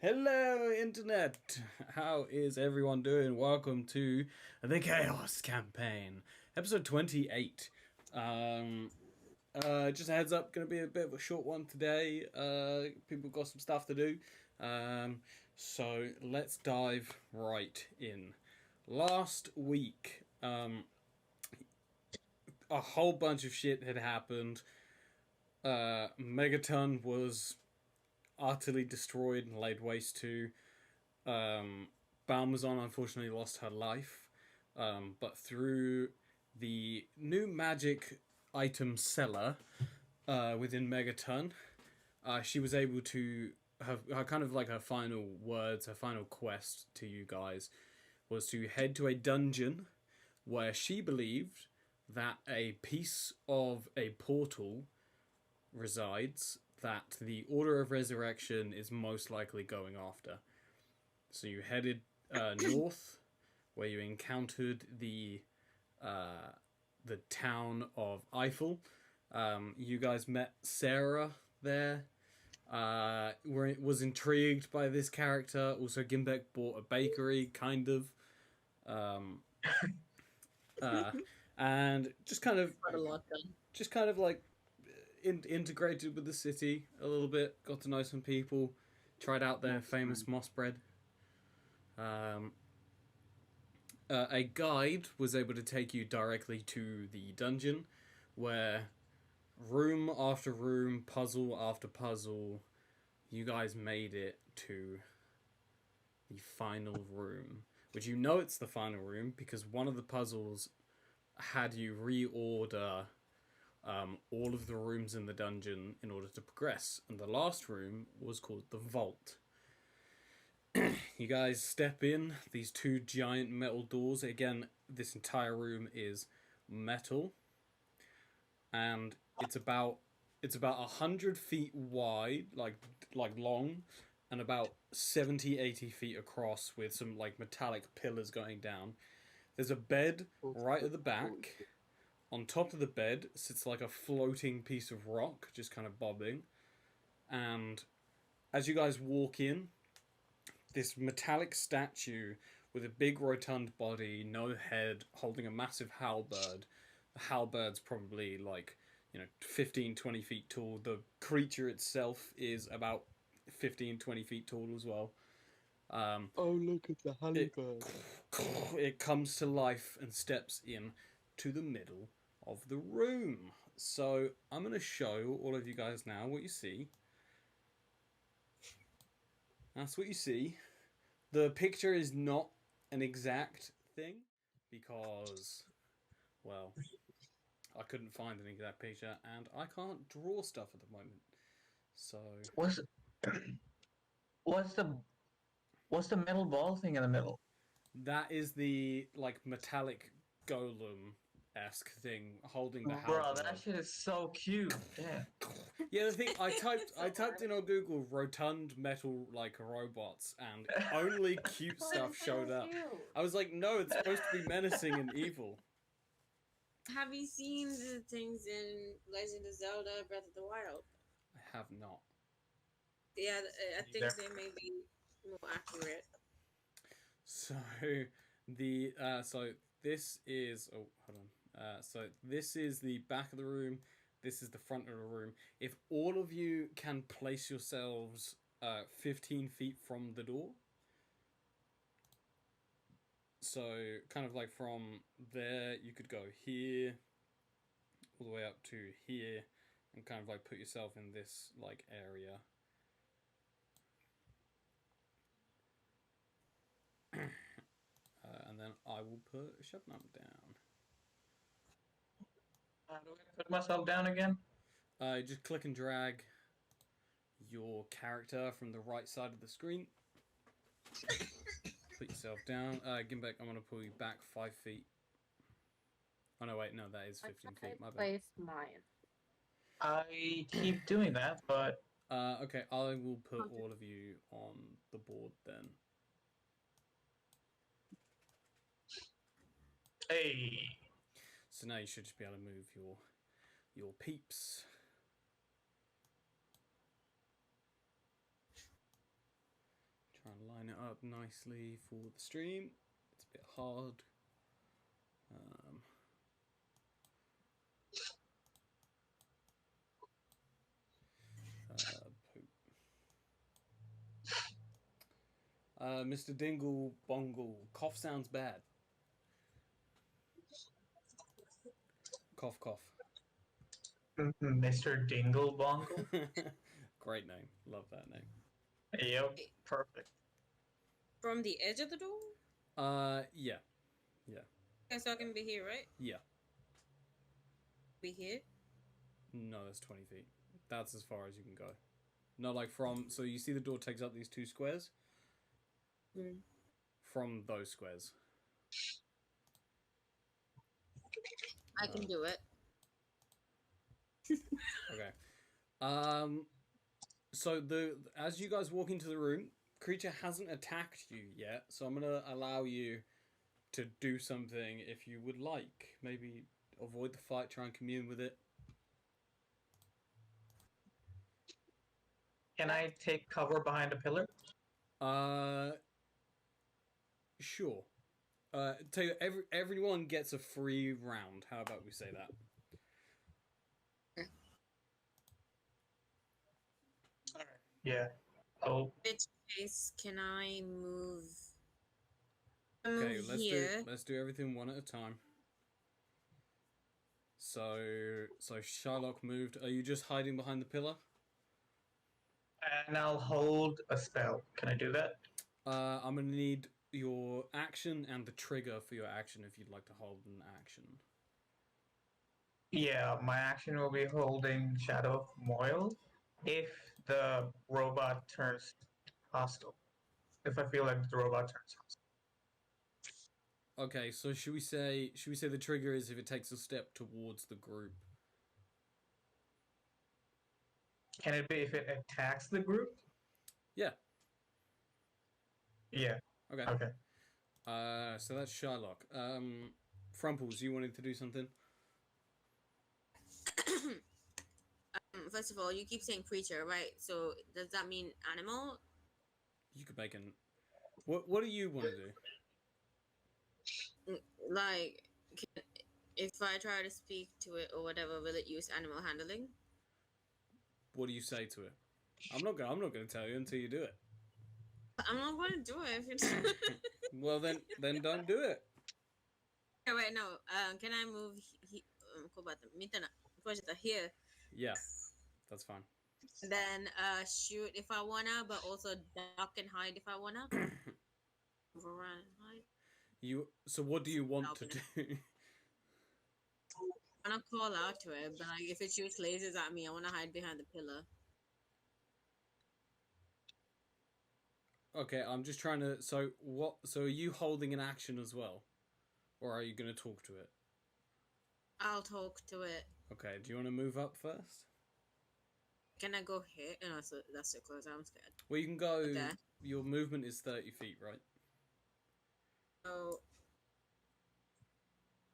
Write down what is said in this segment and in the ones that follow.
Hello, Internet! How is everyone doing? Welcome to the Chaos Campaign, episode 28. Just a heads up, gonna be a bit of a short one today. People got some stuff to do. So let's dive right in. Last week, a whole bunch of shit had happened. Megaton was utterly destroyed and laid waste to. Balmazon unfortunately lost her life, but through the new magic item seller within Megaton, she was able to her kind of like her final words, her final quest to you guys was to head to a dungeon where she believed that a piece of a portal resides that the Order of Resurrection is most likely going after. So you headed north, where you encountered the town of Eiffel. You guys met Sarah there. Was intrigued by this character. Also, Gimbek bought a bakery, kind of. Um, and just kind of like integrated with the city a little bit. Got to know some people. Tried out their famous moss bread. A guide was able to take you directly to the dungeon, where room after room, puzzle after puzzle, you guys made it to the final room. Which you know it's the final room because one of the puzzles had you reorder all of the rooms in the dungeon in order to progress. And the last room was called the Vault. You guys step in these two giant metal doors. Again, this entire room is metal, and it's about 100 feet wide, like long, and about 70-80 feet across, with some like metallic pillars going down. There's a bed right at the back. On top of the bed sits like a floating piece of rock, just kind of bobbing. And as you guys walk in, this metallic statue with a big rotund body, no head, holding a massive halberd. The halberd's probably like, 15, 20 feet tall. The creature itself is about 15, 20 feet tall as well. Oh, look at the It, Halberd. it comes to life and steps in to the middle of the room. So I'm going to show all of you guys now what you see. That's what you see. The picture is not an exact thing because, well, I couldn't find an exact picture and I can't draw stuff at the moment. So What's what's the what's the metal ball thing in the middle? that is the like metallic golem-esque thing holding the Bro, that halberd. shit is so cute. Damn. Yeah, the thing I typed in on Google rotund metal like robots and only cute stuff showed up. I was like, no, it's supposed to be menacing and evil. Have you seen the things in Legend of Zelda Breath of the Wild? I have not. Yeah, I think Either. they may be more accurate. So so this is hold on. So this is the back of the room. This is the front of the room. If all of you can place yourselves 15 feet from the door, so kind of like from there, you could go here, all the way up to here, and kind of like put yourself in this like area. And then I will put Shabnam down. Do I put myself down again? Just click and drag your character from the right side of the screen. Put yourself down. Gimbek, I'm going to pull you back 5 feet. Oh, no, wait, no, that is 15 feet. My bad. Place mine. I keep doing that, but Okay, I will put all of you on the board then. hey, So now you should just be able to move your peeps. line it up nicely for the stream. It's a bit hard. Mr. Dingle Bongle, cough sounds bad. Cough, cough. Mr. Dingle Bongle? Great name. Love that name. Yep, perfect. From the edge of the door? Yeah. Okay, so I can be here, right? Yeah. Be here? No, that's 20 feet. That's as far as you can go. No, like from... So you see the door takes up these 2 squares? From those squares. I can do it. Okay. So as you guys walk into the room, creature hasn't attacked you yet, so I'm gonna allow you to do something if you would like. Maybe avoid the fight, try and commune with it. Can I take cover behind a pillar? Sure. Tell you, everyone gets a free round. How about we say that? Yeah. Oh. Which case can I move? Okay, Here. let's do everything one at a time. So Shylock moved. Are you just hiding behind the pillar? And I'll hold a spell. Can I do that? I'm gonna need your action and the trigger for your action if you'd like to hold an action. Yeah, my action will be holding Shadow of Moil if the robot turns hostile. If I feel like the robot turns hostile. Okay, so should we say the trigger is if it takes a step towards the group? Can it be if it attacks the group? Yeah. Yeah. Okay. Okay. So that's Shylock. Frumples, you wanted to do something? First of all, you keep saying creature, right? So does that mean animal? You could make an... What do you want to do? Like, if I try to speak to it or whatever, will it use animal handling? What do you say to it? I'm not gonna tell you until you do it. I'm not going to do it if it's... Well, then don't do it. Okay, wait, no. Can I move here? Yeah, that's fine. Then shoot if I wanna, but also duck and hide if I wanna. Run, hide. So what do you want to do? I wanna call out to it, but like if it shoots lasers at me, I wanna hide behind the pillar. Okay, I'm just trying to... So are you holding an action as well? Or are you going to talk to it? I'll talk to it. Okay, do you want to move up first? Can I go here? No, that's too close. I'm scared. Well, you can go... Okay. Your movement is 30 feet, right? Oh.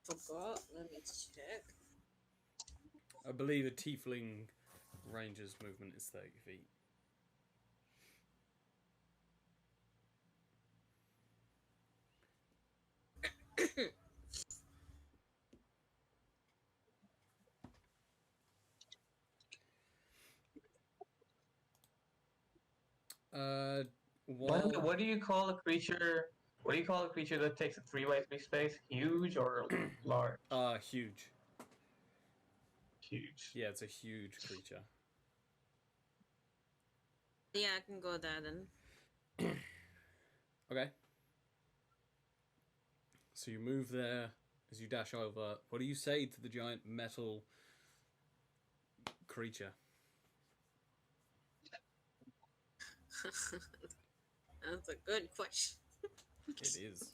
Forgot. Let me check. I believe a tiefling ranger's movement is 30 feet. What do you call a creature? What do you call a creature that takes a 3x3 space? Huge or large? Huge. Huge. Yeah, it's a huge creature. Yeah, I can go there then. Okay. So you move there as you dash over. What do you say to the giant metal creature? That's a good question. It is.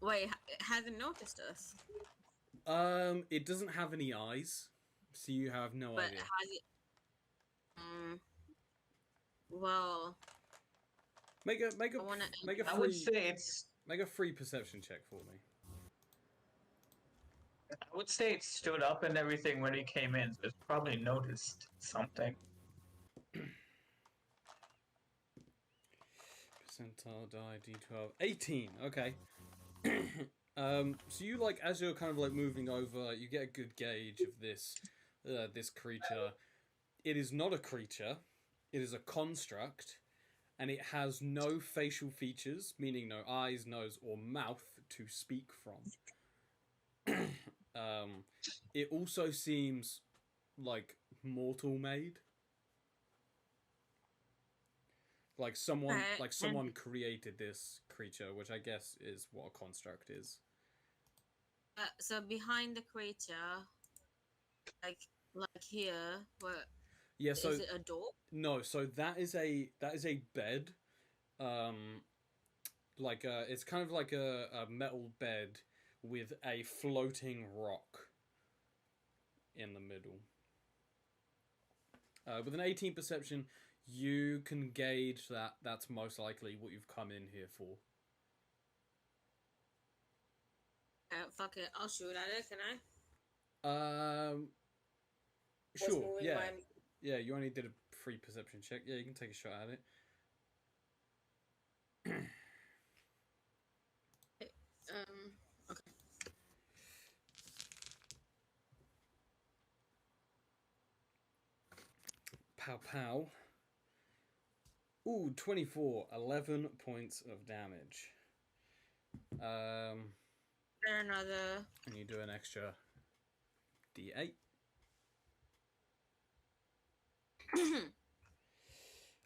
Wait, has it noticed us? It doesn't have any eyes, so you have no But idea. has it? Well. Make a I would say it's. Make a free perception check for me. I would say it stood up and everything when he came in. So it's probably noticed something. Percentile die d12. 18. Okay. So you like as you're kind of like moving over, you get a good gauge of this creature. It is not a creature. It is a construct, and it has no facial features, meaning no eyes, nose, or mouth to speak from. It also seems like mortal made. Like someone created this creature, which I guess is what a construct is. So behind the creature, like here, where Yeah, so is it a door? no, so that is a bed. It's kind of like a metal bed with a floating rock in the middle. With an 18 perception, you can gauge that that's most likely what you've come in here for. Fuck it, I'll shoot at it. Can I? Sure. Yeah. Yeah, you only did a free perception check. Yeah, you can take a shot at it. Okay. Pow pow. Ooh, 24. 11 points of damage. There another. And you do an extra D8.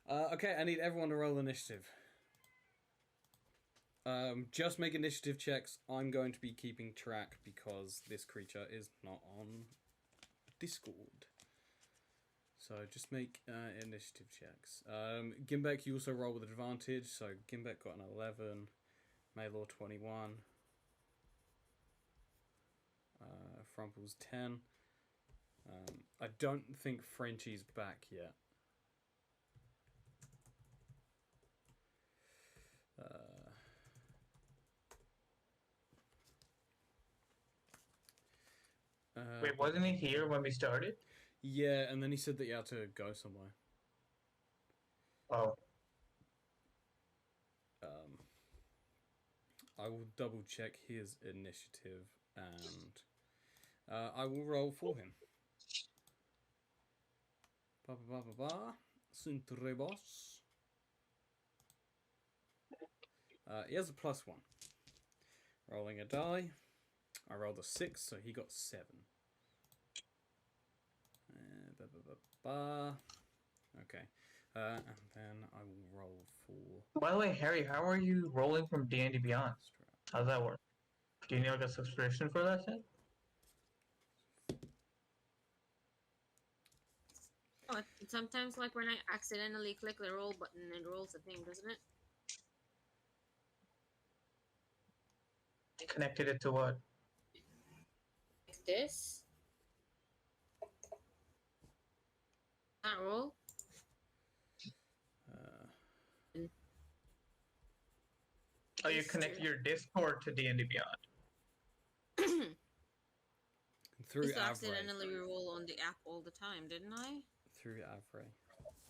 Okay, I need everyone to roll initiative. Just make initiative checks. I'm going to be keeping track because this creature is not on Discord. So just make initiative checks. Gimbek, you also roll with advantage. So Gimbek got an 11. Maylor 21. Frumple's 10. I don't think Frenchie's back yet. Wait, wasn't he here when we started? Yeah, and then he said that you had to go somewhere. Oh. I will double check his initiative and I will roll for him. Ba ba ba ba ba. Centrebos. He has a +1. Rolling a die. I rolled a 6, so he got 7. Ba ba ba ba. Okay. And then I will roll for... By the way, Harry, how are you rolling from D&D Beyond? How does that work? Do you need like a subscription for that shit? Oh, sometimes like when I accidentally click the roll button, it rolls the thing, doesn't it? Connected it to what? Like this. That roll. Oh, you connect your Discord to D&D Beyond. Through I used to Avray. accidentally roll on the app all the time, didn't I? Through Avray.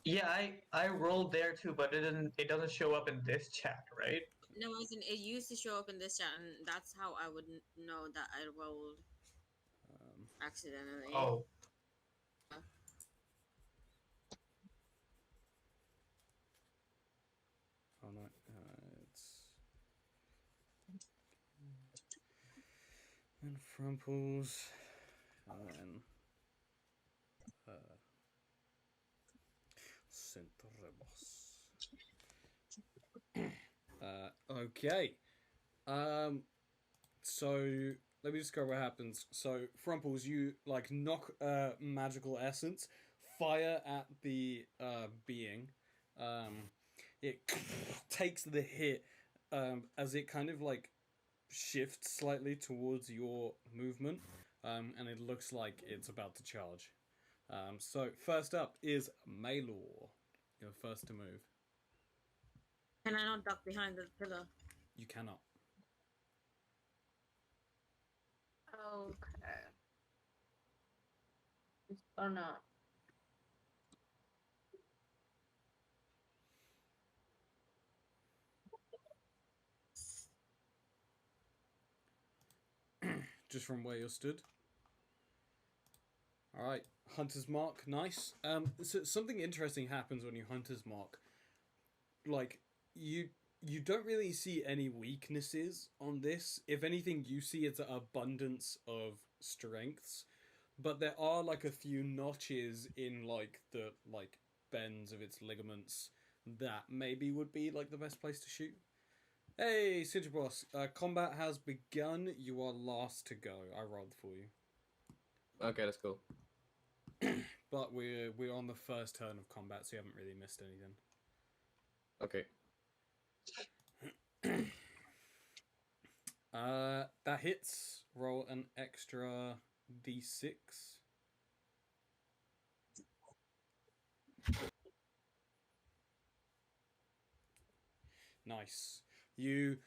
Yeah, I rolled there too, but it doesn't show up in this chat, right? No, it used to show up in this chat, and that's how I would know that I rolled accidentally. Oh. Oh no, it's... And Frumples, and then Centrebos. Okay. So let me describe what happens. So Frumples, you like knock magical essence, fire at the being. It takes the hit as it kind of like shifts slightly towards your movement, and it looks like it's about to charge. So first up is Maylor. You're first to move. Can I not duck behind the pillar? You cannot. Okay. Or not? just from where you're stood. All right, Hunter's Mark, nice. So something interesting happens when you Hunter's Mark. Like you don't really see any weaknesses on this. If anything, you see it's an abundance of strengths, but there are like a few notches in like the like bends of its ligaments that maybe would be like the best place to shoot. Hey, Cinder Boss, combat has begun. You are last to go. I rolled for you. Okay, that's cool. But we're on the first turn of combat, so you haven't really missed anything. Okay. That hits. Roll an extra d6. Nice. You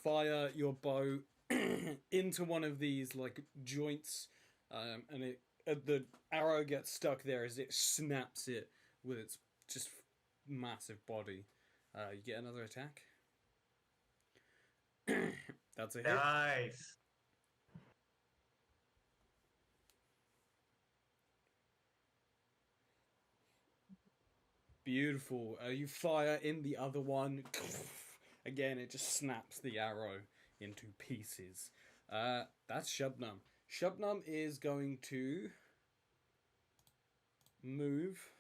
fire your bow into one of these like joints, and it the arrow gets stuck there as it snaps it with its just massive body. You get another attack. That's a hit. Nice. Beautiful. You fire in the other one. Again, it just snaps the arrow into pieces. That's Shubnum. Shubnum is going to move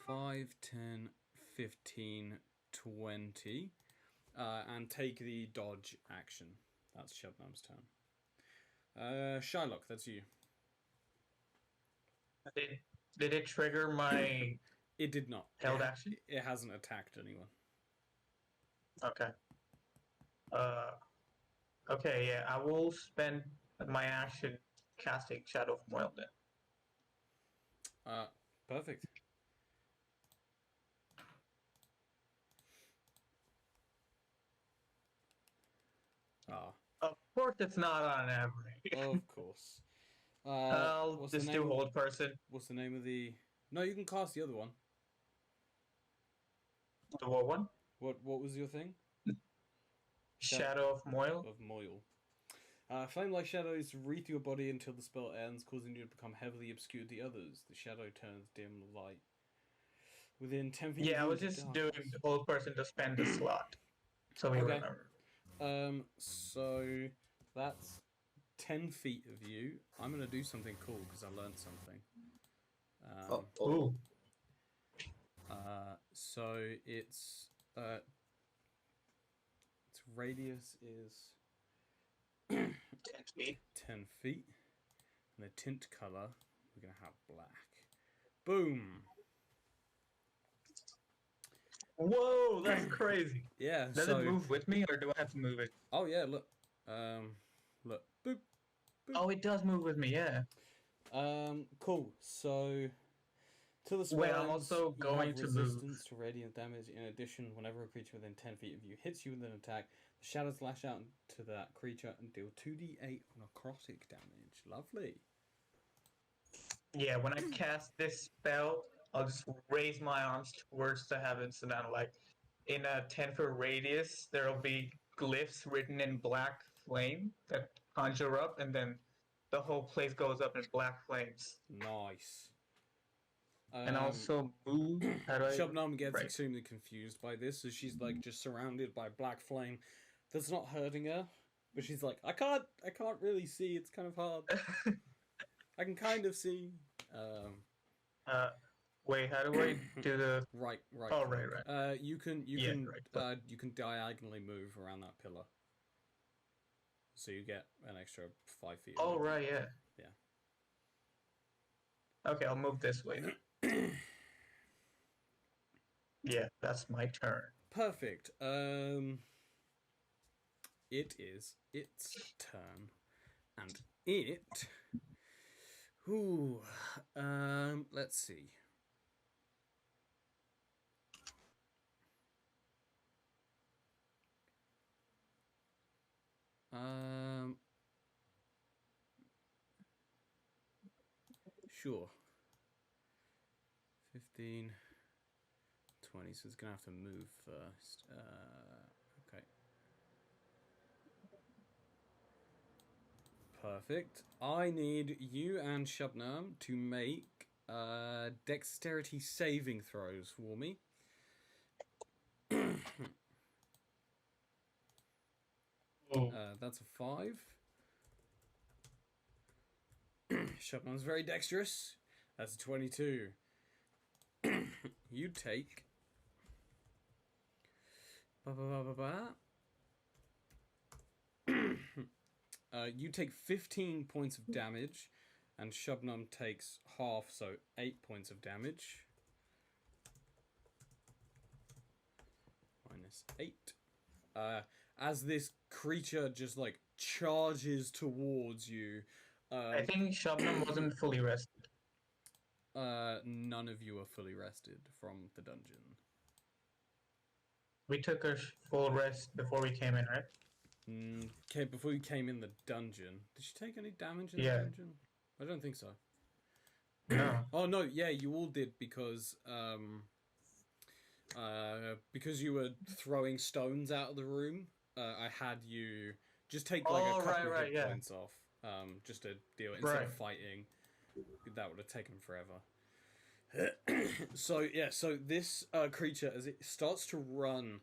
5, 10, 15, 20, and take the dodge action. That's Shubnum's turn. Shylock, that's you. Did it trigger my It did not. held action? It hasn't attacked anyone. Okay. Okay, yeah, I will spend my action casting Shadow of Moil then. Perfect. Of course, it's not on average. Of course. I'll what's just the do name Hold Person. What's the name of the... No, you can cast the other one. The what one? What was your thing? Shadow of Moil. Of Moil. Flame-like shadows wreath your body until the spell ends, causing you to become heavily obscured to the others. The shadow turns dim light. Within 10 feet Yeah, I of you, was the just darkness. doing Hold Person to spend the slot. So we Okay. remember. So that's 10 feet of you. I'm gonna do something cool because I learned something. Ooh. So its radius is 10 feet. 10 feet, and the tint color we're gonna have black. Boom. Whoa, that's crazy. Yeah. Does so it move with me, or do I have to move it? Oh yeah. Look. Look. Boop. Boop. Oh, it does move with me. Yeah. Cool. So, till the spell Wait, I'm ends, also you going have to move. resistance to radiant damage. In addition, whenever a creature within 10 feet of you hits you with an attack, the shadows lash out to that creature and deal 2d8 necrotic damage. Lovely. Yeah, when I cast this spell, I'll just raise my arms towards the heavens, and then, like, in a 10-foot radius, there'll be glyphs written in black flame that conjure up, and then the whole place goes up in black flames. Nice. And also move. How do I? Shubnum gets Right. extremely confused by this, as she's like just surrounded by black flame that's not hurting her, but she's like, I can't really see. It's kind of hard. I can kind of see. Wait, how do I do the? Right. Oh, right. You can right. you can diagonally move around that pillar, so you get an extra 5 feet. Oh, right, yeah. Yeah. Okay, I'll move this way then. Yeah, that's my turn. Perfect. It is its turn, and it. Ooh. Let's see. Sure. 15, 20, so it's gonna have to move first. Okay. Perfect. I need you and Shubnam to make dexterity saving throws for me. That's a 5. Shubnam's very dexterous. That's a 22. You take... you take 15 points of damage, and Shubnam takes half, so 8 points of damage. Minus 8. As this creature just, like, charges towards you. I think Shabnam wasn't fully rested. None of you are fully rested from the dungeon. We took a full rest before we came in, right? Okay, before you came in the dungeon, did you take any damage in the Yeah. dungeon? I don't think so. No. Oh no, yeah, you all did because you were throwing stones out of the room. I had you just take like a couple of hit points off, just to deal instead of fighting. That would have taken forever. So this creature, as it starts to run,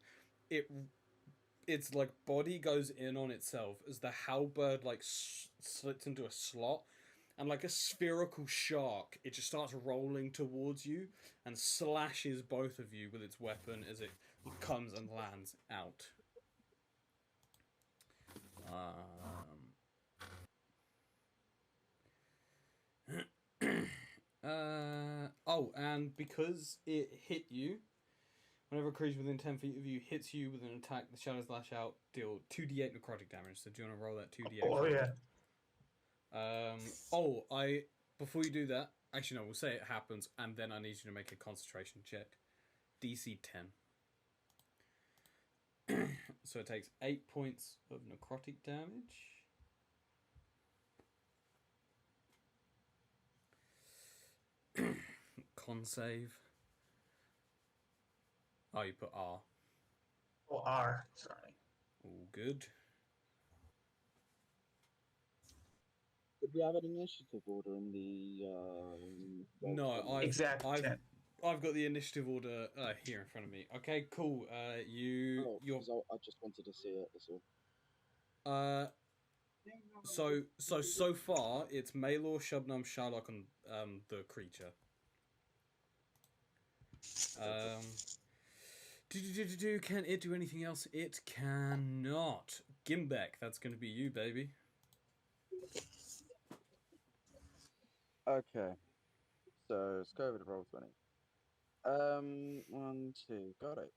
its like body goes in on itself as the halberd like slits into a slot, and like a spherical shark, it just starts rolling towards you and slashes both of you with its weapon as it comes and lands out. And because it hit you, whenever a creature within 10 feet of you hits you with an attack, the shadows lash out, deal 2d8 necrotic damage. So do you want to roll that 2d8? Oh, yeah. Before you do that, actually no, we'll say it happens, and then I need you to make a concentration check. DC 10. So it takes 8 points of necrotic damage. Con save. Oh, you put R. Oh, R. Sorry. All good. Did we have an initiative order in the... No, I've got the initiative order here in front of me. Okay, cool. I just wanted to see it, that's all. So far, it's Maylor, Shubnam, Sharlock, and the creature. Can it do anything else? It cannot. Gimbek, that's going to be you, baby. Okay. So, let's go over to roll 20. 1, 2, got it.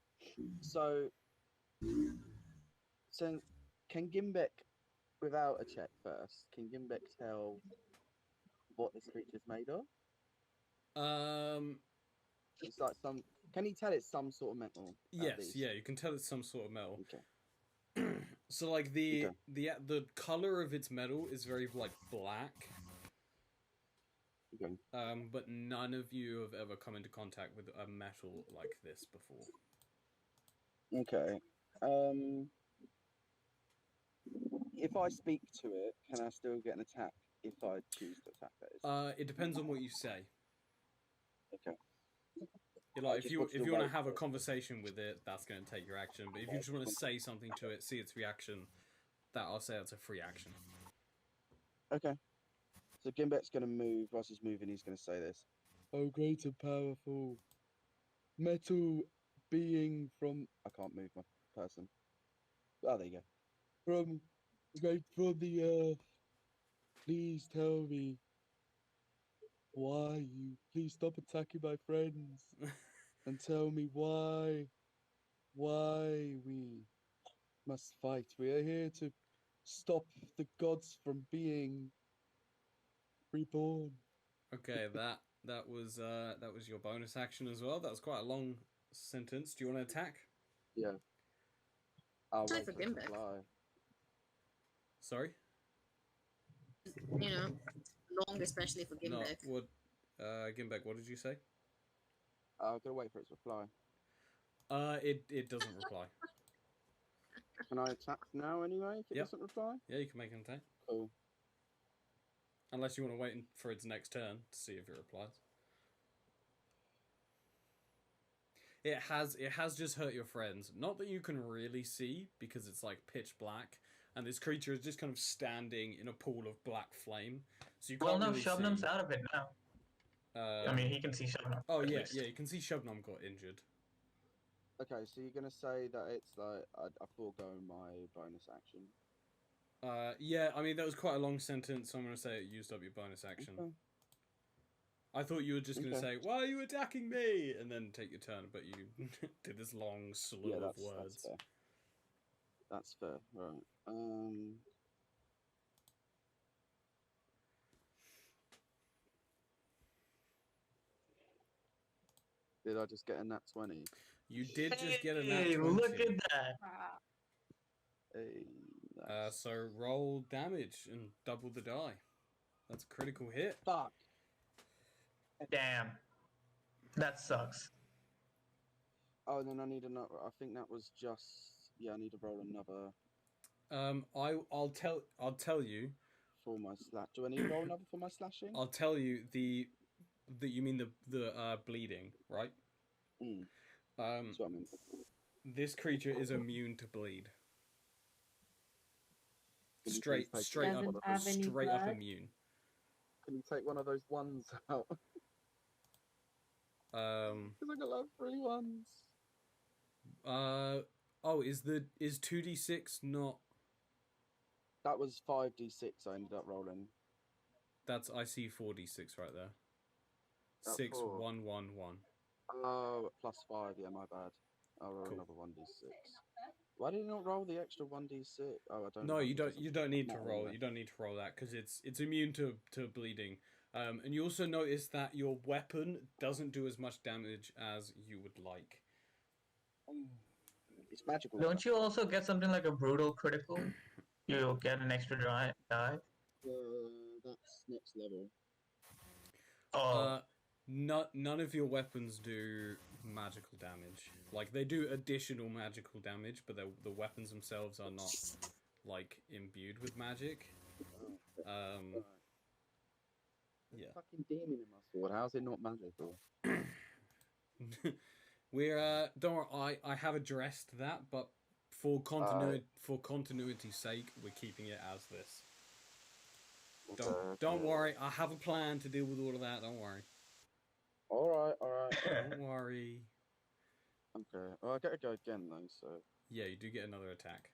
So can Gimbek, without a check first, can Gimbek tell what this creature's made of? It's like some... Can he tell it's some sort of metal? Yes, yeah, you can tell it's some sort of metal. Okay. So like the color of its metal is very like black. Okay. But none of you have ever come into contact with a metal like this before. Okay. If I speak to it, can I still get an attack if I choose to attack it? It depends on what you say. Okay. Like if you want to have a conversation with it, that's going to take your action. But if you just want to say something to it, see its reaction, I'll say it's a free action. Okay. So Gimbek's going to move. Whilst he's moving, he's going to say this. Oh, great and powerful metal being from... I can't move my person. Oh, there you go. From the earth. Please tell me why you... Please stop attacking my friends. And tell me why we must fight. We are here to stop the gods from being reborn. Okay, that was your bonus action as well. That was quite a long sentence. Do you want to attack? Yeah. I'll Try wait for for it to Gimbek. fly. You Sorry? know, long especially for No, Gimbek. what Gimbek, what did you say? I'm gonna wait for it to reply. It doesn't reply. Can I attack now anyway if it Yep. doesn't reply? Yeah, you can make an attack. Cool. Unless you want to wait for its next turn to see if it replies. It has just hurt your friends. Not that you can really see, because it's like pitch black, and this creature is just kind of standing in a pool of black flame. So you can't really Shubnum's see. out of it now. I mean, he can see Shubnum. Oh at yeah, least. yeah. You can see Shubnum got injured. Okay, so you're gonna say that it's like I forego my bonus action. Yeah. I mean, that was quite a long sentence, so I'm gonna say it used up your bonus action. Okay. I thought you were just gonna Okay. say, "Why are you attacking me?" and then take your turn, but you did this long slew of words. That's fair. Right. Did I just get a nat 20? You did just get a nat 20. Look at that. Hey, nice. So roll damage and double the die. That's a critical hit. Fuck. Damn. That sucks. Oh, and then I need another. I think that was just. Yeah, I need to roll another. I'll tell you. For my slash. Do I need to roll another for my slashing? I'll tell you you mean the bleeding, right? That's what I mean. This creature is immune to bleed. Can you Straight please take straight one up of those- straight up immune. Can you take one of those ones out? Because I got like 3 ones. Oh, is 2d6 not? That was 5d6 I ended up rolling. I see 4d6 right there. That's 6 4. 1 1 1. Oh, +5. Yeah, my bad. I'll roll Cool. another 1d6. Why did you not roll the extra 1d6? Oh, I don't. No, know, you because don't need to not roll. anyway. You don't need to roll that because it's immune to bleeding. And you also notice that your weapon doesn't do as much damage as you would like. It's magical. Don't you also get something like a brutal critical? You'll get an extra die. That's next level. Oh, None of your weapons do magical damage. Like they do additional magical damage, but the weapons themselves are not like imbued with magic. Yeah. Fucking demon in my sword. How's it not magical? We're don't worry, I have addressed that, but for continuity's sake, we're keeping it as this. Don't worry, I have a plan to deal with all of that. Don't worry. Alright. Don't worry. Okay. Well, I gotta go again though, so. Yeah, you do get another attack.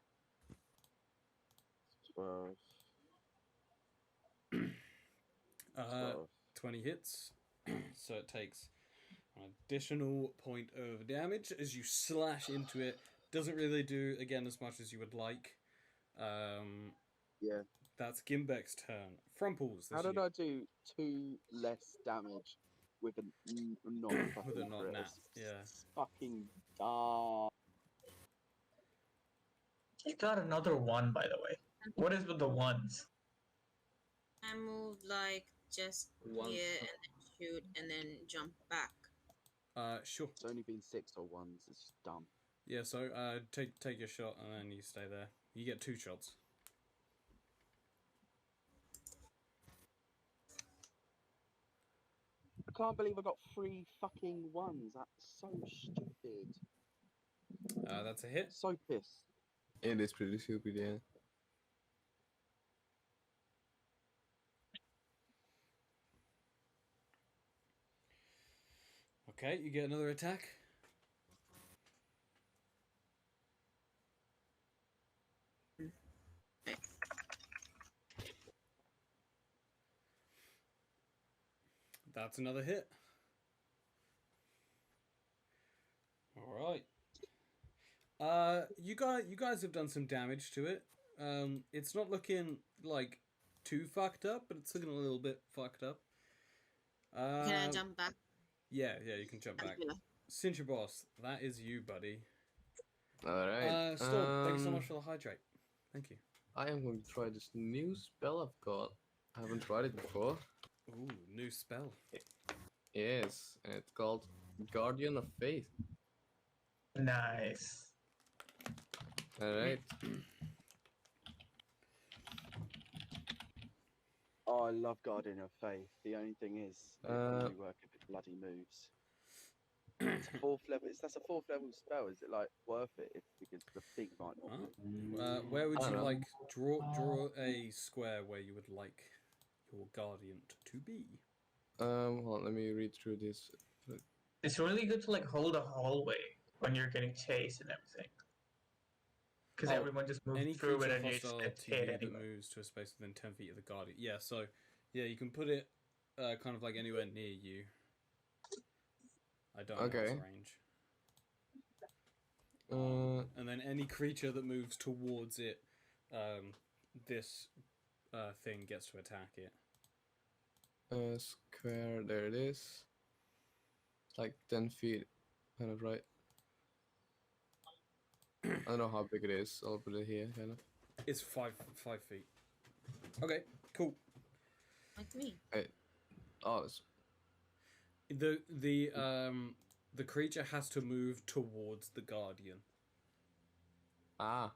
12. 20 hits. So it takes an additional point of damage as you slash into it. Doesn't really do again as much as you would like. Yeah. That's Gimbek's turn. Frumples. How did I do 2 less damage with a not fucking With a not crit? nat, It's yeah. Fucking dark. you got another 1, by the way. What is with the 1s? I move like just One. here and then shoot and then jump back. Sure. It's only been 6 or 1s. It's just dumb. Yeah, so take your shot and then you stay there. You get 2 shots. I can't believe I got 3 fucking 1s. That's so stupid. That's a hit. So pissed. It is pretty stupid, yeah. Okay, you get another attack. That's another hit. All right. You guys have done some damage to it. It's not looking like too fucked up, but it's looking a little bit fucked up. Can I jump back? Yeah, you can jump back. Cincher Boss, that is you, buddy. Alright. Storm, thank you so much for the hydrate. Thank you. I am going to try this new spell I've got. I haven't tried it before. Ooh, new spell. Yes, and it's called Guardian of Faith. Nice. Alright. Oh, I love Guardian of Faith. The only thing is, it can only work if it bloody moves. It's a fourth level. That's a fourth level spell. Is it like worth it? Because the thing might not. Huh? Where would I you don't know. like draw a square where you would like your guardian to be? Hold on, let me read through this. It's really good to like hold a hallway when you're getting chased and everything. Because Oh, everyone just moves Any through it creature and you just hostile get to you hit that anyway. moves to a space within 10 feet of the guardian. Yeah, so yeah, you can put it kind of like anywhere near you. I don't know its Okay. range. Uh, And then any creature that moves towards it, this thing gets to attack it. Square, there it is. It's like 10 feet, kind of right. I don't know how big it is. I'll put it here, kind of. It's 5 feet. Okay, cool. Like me. Oh, it's, The creature has to move towards the guardian. ah.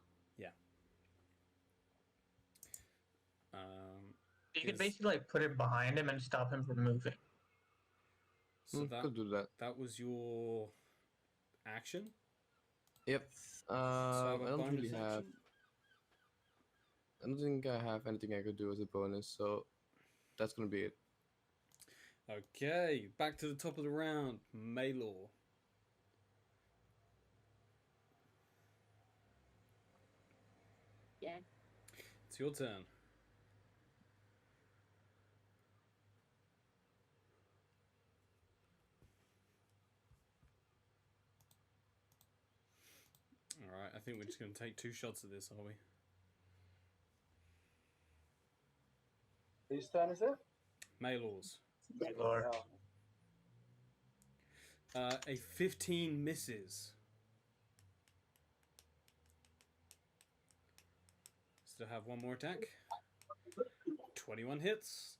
You could Is- basically like put it behind him and stop him from moving. So that Could do that. that was your action. Yep. So I have a don't bonus really have. action. I don't think I have anything I could do as a bonus, so that's gonna be it. Okay, back to the top of the round. Maylor. Yeah. It's your turn. Alright, I think we're just going to take 2 shots at this, are we? Whose turn is it? Maylor's. Or A 15 misses. Still have one more attack. 21 hits.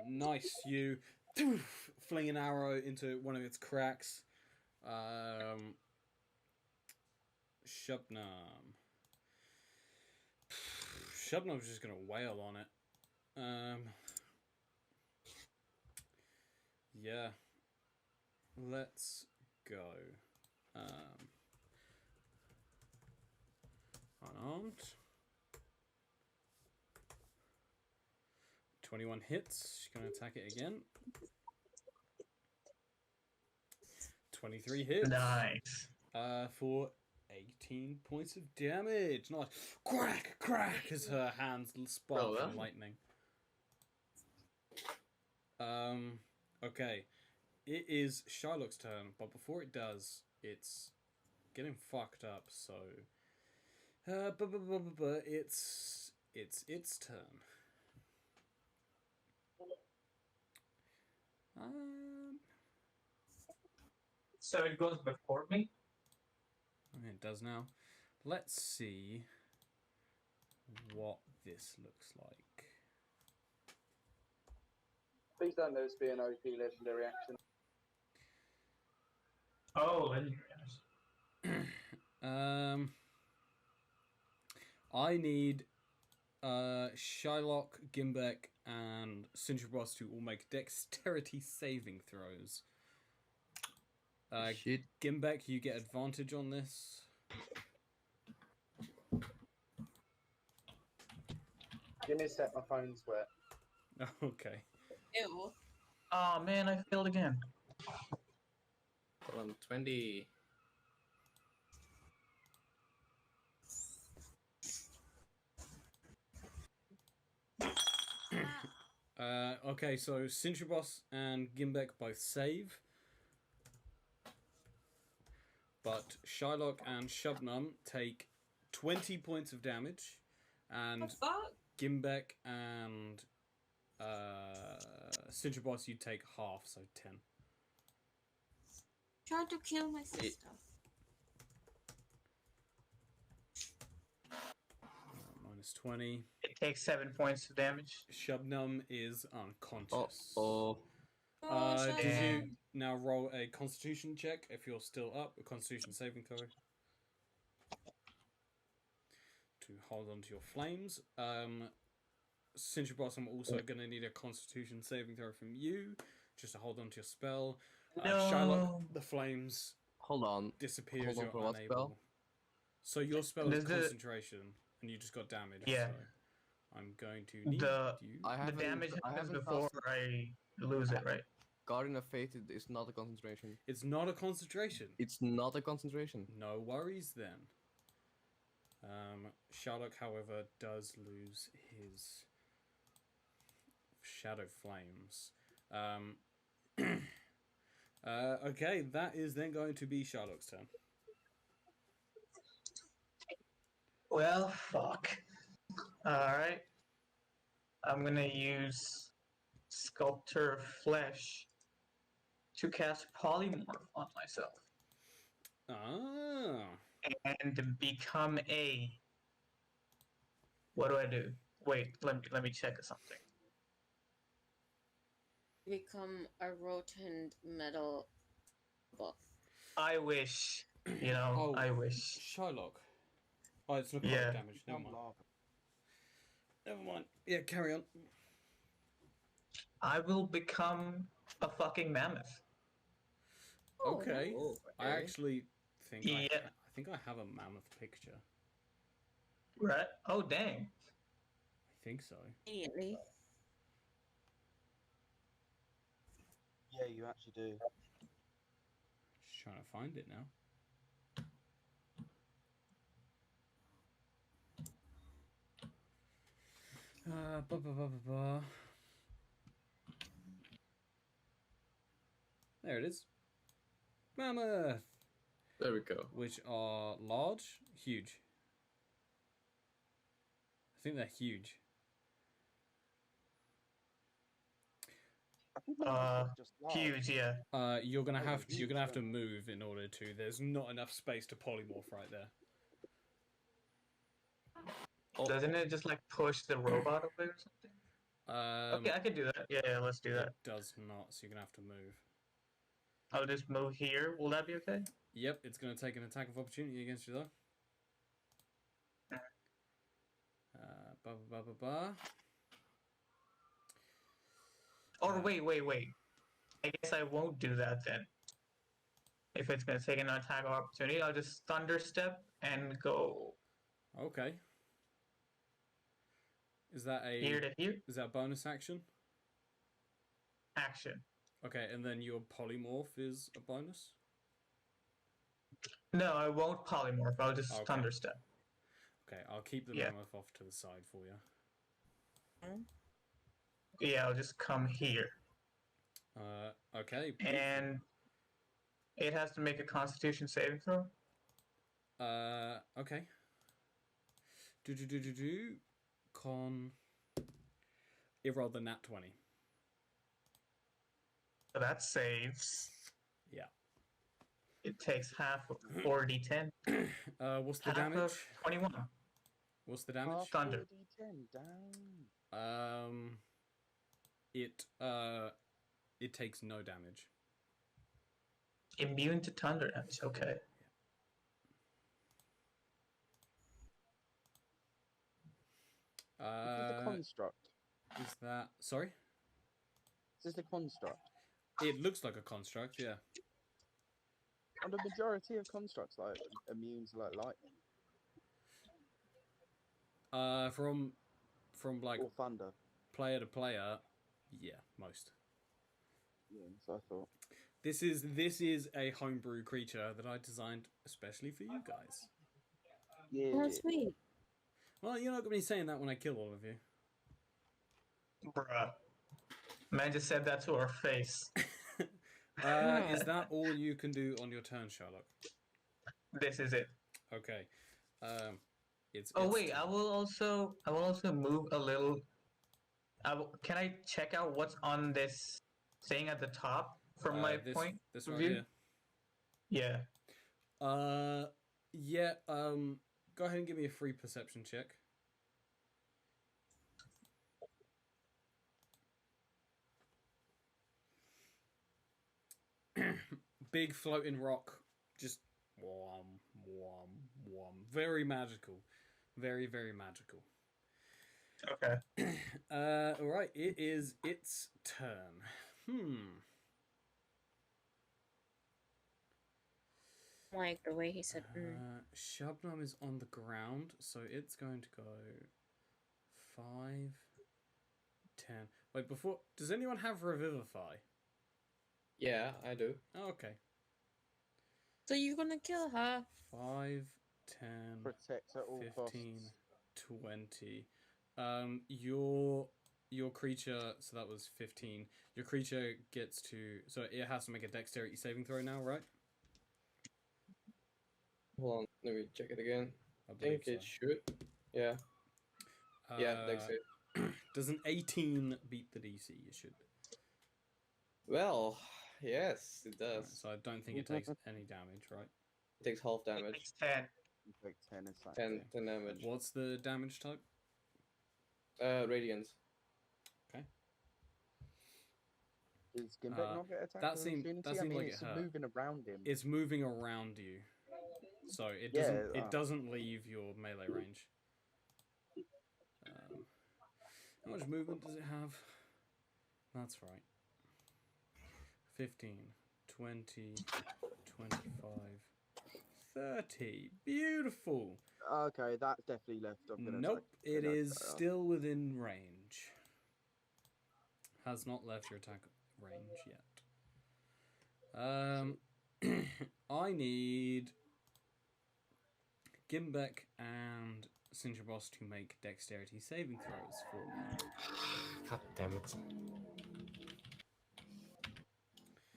Nice, you fling an arrow into one of its cracks. Shubnum. Shubnum's just gonna wail on it. Yeah. Let's go. Unarmed. 21 hits. She's gonna attack it again. 23 hits. nice. For 18 points of damage. Nice. Crack, crack, as her hands spark Well from done. lightning. Okay. It is Shylock's turn, but before it does, it's getting fucked up, so... it's its turn. So it goes before me? It does now. Let's see what this looks like. Please don't let this be an OP legendary action. Oh, legendary. I need Shylock, Gimbek, and Cintrabos to all make dexterity saving throws. Shit. Gimbek, you get advantage on this. Give me a sec, my phone's wet. Okay. Ew. Oh man, I failed again. Hold on, 20. Okay, so Cintrabos and Gimbek both save. But Shylock and Shubnum take 20 points of damage. And What the fuck? Gimbek and Cintrabos, you take half, so 10. Tried to kill my sister. Minus 20. It takes 7 points of damage. Shubnum is unconscious. Oh. Oh, Did you Shylock. now roll a Constitution check if you're still up. A Constitution saving throw. To hold on to your flames. Since Boss, I'm also going to need a Constitution saving throw from you, just to hold on to your spell. No. Shylock, the flames Hold on. disappears. Hold on, You're for what unable. spell? So your spell is Does it- concentration, and you just got damage. Yeah. So I'm going to need The- you. I The haven't. damage I happens haven't before cast I lose it, right? Guardian of Faith is not a concentration. It's not a concentration. It's not a concentration. No worries then. Sherlock, however, does lose his shadow flames. Okay, that is then going to be Sherlock's turn. Well, fuck. Alright. I'm gonna use Sculptor of Flesh to cast Polymorph on myself. Ah. And become a... What do I do? Wait, let me check something. Become a rotten metal buff. I wish. You know, Oh. I wish. Sherlock. Oh, it's not Yeah. damage. Never I'm mind. laughing. Never mind. Yeah, carry on. I will become a fucking mammoth. Okay. Oh, I actually think Yeah. I think I have a mammoth picture. Right? Oh, dang. I think so. Immediately. Yeah, you actually do. Just trying to find it now. Ba, ba, ba, ba, ba. There it is. Mammoth, there we go. which are large, huge. I think they're huge. I think that was just large. Huge, yeah. You're gonna Oh, have huge, you're gonna have to yeah. move in order to. There's not enough space to polymorph right there. Doesn't it just like push the robot away or something? Okay, I could do that. Yeah, let's do that. It does not, so you're gonna have to move. I'll just move here. Will that be okay? Yep, it's gonna take an attack of opportunity against you though. Ba ba ba ba ba. Or wait. I guess I won't do that then. If it's gonna take an attack of opportunity, I'll just thunder step and go Okay. Is that here to here. is that a bonus action? Action. Okay, and then your polymorph is a bonus? No, I won't polymorph. I'll just Okay. thunder step. Okay, I'll keep the Yeah. mammoth off to the side for you. Yeah, I'll just come here. Okay. And it has to make a constitution saving throw. Okay. Con. It rolled the nat 20. So that saves. Yeah. It takes half of 4d10. What's the Half damage? of 21. What's the damage? Half Thunder. 4d10 down. It takes no damage. Immune to thunder damage. Okay. This is the construct. Is that sorry? This is the construct. It looks like a construct, yeah. And the majority of constructs like immune to like lightning From like or thunder. player to player, yeah, most. Yeah, so I thought. This is a homebrew creature that I designed especially for you guys. Yeah. Oh, sweet. Well, you're not gonna be saying that when I kill all of you. Bruh. Man just said that to our face. Is that all you can do on your turn, Sherlock? This is it. Okay. It's. Oh it's- wait, I will also move a little. Can I check out what's on this thing at the top from my this, point This of right view? here. Yeah. Yeah. Go ahead and give me a free perception check. big floating rock, just wham, wham, wham. Very magical. Very, very magical. Okay. Alright, it is its turn. Like the way he said. Shabnam is on the ground, so it's going to go 5, 10. Wait, before... Does anyone have Revivify? Yeah, I do. Oh, okay. So you're gonna kill her? 5, 10, Protect at all 15, costs. 20. Your creature, so that was 15. Your creature gets to... So it has to make a Dexterity saving throw now, right? Hold on, let me check it again. I I think believe it should. Yeah. Yeah, Dex save. Does an 18 beat the DC? It should. Well, yes, it Right, does. so I don't think it takes any damage, right? It takes half It damage. makes 10. You take 10 as that. 10 damage. What's the damage type? Radiant. Okay. Is Gimbek not get attacked? That seemed like it's it hurt. moving around him. It's moving around you, so it Yeah, doesn't. It doesn't leave your melee range. How much movement does it have? That's right. 15, 20, 25, 30. Beautiful. Okay, that's definitely left. I'm gonna Nope, attack. it Gonna is attack. still within range. Has not left your attack range yet. I need Gimbek and Sinjabos to make Dexterity saving throws for me. God damn it.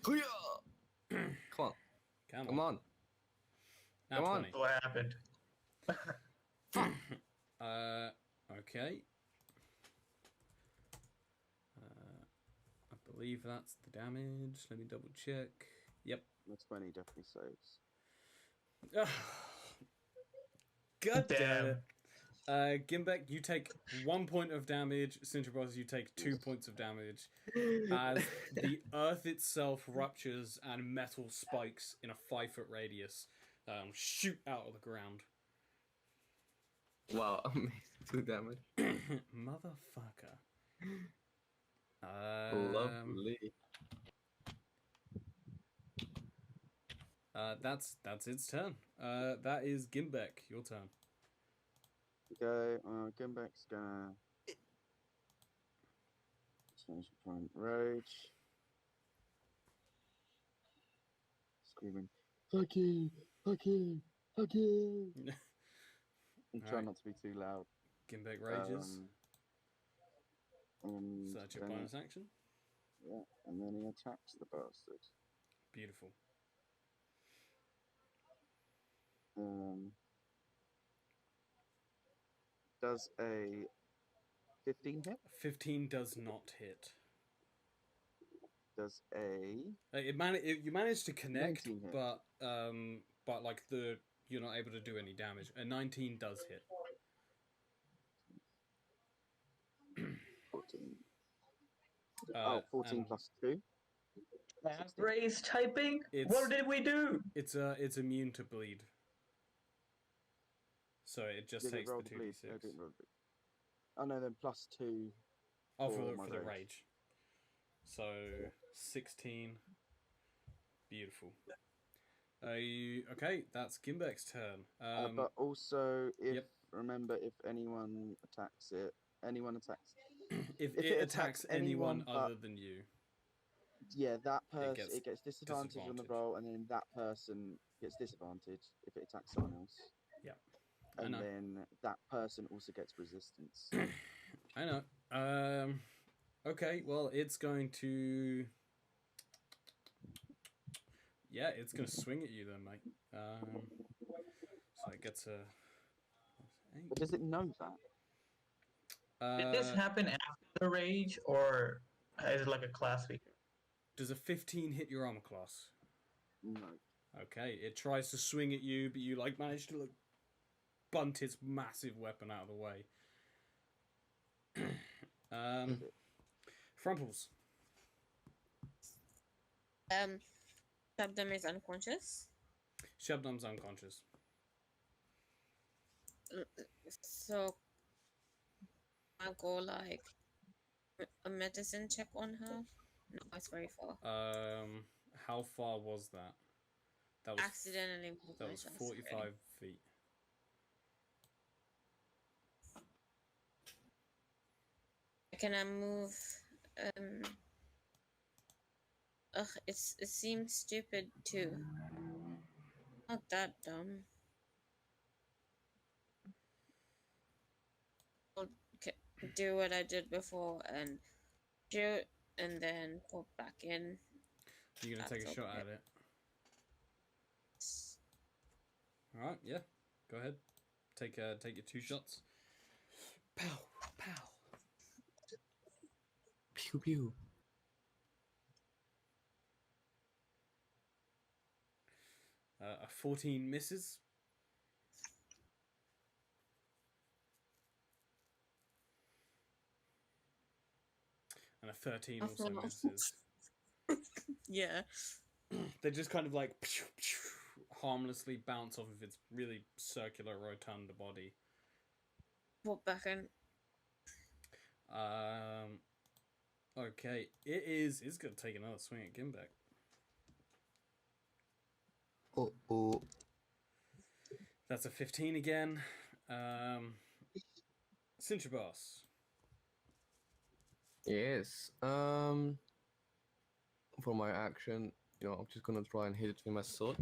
Come on. Come on. Now Come on. 20. What happened? Okay. I believe that's the damage. Let me double check. Yep. The 20 definitely saves. God damn Damn. it. Gimbek, you take 1 point of damage. Sintrabos, you take 2 points of damage. As the earth itself ruptures and metal spikes in a 5-foot radius shoot out of the ground. Wow, amazing. 2 damage. Motherfucker. Lovely. That's its turn. That is Gimbek. Your turn. Okay, Gimbek's gonna change the point rage. Screaming, fuck you, fuck you, fuck you. And try Alright. not to be too loud. Gimbek rages. And So that's your then- bonus action. Yeah, and then he attacks the bastard. Beautiful. Does a 15 hit? 15 does not hit. Does a You managed to connect, 19 hit. but like you're not able to do any damage. A 19 does hit. 14? 14 and plus 2. Raise typing? It's- What did we do? It's immune to bleed. So it just Did it takes roll the the bleed? 2d6. I didn't roll the bleed. Oh no, then plus 2. Oh, for for my the rage. rage. So 16. Beautiful. Okay, that's Gimbek's turn. But also, if yep. remember, if anyone attacks it, if if it attacks anyone but- other than you, yeah, that person gets it gets disadvantage on the disadvantage. roll, and then that person gets disadvantage if it attacks someone else. Yeah. I And know. then that person also gets resistance. I know. Okay, well, it's going to... Yeah, it's going to swing at you then, mate. So it gets a... But does it know that? Did this happen after the rage, or is it like a class week? Does a 15 hit your armor class? No. Okay, it tries to swing at you, but you manage to bunt its massive weapon out of the way. Frumples. Shabdam is unconscious. Shabnam's unconscious. So I'll go like a medicine check on her. No, it's very far. How far was that? That was Accidentally moved that my was chest, 45 really. feet. Can I move? Ugh, it seems stupid too. Not that dumb. I'll do what I did before and shoot, and then pop back in. You're gonna take a That's shot okay. at it. All right, yeah. Go ahead. Take your 2 shots. Pow, pow. Pew pew. A 14 misses. And a 13 I also feel like- misses. Yeah. They just kind of like harmlessly bounce off of its really circular, rotund body. Pop back in. Okay, it's gonna take another swing at Gimbek. Oh. That's a 15 again. Cincher Boss. Yes. For my action, I'm just gonna try and hit it with my sword.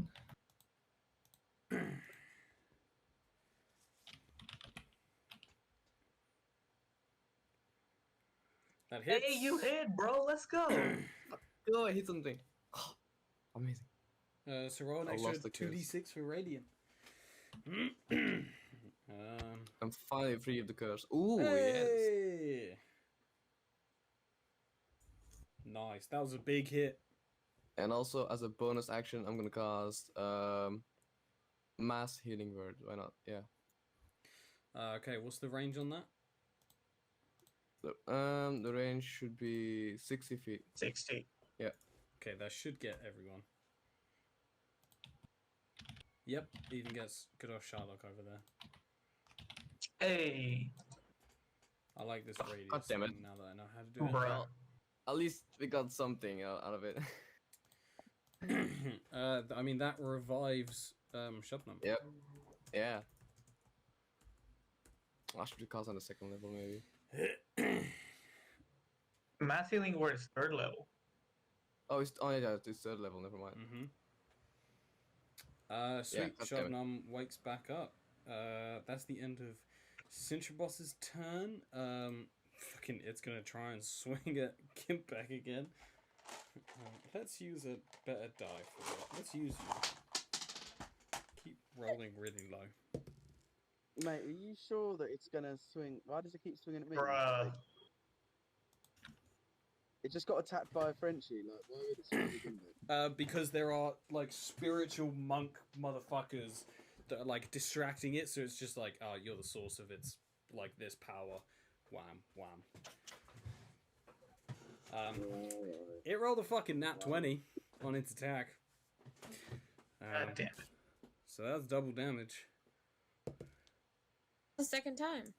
That hits. Hey, you hit, bro. Let's go. Oh, I hit something. Amazing. So roll an I extra lost the curse. 2d6 for Radiant. I'm finally free of the curse. Ooh, yes. Hey! Nice. That was a big hit. And also, as a bonus action, I'm gonna cast Mass Healing Word. Why not? Yeah. Okay, what's the range on that? So, the range should be 60 feet. 60. Okay, that should get everyone. Yep, even gets good old Sherlock over there. Hey, I like this radius God damn it. thing now that I know how to do it. bruh. Well, at least we got something out of it. I mean, that revives Shubnum. Yep. Yeah. I should cast on the second level, maybe. Mass healing word is 3rd level. Oh, yeah, it's third level. Never mind. Sweet God damn it. Shubnum wakes back up. That's the end of Cincherboss's turn. Fucking, it's gonna try and swing at Gimpback again. Let's use a better die for it. Let's use you. Keep rolling really low. Mate, are you sure that it's gonna swing? Why does it keep swinging at me? Bruh. Like, it just got attacked by a Frenchie. Like, why would it swing at him? Because there are like spiritual monk motherfuckers that are like distracting it, so it's just like, oh, you're the source of its like this power. Wham, wham. It rolled a fucking nat 20 on its attack. God damn it. So that's double damage. The second time.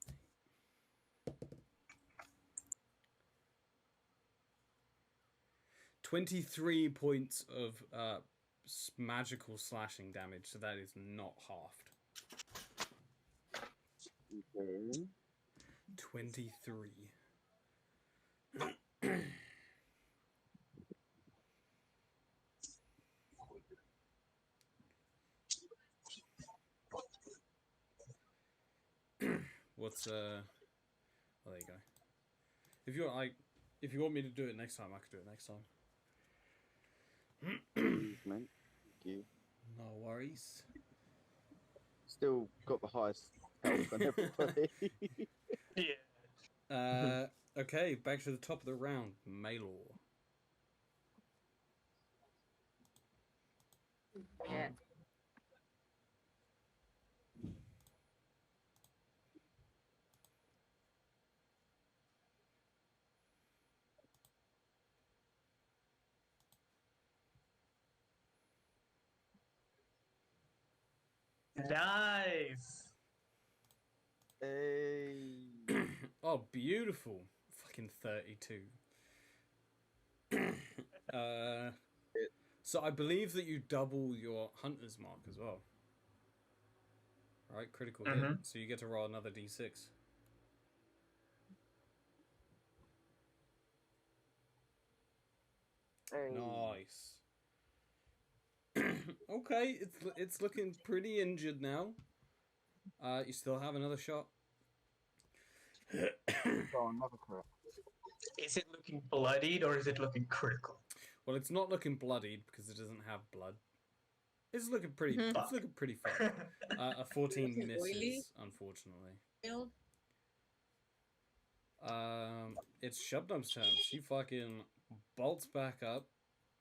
$23 points of magical slashing damage, so that is not halved. Okay. 23. What's oh, there you go. If you want me to do it next time, I could do it next time. Please, mate. Thank you. No worries. Still got the highest health on everybody. Yeah. Okay, back to the top of the round. Maylor. Yeah. Nice. Hey. Oh, beautiful. Fucking 32. So I believe that you double your hunter's mark as well. Right, critical hit. Mhm. So you get to roll another d6. Hey. Nice. Okay, it's looking pretty injured now. You still have another shot. Oh, another crit. Is it looking bloodied or is it looking critical? Well, it's not looking bloodied because it doesn't have blood. It's looking pretty. Mhm. It's looking pretty fun. A 14 Is it misses, oily? unfortunately. Bill? It's Shubnum's turn. She fucking bolts back up.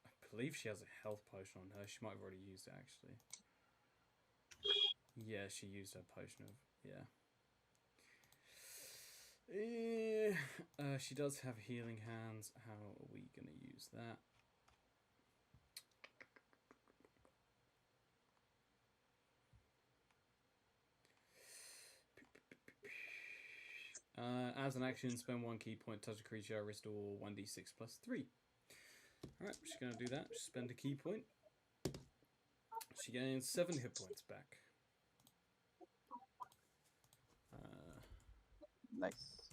I believe she has a health potion on her. She might have already used it, actually. Yeah, she used her potion of... Yeah. She does have healing hands. How are we going to use that? As an action, spend 1 key point, touch a creature, restore 1d6 plus 3. Alright, she's going to do that. Spend a key point. She gains 7 hit points back. Nice.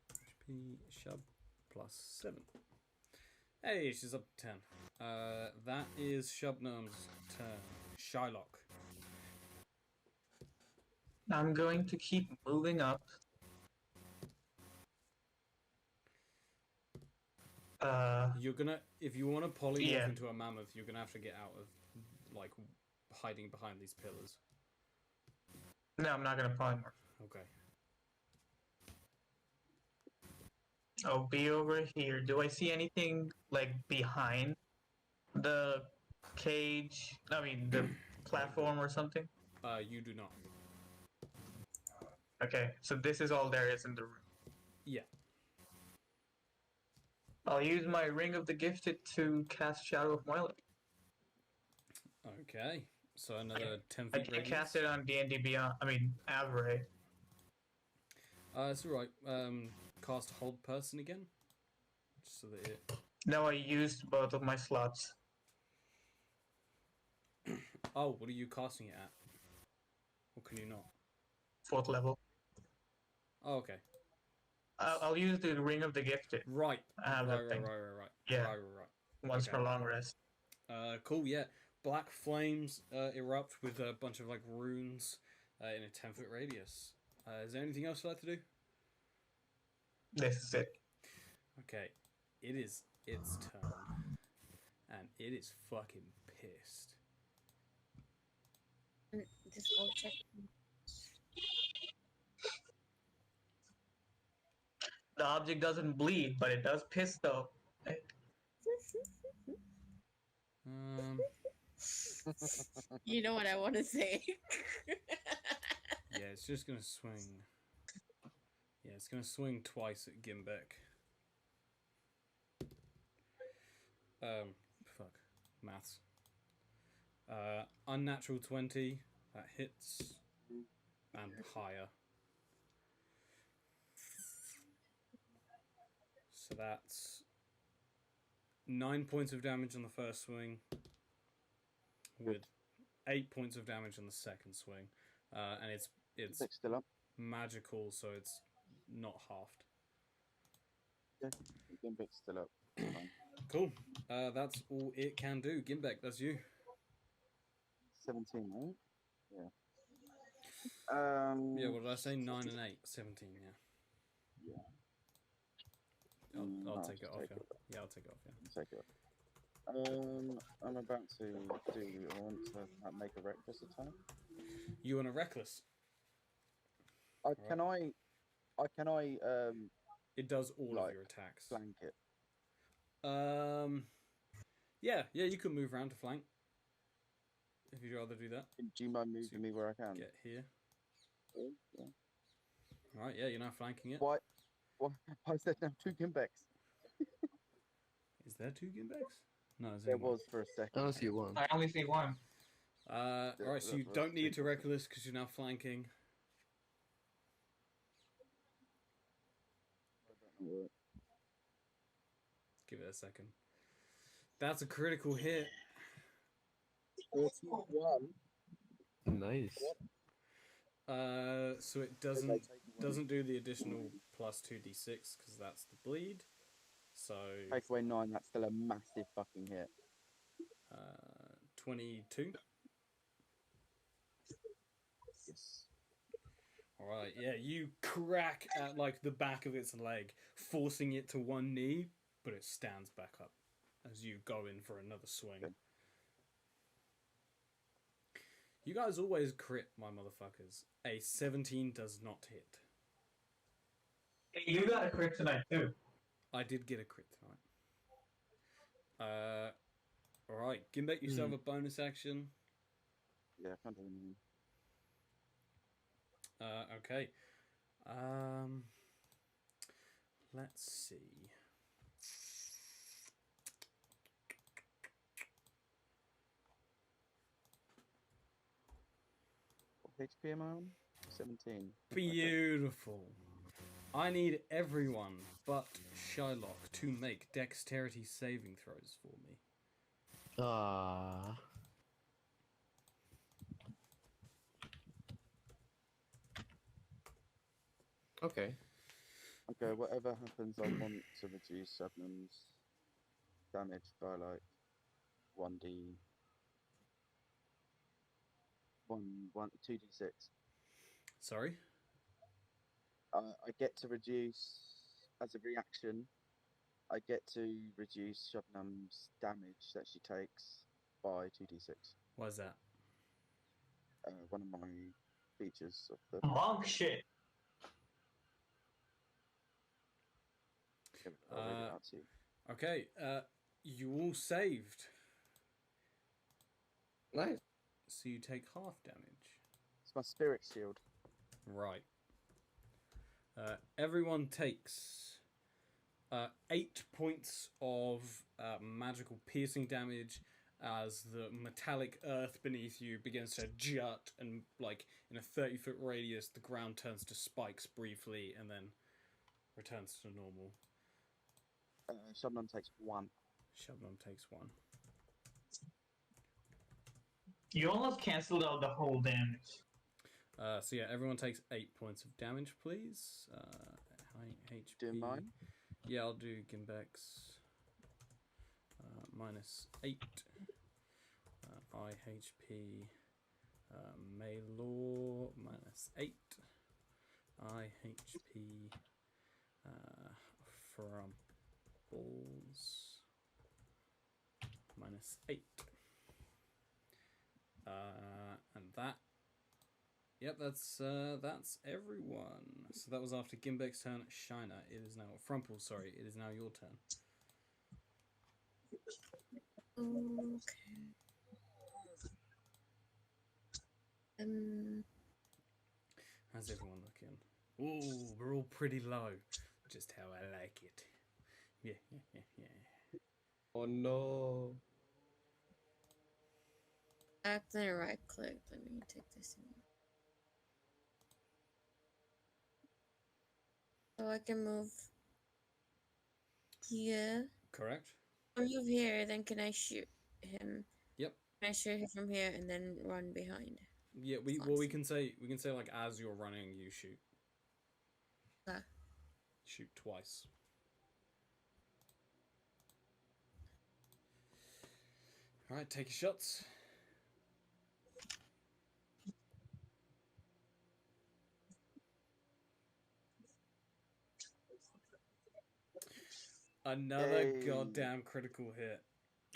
HP shove plus 7. Hey, she's up to 10. That is Shubnum's turn. Shylock. I'm going to keep moving up. You're gonna, if you want to polymorph Yeah. into a mammoth, you're gonna have to get out of, like, hiding behind these pillars. No, I'm not gonna polymorph. Okay. I'll be over here. Do I see anything like behind the cage? I mean, the platform or something? You do not. Okay, so this is all there is in the room. Yeah. I'll use my Ring of the Gifted to cast Shadow of Moiling. Okay. So another 10 I feet can't radius. cast it on D&D Beyond. I mean, Avray. It's alright. Cast Hold Person again. Just so that it... No, I used both of my slots. Oh, what are you casting it at? Or can you not? 4th level. Oh, okay. I'll use the Ring of the Gifted. Right. I have Right. that thing. Yeah. Yeah. Right. Once Okay. for long rest. Cool, yeah. Black flames erupt with a bunch of, like, runes in a 10-foot radius. Is there anything else you'd like to do? This is it. Okay. It is its turn. And it is fucking pissed. This all check. The object doesn't bleed, but it does piss though. You know what I want to say. Yeah, it's just gonna swing. Yeah, it's gonna swing twice at Gimbek. Fuck. Maths. Unnatural 20. That hits. And higher. So that's 9 points of damage on the first swing. With 8 points of damage on the second swing. And it's Gimbek's still up. magical, so it's not halved. Yeah, Gimbek's still up. Fine. Cool. That's all it can do. Gimbek, that's you. 17, right? Yeah. Yeah, what did I say? 9 and 8. 17, yeah. Yeah. I'll No, take it just off, take yeah. it. Yeah, I'll take it off, yeah. Take it. I'm about to do. I want to make a reckless attack. You want a reckless? Can I? It does all of Like, your attacks. Flank it. Yeah, you can move around to flank. If you'd rather do that. Do you mind moving me where I can? Get here. Yeah. Alright, yeah, you're now flanking it. Why is there now 2 Gimbeks? Is there 2 Gimbeks? No, there's There only one. was for a I second. don't see one. I only see one. Alright, so you don't need to reckless because you're now flanking. Give it a second. That's a critical hit. 41. Nice. So it doesn't do the additional plus 2d6 because that's the bleed. So Take away 9, that's still a massive fucking hit. 22. Yes. Alright, yeah, you crack at like the back of its leg, forcing it to one knee, but it stands back up as you go in for another swing. Good. You guys always crit, my motherfuckers. A 17 does not hit. Hey, you got a crit tonight too. I did get a crit tonight. Alright, Gimbek, you still have a bonus action. Yeah, I can't do anything. Okay. Let's see. What HP am I on? 17. Beautiful. I need everyone but Shylock to make dexterity saving throws for me. Ah. Okay. Okay, whatever happens, I want to reduce Shubnam's damage by like 1d. 2d6. Sorry? I get to reduce, as a reaction, I get to reduce Shubnam's damage that she takes by 2d6. Why is that? One of my features of the. Monk shit. I'll read it out to you. Okay, you all saved. Nice. So you take half damage. It's my spirit shield. Right. Everyone takes 8 points of magical piercing damage as the metallic earth beneath you begins to jut, and like in a 30-foot radius the ground turns to spikes briefly and then returns to normal. Shubnam takes 1. Shabnam takes 1. You almost cancelled out the whole damage. So yeah, everyone takes 8 points of damage, please. HP. Do mine? Yeah, I'll do Gimbek's. Minus 8. IHP. Maylor minus 8. IHP. Frumbles minus 8. And that. Yep, that's everyone. So that was after Gimbek's turn. Shiner, it is now Frumple. Sorry, it is now your turn. Okay. How's everyone looking? Ooh, we're all pretty low. Just how I like it. Yeah. Oh no. Accidentally right click. Let me take this in. So I can move here. Correct. I move here, then can I shoot him? Yep. Can I shoot him from here and then run behind? Yeah, we can say like as you're running you shoot. Okay. Shoot twice. Alright, take your shots. Another Yay. goddamn critical hit.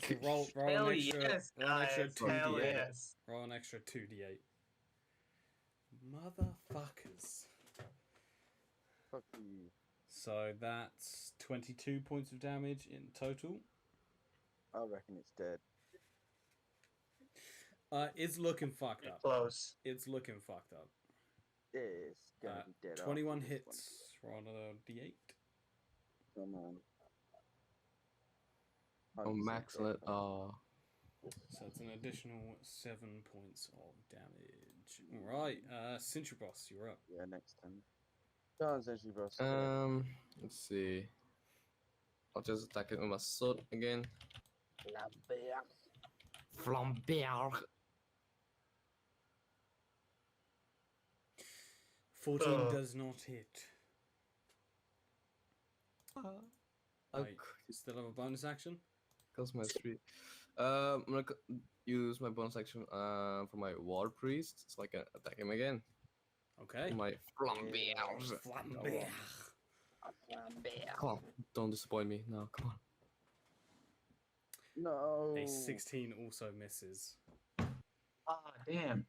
So roll Hell an extra, yes, roll an extra guys. Hell 2d8. yes. Roll an extra 2d8. Motherfuckers. Fuck you. So that's 22 points of damage in total. I reckon it's dead. It's looking fucked up. Close. It's looking fucked up. It's gonna be dead. 21 after this hits. Roll another d8. one. Come on. Oh, 100% max dead. it. Oh. So it's an additional 7 points of damage. Alright, Sentry Boss, you're up. Yeah, next turn. Go on, Essentially, boss. Let's see. I'll just attack it with my sword again. Flambear. 14 does not hit. Right, you still have a bonus action? Cost my 3. I'm gonna use my bonus action for my War Priest, so I can attack him again. Okay. My Flambear. Flambear. Come on, don't disappoint me. No, come on. No. A 16 also misses. Ah, damn.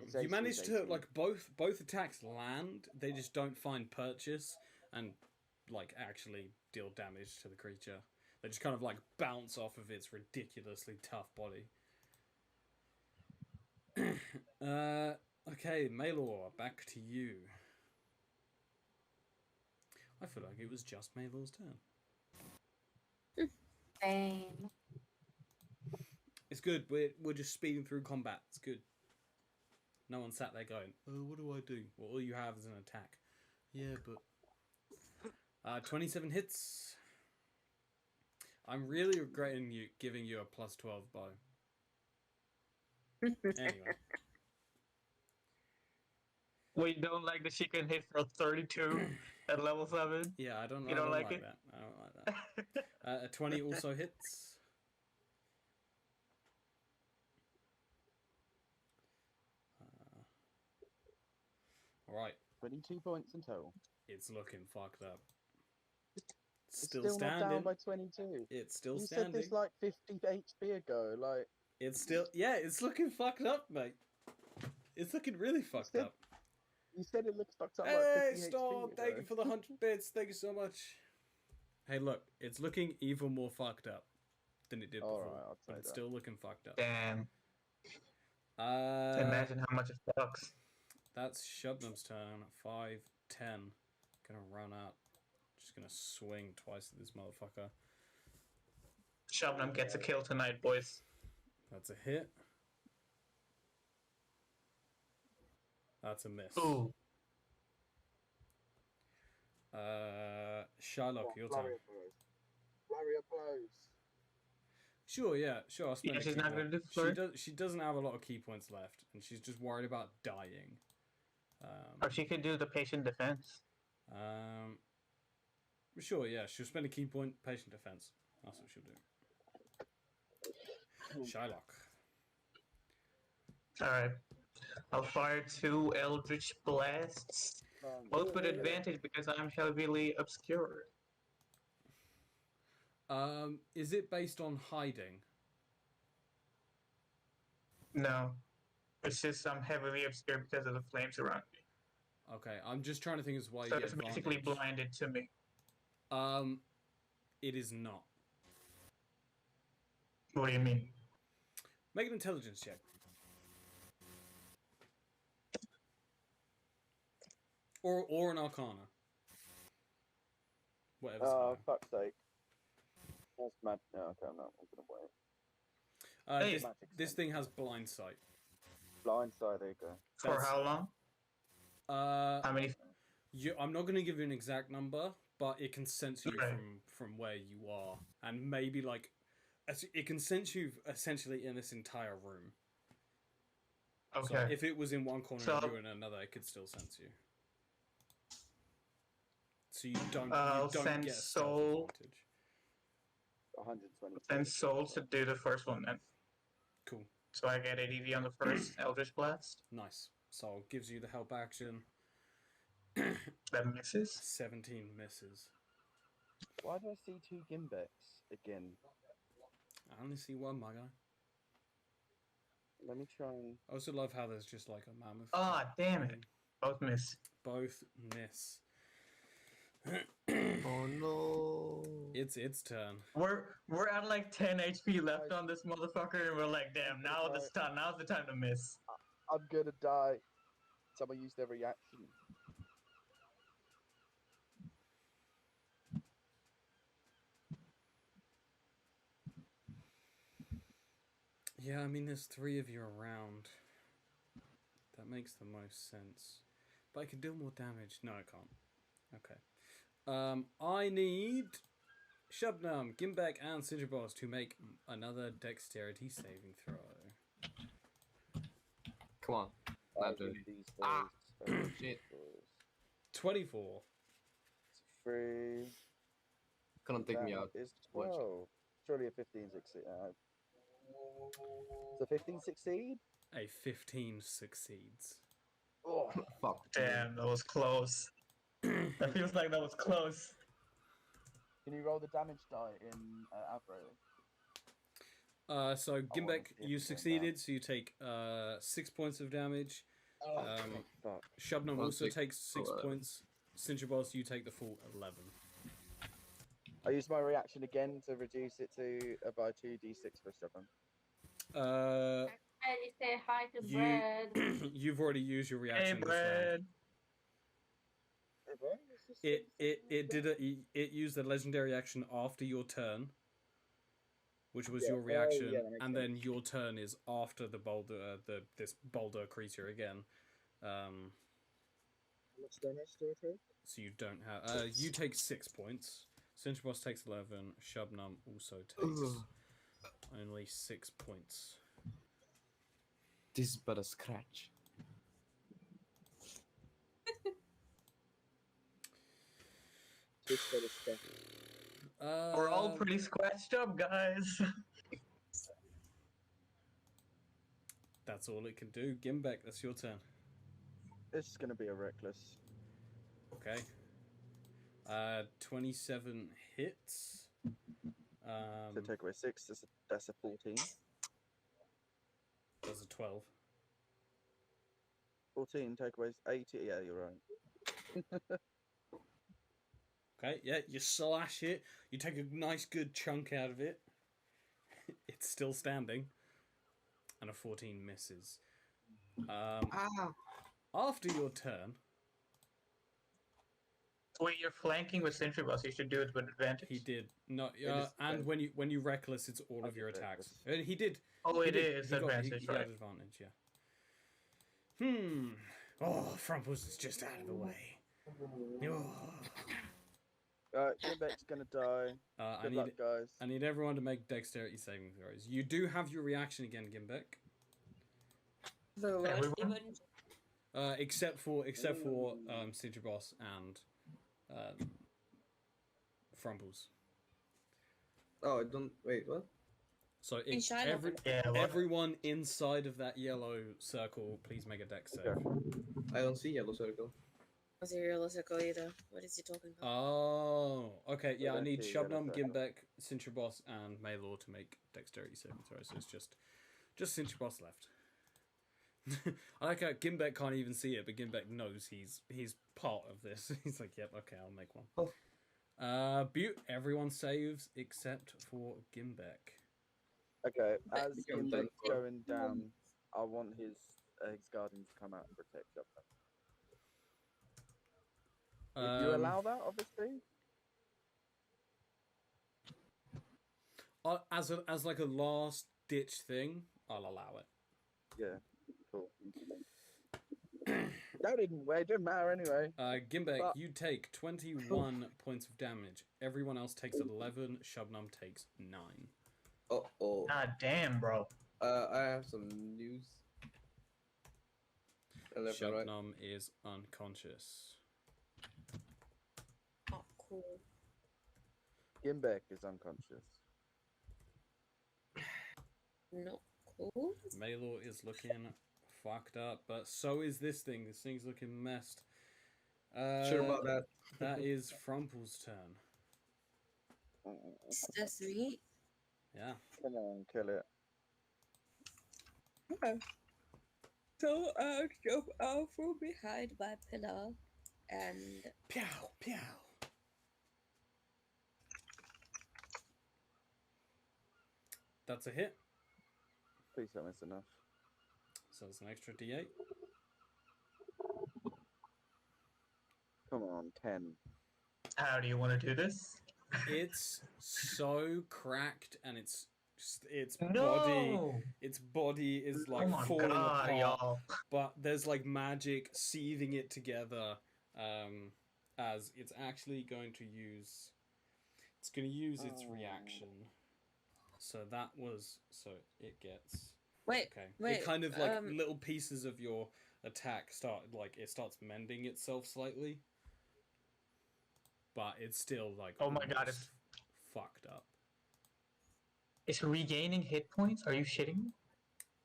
It's You 18, manage to 18. like both attacks land. They just don't find purchase and like actually deal damage to the creature. They just kind of like bounce off of its ridiculously tough body. Okay, Maelor, back to you. I feel like it was just Maelor's turn. Same. It's good. We're just speeding through combat. It's good. No one sat there going, "Oh, what do I do?" Well, all you have is an attack. Yeah, but 27 hits. I'm really regretting giving you a plus 12 bow. Anyway, Well, you don't like that she can hit for 32 at level 7? yeah, I don't You don't like like it? that. I don't like that. A 20 also hits. All right, 22 points in total. it's looking fucked up. It's Still not standing. down by 22. It's still You standing. said this like 50 HP ago. Like, It's still, yeah, it's looking fucked up, mate. It's looking really fucked said up. you said it looks fucked up Hey, like 50 Storm, HP thank ago. you for the 100 bits. Thank you so much. Hey, look, it's looking even more fucked up than it did before. Alright, I'll but take it's that. still looking fucked up. Damn. Uh, Imagine how much it sucks. That's Shubnum's turn. 5, 10. Gonna run out. Just gonna swing twice at this motherfucker. Shabnam gets a kill tonight, boys. That's a hit. That's a miss. Ooh. Shylock, your turn. Flurry of blows. Sure, yeah, sure. I'll spend Yeah, a she's key not point. gonna do She doesn't have a lot of key points left, and she's just worried about dying. Or she could do the patient defense. Sure, yeah. She'll spend a key point, patient defense. That's what she'll do. Shylock. Alright. I'll fire 2 Eldritch Blasts. Both with advantage because I'm heavily obscured. Is it based on hiding? No. It's just I'm heavily obscured because of the flames around me. Okay, I'm just trying to think as why So you get it's basically advantage. blinded to me. It is not. What do you mean? Make an intelligence check. Or an arcana. Whatever's Oh, higher. fuck's sake. That's mad. No, okay, I'm not. I'm gonna wait. Hey. This thing has blind sight. Blind side, there you go. For That's- how long? How many? I'm not going to give you an exact number, but it can sense you Okay. from where you are, and maybe like it can sense you essentially in this entire room. Okay. So if it was in one corner So- and you were in another, it could still sense you. So you don't I'll get send a stealth soul. advantage. 120. Send Soul to do the first one then. Cool, So I get ADV on the first Eldritch Blast. nice. So it gives you the help action. That misses. 17 misses. Why do I see 2 Gimbets again? I only see one, my guy. Let me try and. I also love how there's just like a mammoth. Ah, damn it. Both miss. Both miss. Oh no. It's turn. We're at like 10 HP left on this motherfucker, and we're like, damn, now's the time to miss. I'm gonna die. Someone used their reaction. Yeah, I mean, there's 3 of you around. That makes the most sense. But I can deal more damage. No, I can't. Okay. I need Shubnum, Gimbek, and Sinjabos to make another dexterity saving throw. Come on. Not doing it. These Ah! boys. Shit. 24. 3. Couldn't take me out. Is One shot. 12. Surely a 15 succeed. So 15 succeed? A 15 succeeds. Oh, Fuck. Damn, that was close. That feels like that was close. can you roll the damage die in Avro? So Gimbek, see if you I'm going succeeded, so you take 6 points of damage. Oh, fuck. Shubnum I'll also take takes 6 11. points. Sinjabos, you take the full 11. I use my reaction again to reduce it to by 2d6 for Stubborn. And you say hi to You Bread. you've already used your Hey, reaction this round. Bread. It used the legendary action after your turn, which was Yeah. your Oh, reaction, yeah, that makes and then your turn is after the boulder, this boulder creature again. How much damage do I take? So you don't have. You take 6 points. Sinjabos takes 11. Shubnum also takes only 6 points. This is but a scratch. Just for the stuff. We're all pretty scratched up, guys. That's all it can do. Gimbek, that's your turn. It's just gonna be a reckless. Okay. 27 hits. So take away 6. That's a 14. That's a 12. 14 take away 80. Yeah, you're right. Okay, yeah, you slash it. You take a nice good chunk out of it. It's still standing. And a 14 misses. After your turn, Wait, you're flanking with Sentry Boss. You should do it with advantage. he did not. is And advantage. when you reckless, it's all I of your did attacks. reckless. He did. Oh, he it did. is He got- advantage, he right? had advantage, yeah. Oh, Frumpus is just out of the way. Oh. Gimbek's gonna die. I Good need luck, guys. I need everyone to make dexterity saving throws. You do have your reaction again, Gimbek. The rest Everyone? even Except for Sigibos and Frumples. Oh, I don't. Wait, what? So In Shiloh. Yeah, what? everyone inside of that yellow circle, please make a dex save. Okay. I don't see yellow circle. was a realistic either. What is he talking about? Oh, okay. Yeah, I don't need see yellow Shubnum, circle. Gimbek, Sintrabos, and Maylor to make dexterity saving throws. So it's just Sintrabos left. I like how Gimbek can't even see it, but Gimbek knows he's part of this. He's like, yep, okay, I'll make one. Oh. Butte, everyone saves except for Gimbek. Okay, as Become Gimbek's 10 for- going down, I want his guardian to come out and protect Shubnum. If you allow that, obviously. As like a last ditch thing, I'll allow it. Yeah, cool. That didn't matter anyway. Gimbek, But- you take 21 points of damage. Everyone else takes 11. Shubnum takes 9. Oh. God damn, bro. I have some news. 11, right? Shubnum is unconscious. Oh, cool. Gimbek is unconscious. Not cool. Maylor is looking fucked up, but so is this thing. This thing's looking messed. Sure about that. That is Frumple's turn. It's just me. Yeah. Come on, kill it. Okay. So I'll jump out from behind my pillar and Pew, pew. That's a hit. Please don't miss enough. So it's an extra D8. Come on, 10. How do you want to do this? It's so cracked and it's Just its No! body is Oh like my falling god, apart, y'all. but there's like magic seething it together. As it's actually going to use, it's going to use its reaction. So it gets. Wait, Okay. wait. It kind of like little pieces of your attack starts mending itself slightly. But it's still like Oh my god, almost fucked up. It's regaining hit points? Are you shitting me?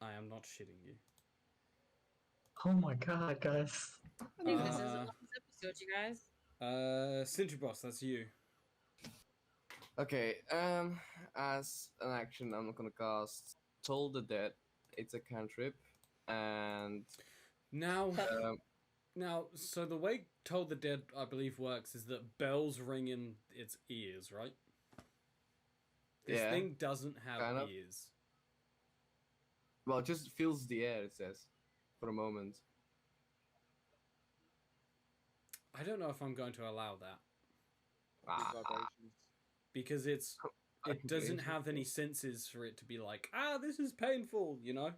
I am not shitting you. Oh my god, guys. I believe this is the last episode, you guys. Sentry Boss, that's you. Okay, as an action, I'm gonna cast Toll the Dead. It's a cantrip, and Now, um, so the way Toll the Dead, I believe, works is that bells ring in its ears, right? This Yeah, thing doesn't have kind of. ears. well, it just fills the air. It says, for a moment. I don't know if I'm going to allow that Ah, Vibrations. because it doesn't have any senses for it to be like, this is painful, you know?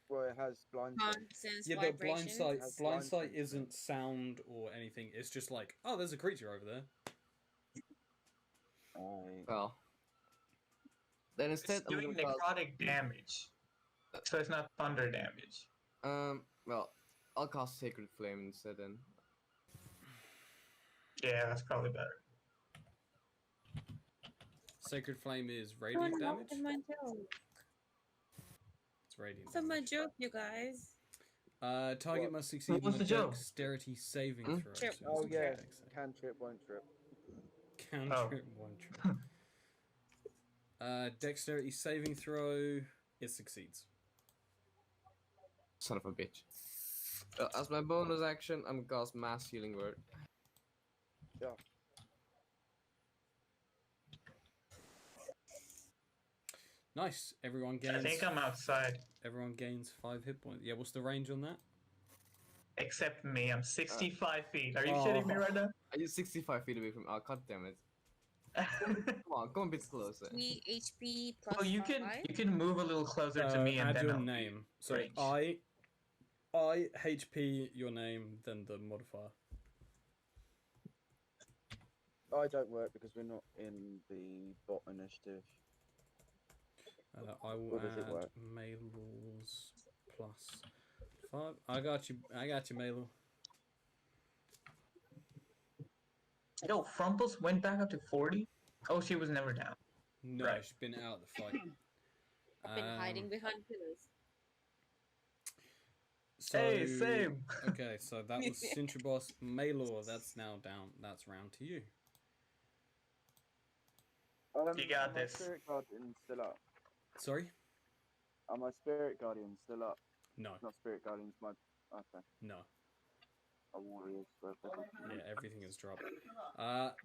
Well, it has blind sight. Nonsense Yeah, but blind vibrations. sight, Has blind blind sight sight. isn't sound or anything. It's just like, oh, there's a creature over there. well. Then It's instead, I'm doing gonna cast. necrotic damage. So it's not thunder damage. Well, I'll cast Sacred Flame instead. Then. Yeah, that's probably better. Sacred Flame is Oh, radiant no, damage. that's my joke. It's radiant That's my damage. joke, you guys. Target What? must succeed What was on a the joke? dexterity saving Hmm? throw. Trip. so Oh it's a yeah, dex save. cantrip, won't trip. Cantrip, one trip. Dexterity saving throw. It succeeds. Son of a bitch. As my bonus action, I'm gonna cast Mass Healing Word. Yeah. Nice. Everyone I gains. think I'm outside. Everyone gains 5 hit points. Yeah. What's the range on that? Except me, I'm 65 feet. Are you Oh. shitting me right now? Are you 65 feet away from? Oh, god damn it! Come a bit closer. 3 HP plus Well, you 5. can move a little closer to me and add then your I'll name. So range. I HP your name, then the modifier. I don't work because we're not in the bot initiative. I will Or does it add work? Malor's plus 5. I got you, Malor. Yo, Frumples went back up to 40? Oh, she was never down. No, Right. she's been out of the fight. I've been hiding behind pillars. So, Hey, same. Okay, so that was Sentry Boss. Malor, that's now down. That's round to you. You got are my this. Spirit Guardian still up? Sorry? Are my Spirit Guardians still up? No, Not Spirit Guardians, my... Okay. no. A Warriors. Yeah, everything is dropped.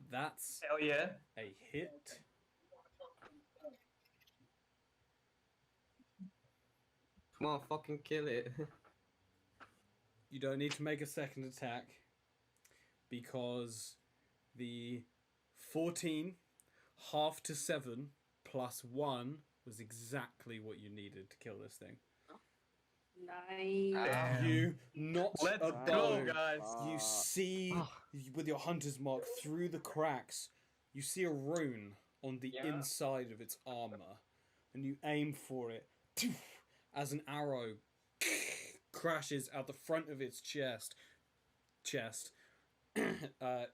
That's Hell yeah. a hit. Come on, fucking kill it. You don't need to make a second attack because the 14 half to 7 plus 1 was exactly what you needed to kill this thing. Nice. Damn. You not Let's a go, bow. guys. You see with your hunter's mark through the cracks, you see a rune on the inside of its armor, and you aim for it as an arrow crashes out the front of its chest,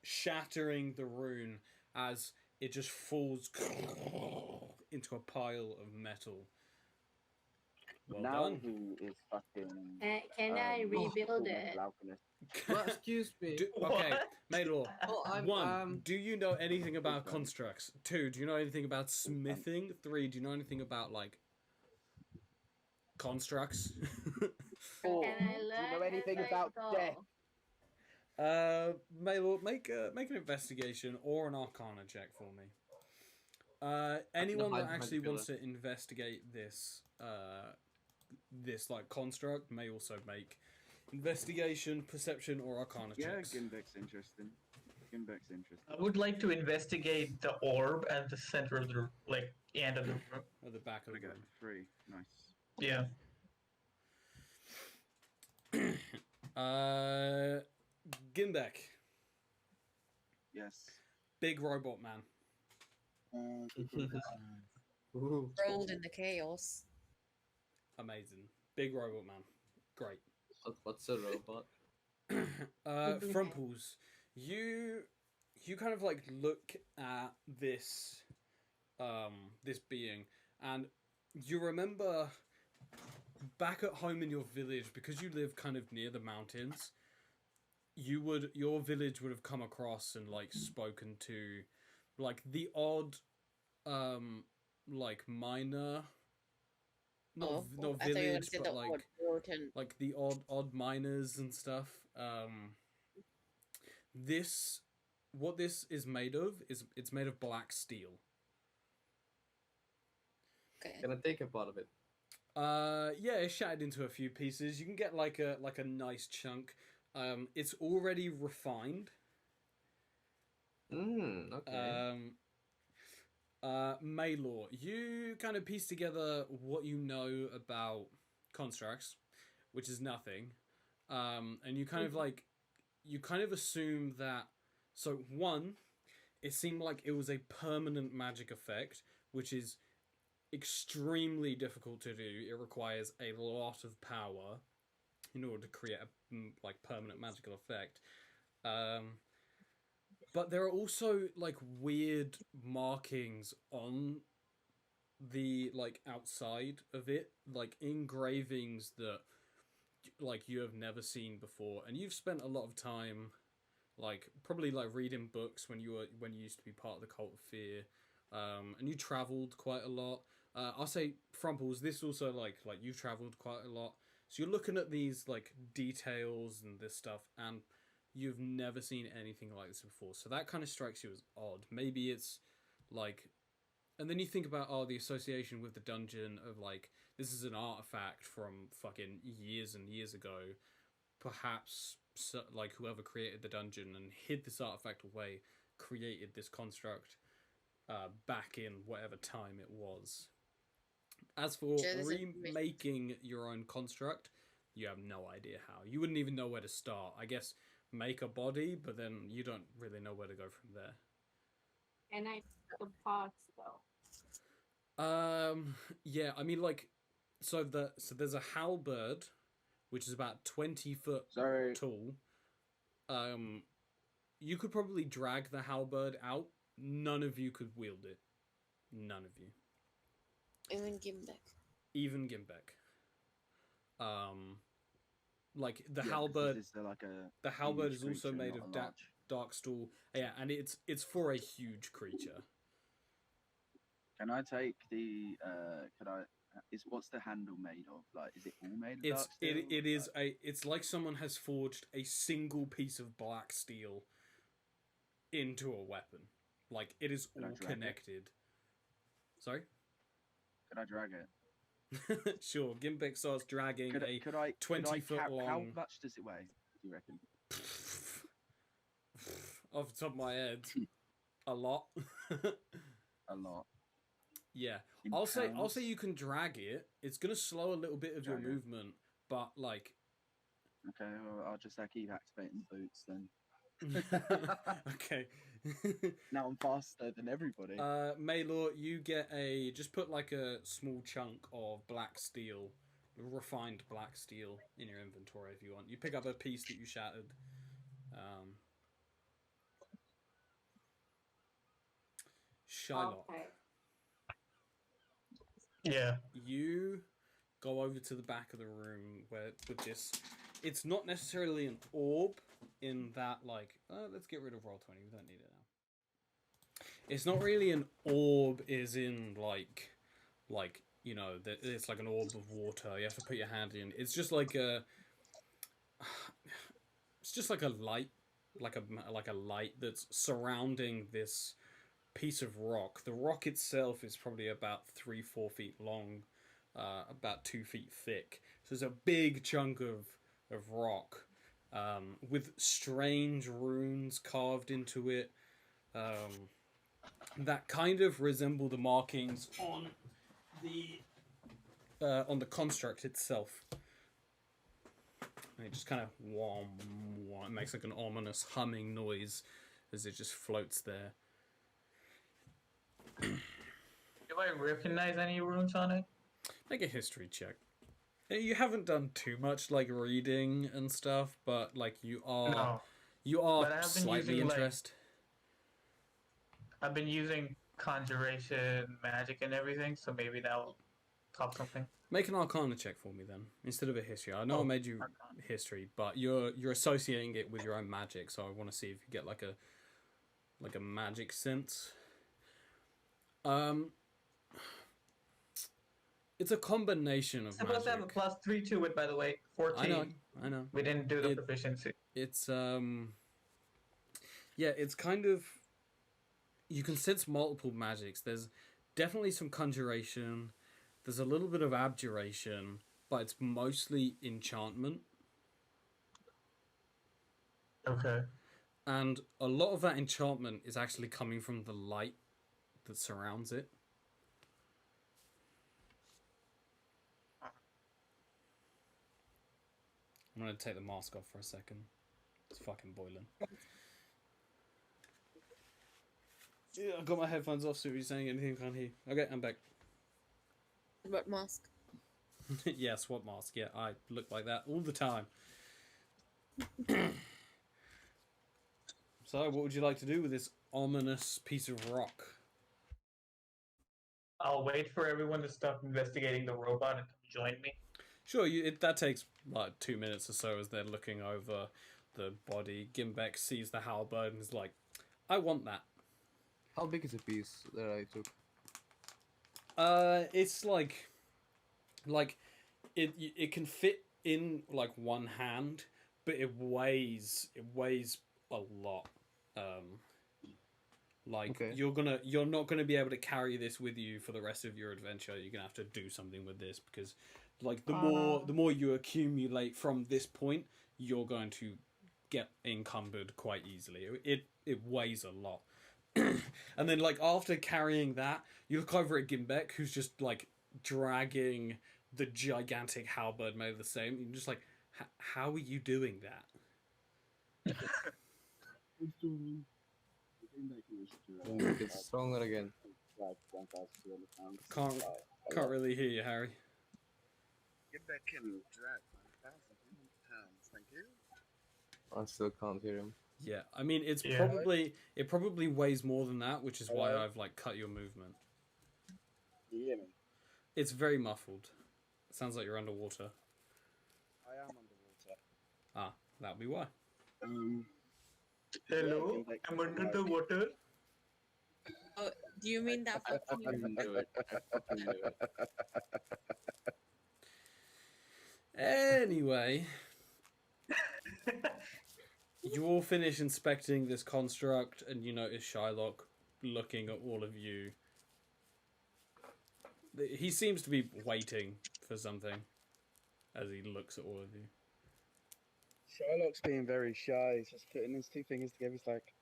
shattering the rune as it just falls into a pile of metal. Well now done. who is fucking... Can I rebuild full it? alchemist? Well, excuse me. Okay, Maylor. Well, I'm, 1. Do you know anything about constructs? 2. Do you know anything about smithing? 3. Do you know anything about, like, constructs? 4. Can I Do you know learn anything as I about go? death? Maylor, make an investigation or an Arcana check for me. Anyone that actually wants to investigate this, this like construct may also make investigation, perception, or Arcana Yeah, checks. Ginvek's interesting. Gimbek's interesting. I would like to investigate the orb at the center of the end of the room. At the back of There the we go. room. 3. Nice. Yeah. Gimbek, Yes. big robot man. Ooh. Rolled in the chaos. Amazing. Big robot man. Great. What's a robot? Frumples, you kind of like look at this this being, and you remember back at home in your village, because you live kind of near the mountains, your village would have come across and like spoken to like the odd like miner, not I thought you were gonna village, say but the like odd Orton. like the odd miners and stuff. What this is made of is it's made of black steel. Okay. Can I take a part of it? Yeah, it's shattered into a few pieces. You can get like a nice chunk. It's already refined. Okay. Maylor, you kind of piece together what you know about constructs, which is nothing. And you kind of assume that. So one, it seemed like it was a permanent magic effect, which is extremely difficult to do. It requires a lot of power in order to create a permanent magical effect. But there are also like weird markings on the outside of it, like engravings that like you have never seen before, and you've spent a lot of time probably reading books when you used to be part of the Cult of Fear, and you traveled quite a lot. I'll say Frumples, this also like you've traveled quite a lot, so you're looking at these details and this stuff, and you've never seen anything like this before. So that kind of strikes you as odd. Maybe it's and then you think about the association with the dungeon of this is an artifact from fucking years and years ago. Perhaps whoever created the dungeon and hid this artifact away created this construct back in whatever time it was. As for remaking your own construct, you have no idea how. You wouldn't even know where to start. I guess make a body, but then you don't really know where to go from there. And I the parts though. Yeah, I mean so there's a halberd, which is about 20 foot tall. You could probably drag the halberd out. None of you could wield it. None of you. Even Gimbek. The halberd. The halberd is also made of dark steel. Yeah, and it's for a huge creature. Can I take the? What's the handle made of? Is it all made of dark steel? It is it's like someone has forged a single piece of black steel into a weapon. It is all connected. Sorry? Could I drag it? Sure. Gimbek starts dragging a 20-foot long. How much does it weigh, do you reckon? Off the top of my head, a lot. A lot. Yeah. I'll say you can drag it. It's gonna slow a little bit of your movement, but Okay, well, I'll just keep activating the boots then. Okay. Now I'm faster than everybody. Maylor, you get just put a small chunk of black steel, refined black steel in your inventory if you want. You pick up a piece that you shattered. Shylock. Okay. Yeah. You go over to the back of the room with this. It's not necessarily an orb in that let's get rid of roll 20. We don't need it now. It's not really an orb, is in it's like an orb of water. You have to put your hand in. It's just it's just like a light, like a light that's surrounding this piece of rock. The rock itself is probably about 3-4 feet long, about 2 feet thick. So it's a big chunk of rock, with strange runes carved into it that kind of resemble the markings on the construct itself. And it just kind of it makes like an ominous humming noise as it just floats there. Do I recognize any runes on it? Make a history check. You haven't done too much like reading and stuff, but like you are No. But I've been slightly using, interested. I've been using conjuration, magic, and everything, so maybe that'll pop something. Make an Arcana check for me then, instead of a history. I know I made you Arcana. history, but you're associating it with your own magic, so I want to see if you get like a magic sense. It's a combination of It's supposed to have a magic. +3 to it, by the way. 14. I know. We didn't do the It- proficiency. It's yeah, it's kind of, you can sense multiple magics. There's definitely some conjuration. There's a little bit of abjuration, but it's mostly enchantment. Okay. And a lot of that enchantment is actually coming from the light that surrounds it. I'm gonna take the mask off for a second. It's fucking boiling. Yeah, I've got my headphones off, so if you're saying anything, I can't hear. Okay, I'm back. What mask? Yeah, SWAT mask. Yeah, I look like that all the time. So, what would you like to do with this ominous piece of rock? I'll wait for everyone to stop investigating the robot and come join me. Sure, that takes like 2 minutes or so as they're looking over the body. Gimbek sees the halberd and is like, I want that. How big is the piece that I took? It's like it can fit in like one hand, but it weighs a lot. Okay. You're not gonna be able to carry this with you for the rest of your adventure. You're gonna have to do something with this because, like, the more you accumulate from this point, you're going to get encumbered quite easily. It weighs a lot. And then, like, after carrying that, you look over at Gimbek, who's just like dragging the gigantic halberd made of the same. You're just like, how are you doing that? It's stronger again. Can't really hear you, Harry. Get back in, drag 1,200 pounds, thank you. I still can't hear him. Yeah, I mean it probably weighs more than that, which is why I've like cut your movement. You hear me? It's very muffled. It sounds like you're underwater. I am underwater. Ah, that'll be why. Hello, I'm under the water. Oh, do you mean that? I fucking knew it. I fucking knew it. Anyway, you all finish inspecting this construct, and you notice Shylock looking at all of you. He seems to be waiting for something as he looks at all of you. Shylock's being very shy. He's just putting his two fingers together. He's like,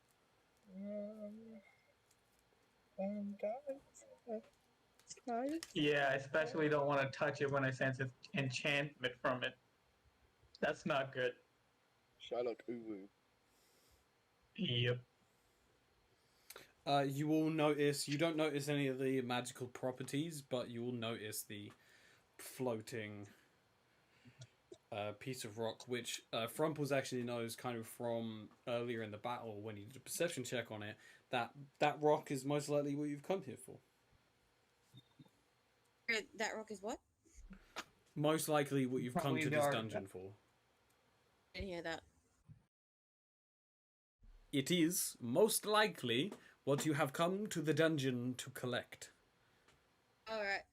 guys. Yeah, I especially don't want to touch it when I sense enchantment from it. That's not good. Shylock uwu. Yep. You will notice, you don't notice any of the magical properties, but you will notice the floating piece of rock, which Frumples actually knows kind of from earlier in the battle when he did a perception check on it, that rock is most likely what you've come here for. That rock is what? Most likely what you've come Probably to this dark. dungeon for. Didn't hear that. It is most likely what you have come to the dungeon to collect. Alright.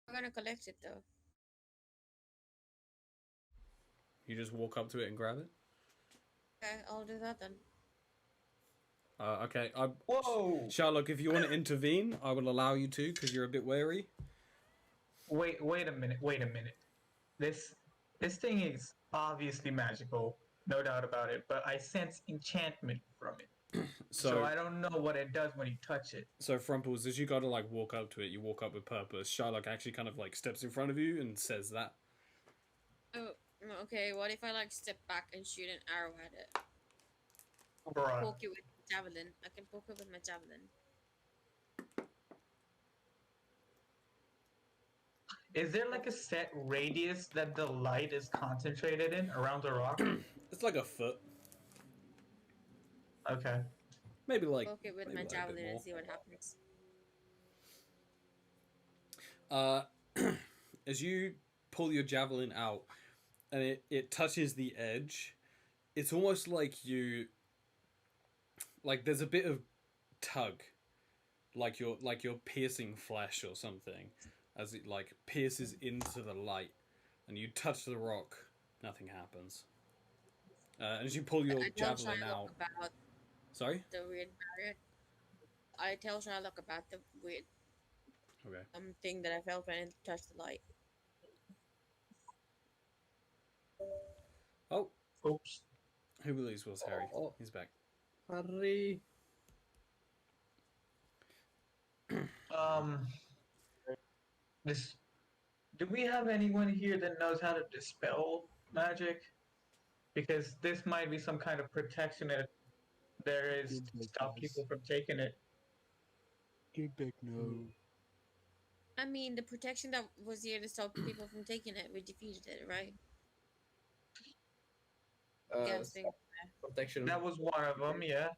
I'm gonna collect it though. You just walk up to it and grab it? Okay, I'll do that then. Okay. Whoa! Sherlock, if you want to intervene, I will allow you to, because you're a bit wary. Wait a minute. This thing is obviously magical. no doubt about it. But I sense enchantment from it, so So I don't know what it does when you touch it. so Frumples, as you gotta like walk up to it, you walk up with purpose. Shylock actually kind of like steps in front of you and says that. Oh, okay. What if I like step back and shoot an arrow at it? Bruh. Poke it with javelin. I can poke it with my javelin. Is there like a set radius that the light is concentrated in around the rock? It's like a foot. Okay. Maybe like Poke it with maybe my like a bit javelin and more. see what happens. As you pull your javelin out and it touches the edge, it's almost like there's a bit of tug, like you're piercing flesh or something, as it like pierces into the light, and you touch the rock, nothing happens. As you pull your I tell javelin Shylock out, about sorry. the weird barrier. I tell Shylock about the weird Okay. thing that I felt when I touched the light. Oh, Oops. who believes was Harry? Oh. He's back. Harry. This. Do we have anyone here that knows how to dispel magic? Because this might be some kind of protection that there is to stop people from taking it. Get back now. I mean, the protection that was here to stop people from taking it, we defeated it, right? Guessing. Protection. That was one of them, yeah.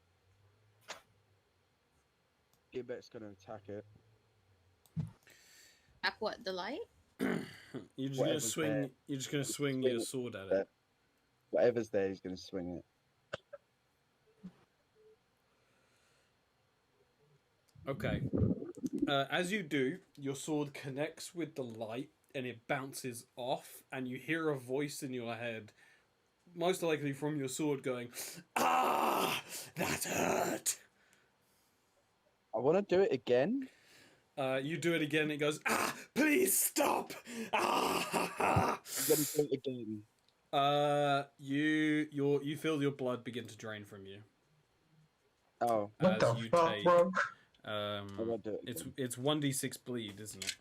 Get back's gonna attack it. Back what? The light? You're just Whatever's gonna swing. there. You're just gonna swing Swing your it. sword at There. it. Whatever's there, he's gonna swing it. Okay. As you do, your sword connects with the light and it bounces off, and you hear a voice in your head, most likely from your sword, going, "Ah, that hurt." I want to do it again. You do it again. It goes, "Ah, please stop!" Ah. I'm gonna do it again. You feel your blood begin to drain from you. Oh, What as the you fuck, take, bro? I won't do it it's again. 1d6 bleed, isn't it?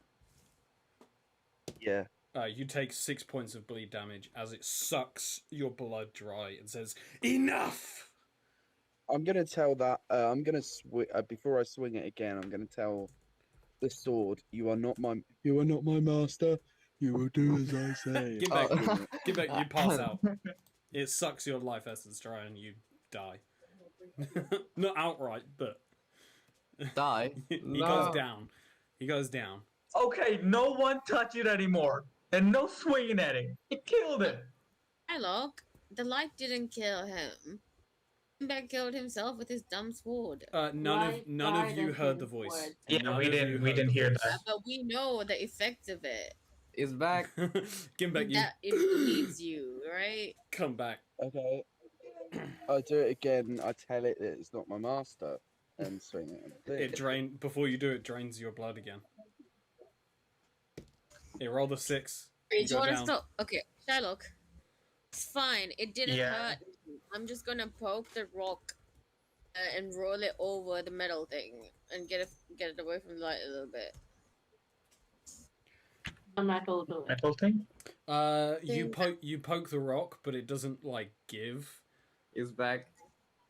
Yeah. You take 6 points of bleed damage as it sucks your blood dry and says, "Enough!" I'm gonna tell that. I'm gonna before I swing it again. I'm gonna tell the sword, "You are not my master. You will do as I say." Give back, Oh. give back. You pass out. It sucks your life essence dry and you die. Not outright, but Die? he No. goes down. He goes down. Okay, no one touch it anymore. And no swinging at it. It killed it. Shylock, the light didn't kill him. Beck killed himself with his dumb sword. None Light of you guided heard the his voice. words. Yeah, None we of you didn't heard the hear voice. that. But we know the effect of it. It's back. Gimbek, you That it bleeds you, right? come back. Okay. I do it again. I tell it that it's not my master, and swing it. It before you do it drains your blood again. It rolled a 6. Wait, You do you go want to down. stop? Okay, Shylock. It's fine. It didn't Yeah. hurt. I'm just gonna poke the rock and roll it over the metal thing and get it away from the light a little bit. The metal do it. Metal thing? You poke the rock, but it doesn't like give. It's back.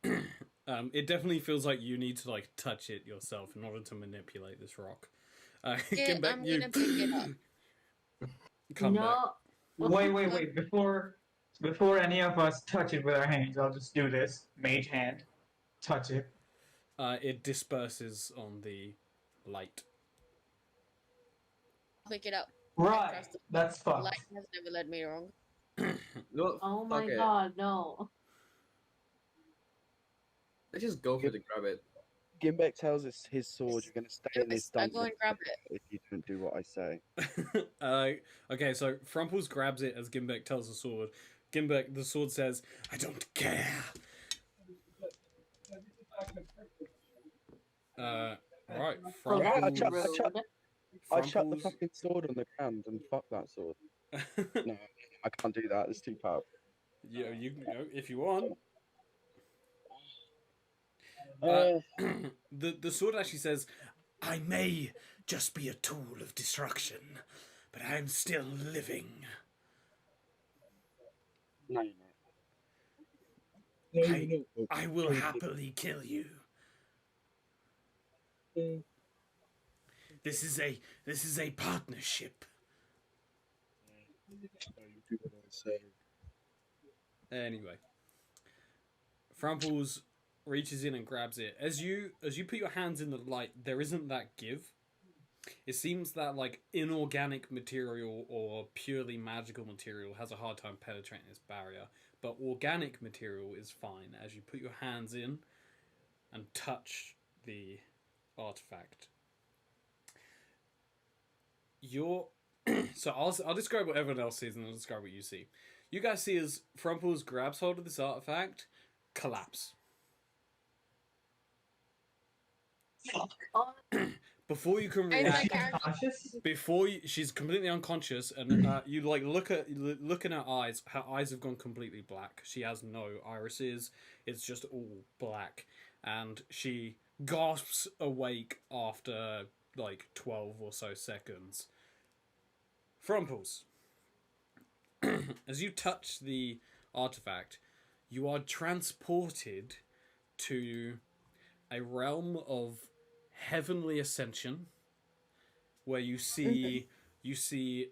It definitely feels like you need to like touch it yourself in order to manipulate this rock. Yeah, Gimbek, I'm you gonna pick it up. come back. No. Wait. Before any of us touch it with our hands, I'll just do this. Mage hand. Touch it. It disperses on the light. Pick it up. Right. Trust it. That's fucked. Light has never led me wrong. No. Oh my Okay. god, no. Let's just go for it and grab it. Gimbek tells us his sword. You're gonna stay in this I dungeon go and grab it. if you don't do what I say. Okay, so Frumples grabs it as Gimbek tells the sword. Gimbek, the sword says, "I don't care." Right, So Yeah, that's Frumples. rude. I chuck the Frumples- fucking sword on the ground and fuck that sword. No, I can't do that. It's too powerful. if you want. Uh, The sword actually says, "I may just be a tool of destruction, but I am still living. no, you're not. No, I you're not. I will happily kill you. This is a partnership." Anyway, Framples reaches in and grabs it. As you put your hands in the light, there isn't that give. It seems that like inorganic material or purely magical material has a hard time penetrating this barrier, but organic material is fine as you put your hands in and touch the artifact. So I'll describe what everyone else sees and I'll describe what you see. You guys see as Frumples grabs hold of this artifact, collapse. Before you can I react, like Conscious? she's completely unconscious, and you like look in her eyes. Her eyes have gone completely black. She has no irises. It's just all black, and she gasps awake after like 12 or so seconds. Frumples, as you touch the artifact, you are transported to a realm of heavenly ascension, where you see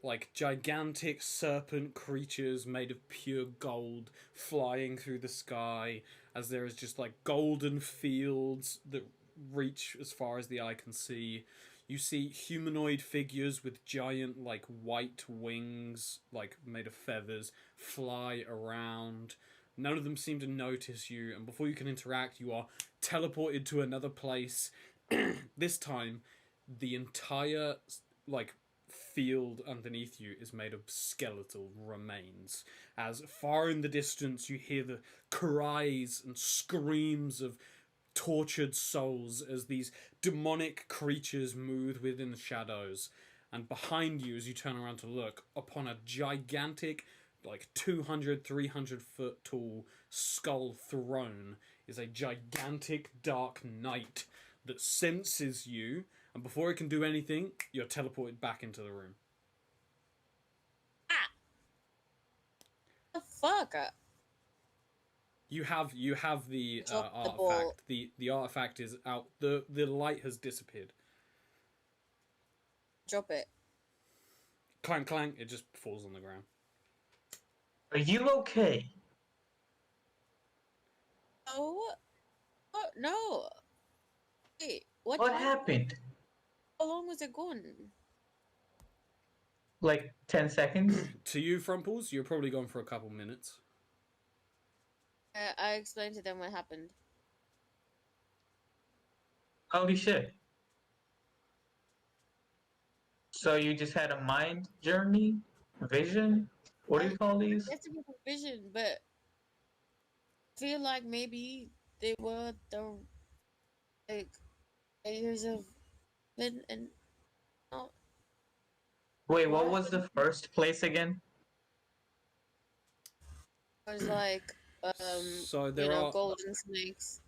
like gigantic serpent creatures made of pure gold flying through the sky, as there is just like golden fields that reach as far as the eye can see. You see humanoid figures with giant like white wings, like made of feathers, fly around. None of them seem to notice you, and before you can interact, you are teleported to another place. This time, the entire like field underneath you is made of skeletal remains. As far in the distance, you hear the cries and screams of tortured souls as these demonic creatures move within the shadows. And behind you, as you turn around to look, upon a gigantic, like 200, 300 foot tall skull throne is a gigantic dark knight that senses you, and before it can do anything, you're teleported back into the room. The fuck? You have the Drop the artifact. ball. The artifact is out. The light has disappeared. Drop it. Clank clank. It just falls on the ground. Are you okay? Oh, oh no. Wait, what What time? happened? How long was it gone? Like 10 seconds? To you, Frumples, you're probably gone for a couple minutes. I explained to them what happened. Holy shit. So you just had a mind journey? Vision? What do you call these? It's a vision, but I feel like maybe they were the like layers of and oh, Wait, what was the first place again? it was like So there are. golden snakes.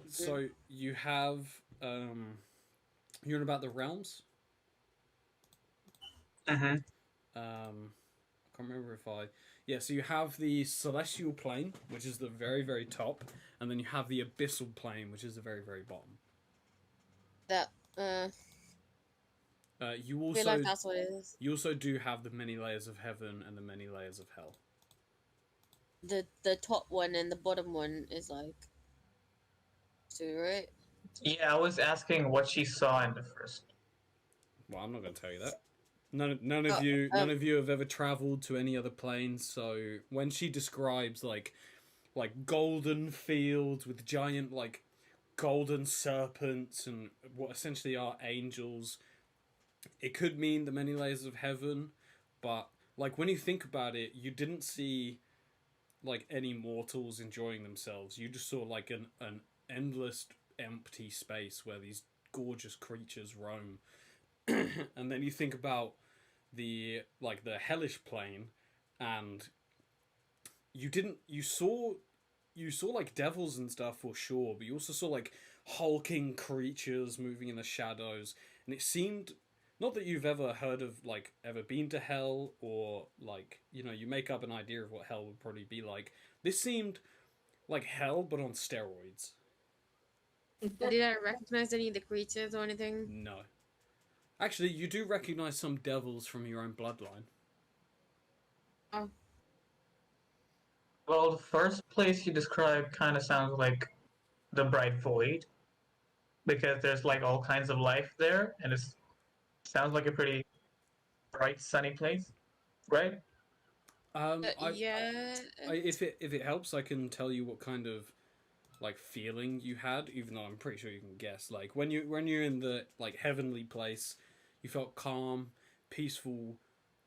So you have. You're in about the realms. Mm-hmm. I can't remember if I. Yeah, so you have the celestial plane, which is the very, very top, and then you have the abyssal plane, which is the very, very bottom. That You I feel also like that's what it is. you also do have the many layers of heaven and the many layers of hell. The top one and the bottom one is like two, right? Yeah, I was asking what she saw in the first. Well, I'm not going to tell you that. None of you have ever traveled to any other planes. So when she describes like golden fields with giant like golden serpents and what essentially are angels, it could mean the many layers of heaven. But like when you think about it, you didn't see like any mortals enjoying themselves. You just saw like an endless empty space where these gorgeous creatures roam. And then you think about the hellish plane, and you saw like devils and stuff for sure, but you also saw like hulking creatures moving in the shadows, and it seemed not that you've ever heard of like ever been to hell, or like, you know, you make up an idea of what hell would probably be like. This seemed like hell but on steroids. Did I recognize any of the creatures or anything? No. Actually, you do recognize some devils from your own bloodline. Oh, Well, the first place you described kind of sounds like the Bright Void, because there's like all kinds of life there, and it sounds like a pretty bright, sunny place, right? yeah. If it helps, I can tell you what kind of like feeling you had, even though I'm pretty sure you can guess. Like when you're in the like heavenly place, you felt calm, peaceful,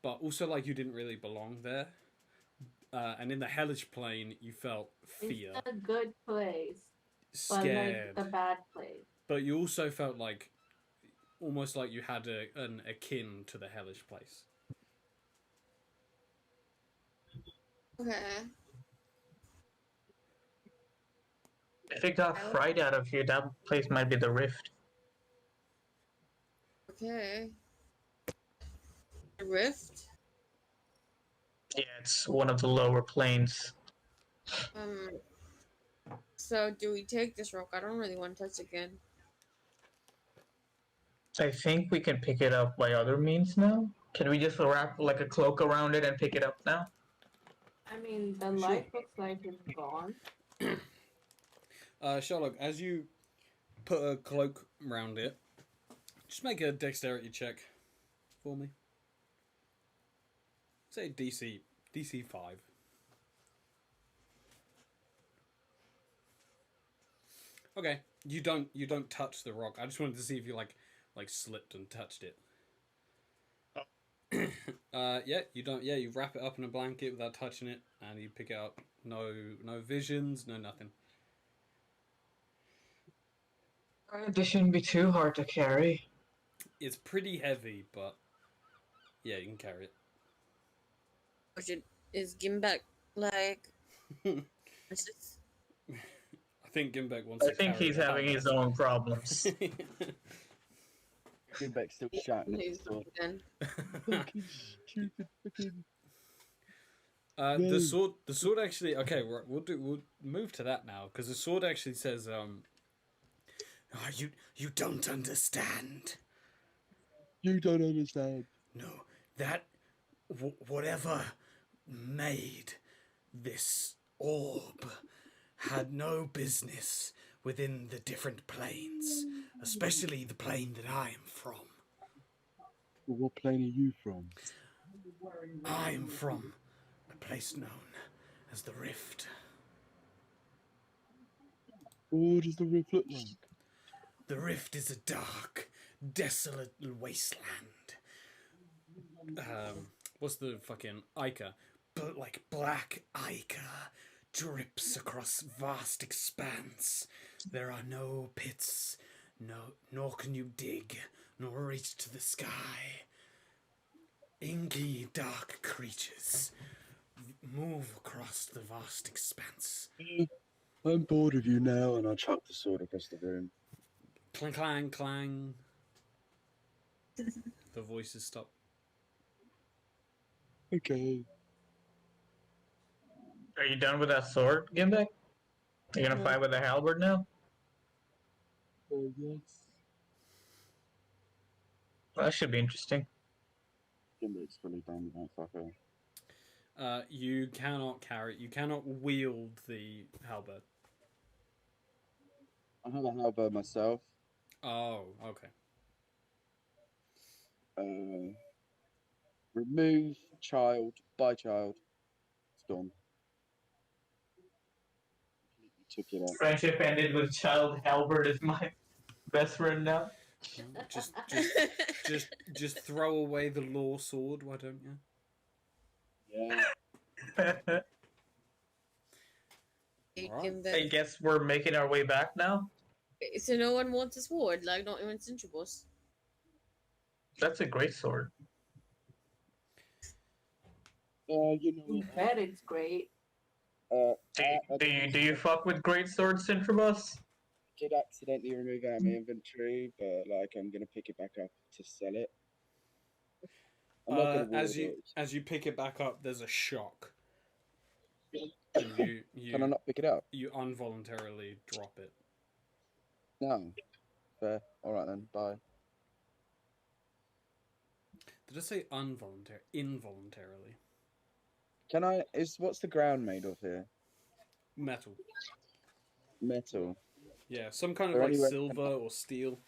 but also like you didn't really belong there. And in the hellish plane, you felt fear, It's a good place, but scared, like the bad place. but you also felt like almost like you had an akin to the hellish place. Okay. If it got fried out of you, that place might be the Rift. Okay. A rift? Yeah, it's one of the lower planes. So do we take this rock? I don't really want to touch it again. I think we can pick it up by other means now. Can we just wrap like a cloak around it and pick it up now? I mean, the light looks like it's gone. Sherlock, as you put a cloak around it, just make a dexterity check for me. Say DC 5. Okay, you don't touch the rock. I just wanted to see if you like slipped and touched it. Yeah, you don't. Yeah, you wrap it up in a blanket without touching it, and you pick it up. No visions, no nothing. This shouldn't be too hard to carry. It's pretty heavy, but yeah, you can carry it. Is Gimbek like? I think Gimbek wants. I think he's having his own problems. Gimbek's still shouting at the sword. Fucking stupid fucking. The sword actually. Okay, we'll move to that now, because the sword actually says, you don't understand. You don't understand. No, that whatever made this orb had no business within the different planes, especially the plane that I am from. Well, what plane are you from? I am from a place known as the Rift. What does the rift look like? The Rift is a dark, desolate wasteland. What's the fucking ichor? But like black ichor drips across vast expanse. There are no pits, nor can you dig, nor reach to the sky. Inky, dark creatures move across the vast expanse. I'm bored of you now, and I chuck the sword across the room. Clang, clang, clang. The voices stop. Okay. Are you done with that sword, Gimbek? Are you gonna fight with the halberd now? Oh, yes. Well, that should be interesting. Gimbek's fully done with that fucker. You cannot wield the halberd. I have a halberd myself. Oh, okay. Remove child by child. It's gone. Completely took it out. Friendship ended with child. Halberd is my best friend now. Just throw away the law sword, why don't you? Yeah. I guess we're making our way back now. So no one wants a sword, like not even Centribus. That's a great sword. You know You what? bet it's great. Do you fuck with great swords, Centrobus? Did accidentally remove it out of my inventory, but like I'm gonna pick it back up to sell it. I'm not gonna As wield you it. as you pick it back up, there's a shock, and Can I not pick it up? you involuntarily drop it. No. Fair. All right then. Bye. Did I say involuntarily? Can I? What's the ground made of here? Metal. Metal. Yeah, some kind of There like anywhere- silver or steel. Is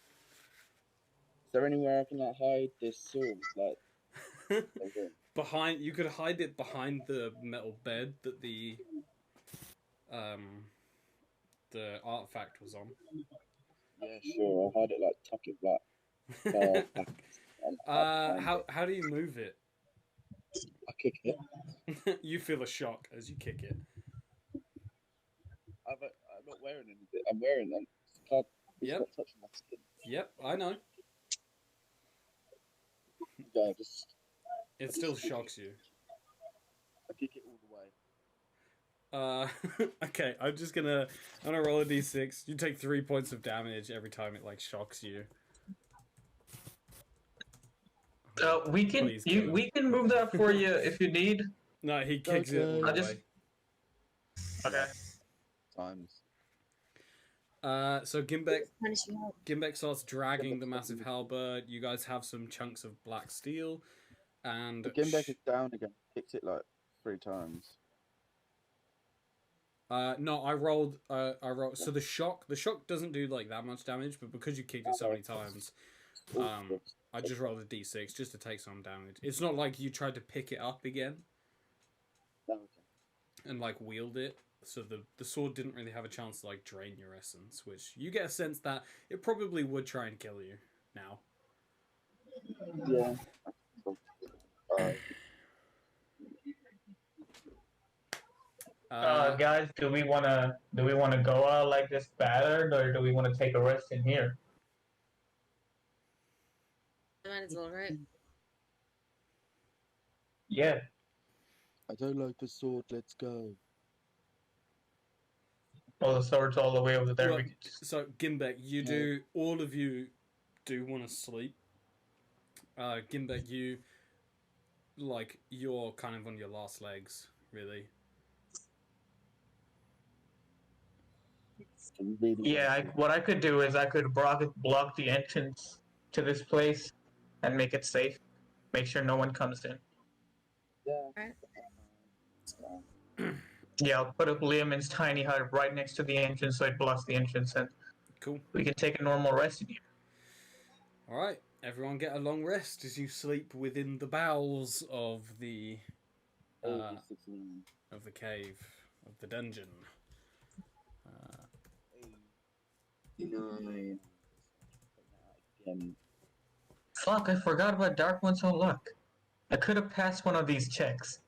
there anywhere I can like hide this sword? Like, okay. Behind, you could hide it behind the metal bed that the artifact was on. Yeah, sure. I'll hide it, like tuck it like far back. How do you move it? I kick it. You feel a shock as you kick it. I'm not wearing anything. I'm wearing them. It's Yep. not touching my skin. Yep, I know. Yeah, just It still shocks you. I kick it all the way. Okay, I'm gonna roll a d6. You take 3 points of damage every time it like shocks you. We can Please kill him. we can move that for you if you need. No, he kicks it all Okay. the I way. Okay. Times. So Punish you out. Gimbek starts dragging the massive halberd. You guys have some chunks of black steel, and The Gimbek is down again. Kicked it like 3 times. no, I rolled. So the shock doesn't do like that much damage, but because you kicked it so many times, I just rolled a d6 just to take some damage. It's not like you tried to pick it up again No, okay. and like wield it. So the sword didn't really have a chance to like drain your essence, which you get a sense that it probably would try and kill you now. Yeah. Guys, do we wanna go out like this battered, or do we want to take a rest in here? Might as well, right? Yeah. I don't like the sword. Let's go. Well, the sword's all the way over there. Well, We could just... So Gimbek, all of you do want to sleep. Gimbek, you're kind of on your last legs, really. Really Yeah, what I could do is I could block the entrance to this place and make it safe. Make sure no one comes in. Yeah. Yeah, I'll put up Liamon's tiny hut right next to the entrance so it blocks the entrance, and Cool. we can take a normal rest in here. All right, everyone, get a long rest as you sleep within the bowels of the cave, of the dungeon. 9. Again. Fuck, I forgot about Dark One's own luck. I could have passed one of these checks.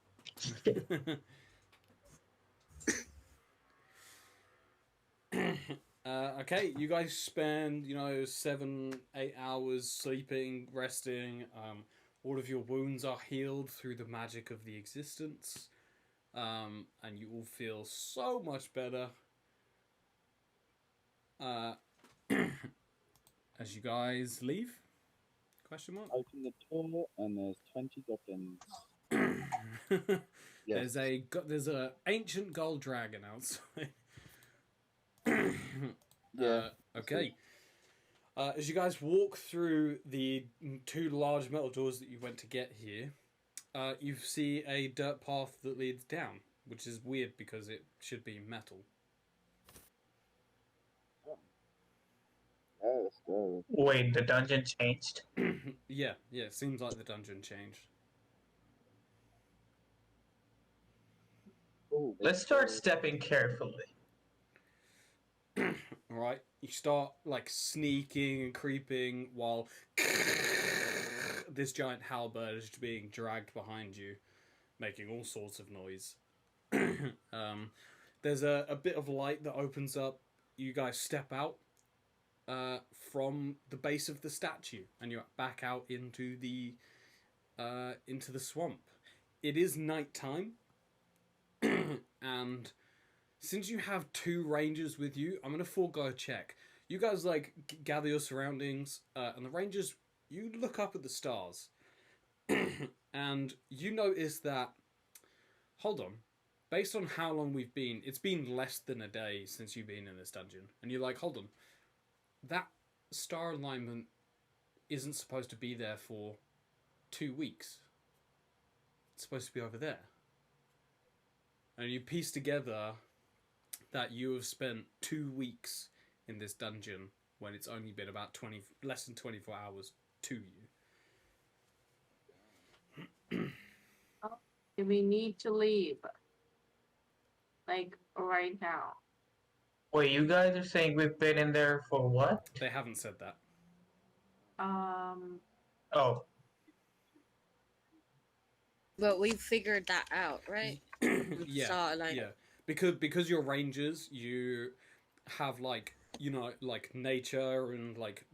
Okay, you guys spend 7-8 hours sleeping, resting. All of your wounds are healed through the magic of the existence, and you all feel so much better. As you guys leave? Question mark. Open the door and there's 20 goblins. Yes. There's a ancient gold dragon outside. Yeah. Okay. As you guys walk through the 2 large metal doors that you went to get here, you see a dirt path that leads down, which is weird because it should be metal. Oh, let's go. Wait, the dungeon changed? Yeah, it seems like the dungeon changed. Ooh, Let's start stepping carefully. Alright, you start like sneaking and creeping while this giant halberd is being dragged behind you, making all sorts of noise. There's a bit of light that opens up. You guys step out from the base of the statue, and you're back out into the swamp. It is nighttime, and since you have 2 rangers with you, I'm gonna forego a check. You guys like gather your surroundings, and the rangers. You look up at the stars, and you notice that. Hold on. Based on how long we've been, it's been less than a day since you've been in this dungeon, and you're like, hold on, that star alignment isn't supposed to be there for 2 weeks. It's supposed to be over there. And you piece together that you have spent 2 weeks in this dungeon when it's only been about less than 24 hours to you. Do we need to leave? Like, right now? Wait, you guys are saying we've been in there for what? They haven't said that. Oh. But we figured that out, right? Yeah, yeah. Because you're rangers, you have like, you know, like nature and like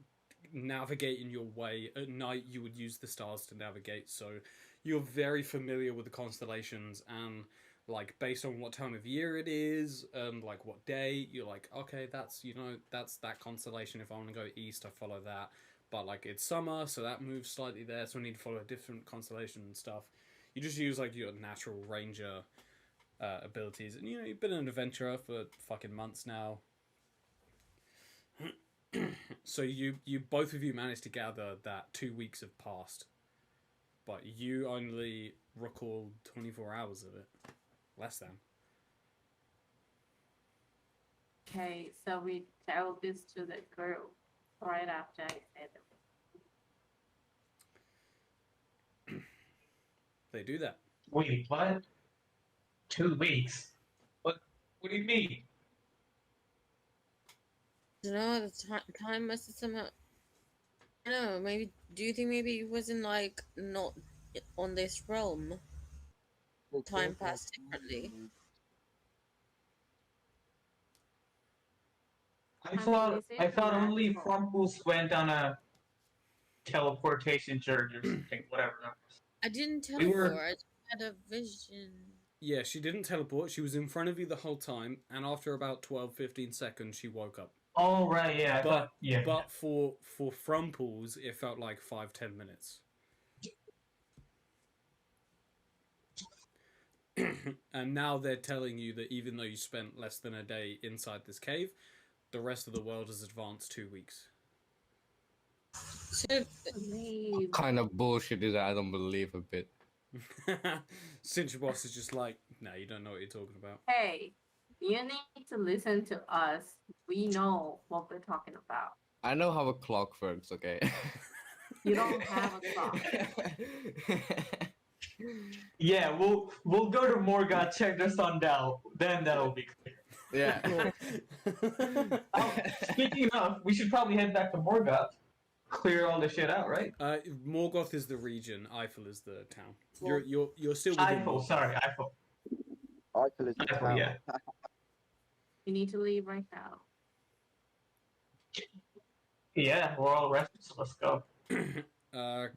navigating your way. At night you would use the stars to navigate, so you're very familiar with the constellations, and like based on what time of year it is and like what day, you're like, okay, that's, you know, that's that constellation. If I want to go east, I follow that. But like it's summer, so that moves slightly there, so I need to follow a different constellation and stuff. You just use like your natural ranger abilities, and you know, you've been an adventurer for fucking months now. So you both of you managed to gather that 2 weeks have passed, but you only recall 24 hours of it. Less than. Okay, so we tell this to the group right after I said it. They do that. Wait, what? 2 weeks? What do you mean? You know, the time must have somehow. I don't know, maybe. Do you think maybe it wasn't like not on this realm? Time passed differently. I thought only Frumpus went on a teleportation journey or something, whatever. I didn't We were- teleport. I just had a vision. Yeah, she didn't teleport. She was in front of you the whole time, and after about 12-15 seconds, she woke up. Oh, right, yeah. But for Frumples, it felt like 5-10 minutes. And now they're telling you that even though you spent less than a day inside this cave, the rest of the world has advanced 2 weeks. So, Leave. What kind of bullshit is that? I don't believe a bit. Cinch Boss is just like, nah, you don't know what you're talking about. Hey, you need to listen to us. We know what we're talking about. I know how a clock works, okay? You don't have a clock. Yeah, we'll go to Morgoth, check the sundial, then that'll be clear. Yeah. Oh, speaking of, we should probably head back to Morgoth. Clear all the shit out, right? Morgoth is the region. Eiffel is the town. You're still within Eiffel, Morgoth. sorry, Eiffel. Eiffel is the Eiffel, town. yeah. You need to leave right now. Yeah, we're all rested, so let's go.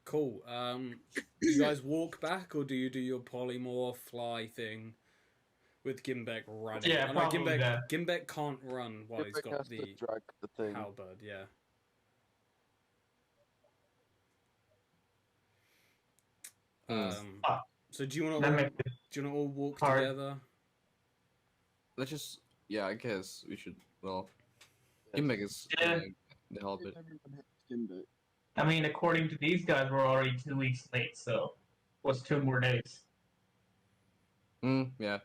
Cool. You guys walk back, or do you do your polymorph fly thing with Gimbek running? Yeah, Oh, no, probably that. Gimbek can't run while he's Gimbek got has to the drag the thing. Halberd, yeah. So do you want to all walk hard. together? Let's just, yeah, I guess we should, well, Gimmick is Yeah. the Halberd. Gimbek. I mean, according to these guys, we're already 2 weeks late, so what's 2 more days? Yeah.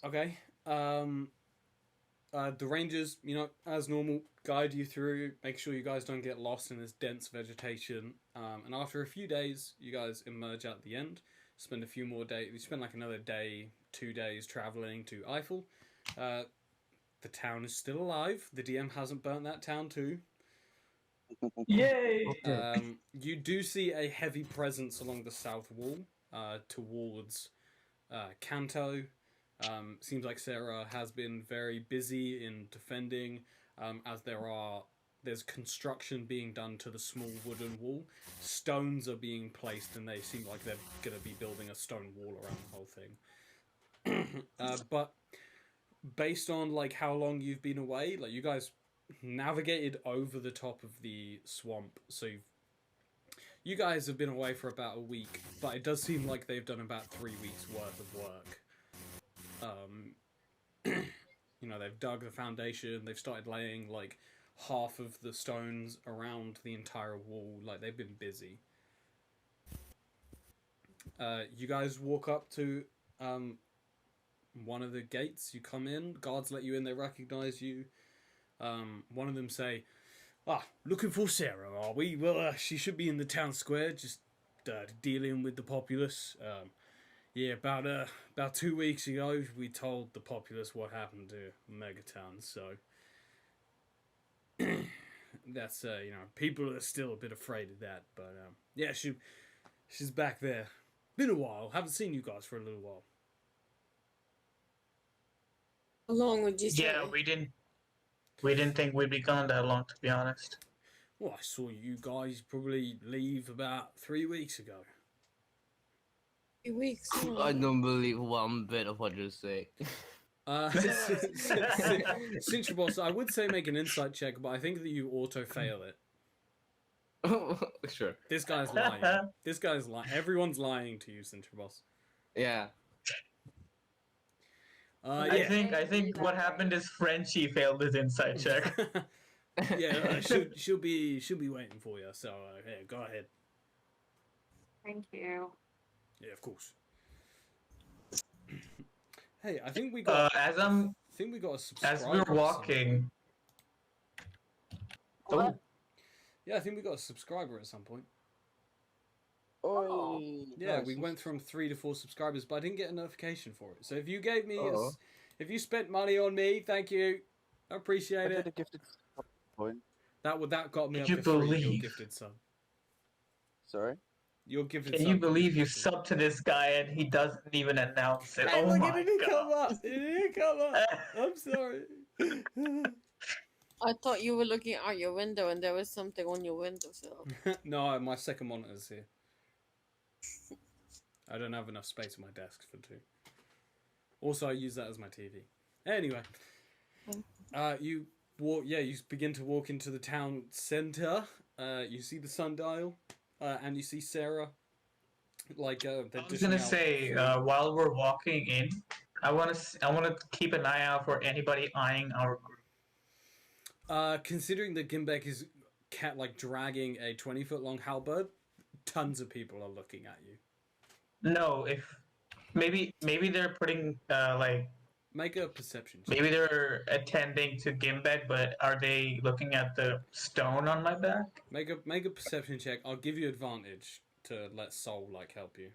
Okay. The rangers, you know, as normal, guide you through, make sure you guys don't get lost in this dense vegetation. And after a few days, you guys emerge at the end. Spend a few more days. You spend like another day, 2 days traveling to Eiffel. The town is still alive. The DM hasn't burnt that town too. Yay! You do see a heavy presence along the south wall towards Kanto. Seems like Sarah has been very busy in defending, as there's construction being done to the small wooden wall. Stones are being placed, and they seem like they're going to be building a stone wall around the whole thing. But based on like how long you've been away, like you guys navigated over the top of the swamp, so you guys have been away for about a week, but it does seem like they've done about 3 weeks worth of work. You know, they've dug the foundation, they've started laying like half of the stones around the entire wall, like they've been busy. You guys walk up to one of the gates, you come in, guards let you in, they recognize you. One of them say, looking for Sarah, are we? Well, she should be in the town square, just dealing with the populace. Yeah, about 2 weeks ago, we told the populace what happened to Megaton, so that's you know, people are still a bit afraid of that, but yeah, she's back there. Been a while. Haven't seen you guys for a little while. How long would you say? Yeah, we didn't think we'd be gone that long, to be honest. Well, I saw you guys probably leave about 3 weeks ago. 3 weeks. I don't believe one bit of what you say. Since boss, I would say make an insight check, but I think that you auto fail it. Sure. This guy's lying. This guy's lying. Everyone's lying to you, Sintra boss. Yeah. I think what happened is Frenchie failed his insight check. Yeah, she'll be waiting for you. So yeah, go ahead. Thank you. Yeah, of course. Hey, I think we got. As a subscriber. as we're walking. What? Yeah, I think we got a subscriber at some point. Oh, Yeah, nice. we went from 3 to 4 subscribers, but I didn't get a notification for it. So if you gave me, Uh-oh. if you spent money on me, thank you. I I appreciate did it. a gifted point. That got me Can up you to 3. Your believe? gifted sub. Sorry. Your gifted Can sub. you believe you subbed to this guy and he doesn't even announce it? Hey, Oh look, my it didn't come god. up. It didn't come up. I'm sorry. I thought you were looking out your window and there was something on your windowsill. No, my second monitor's here. I don't have enough space on my desk for 2. Also, I use that as my TV. Anyway, you walk. Yeah, you begin to walk into the town center. You see the sundial, and you see Sarah. Like they're I was dishing gonna out say, food. while we're walking in, I wanna keep an eye out for anybody eyeing our group. Considering that Gimbek is dragging a 20-foot long halberd, tons of people are looking at you. No, if maybe they're putting like Make a perception check. maybe they're attending to Gimbek, but are they looking at the stone on my back? Make a perception check. I'll give you advantage to let Soul help you.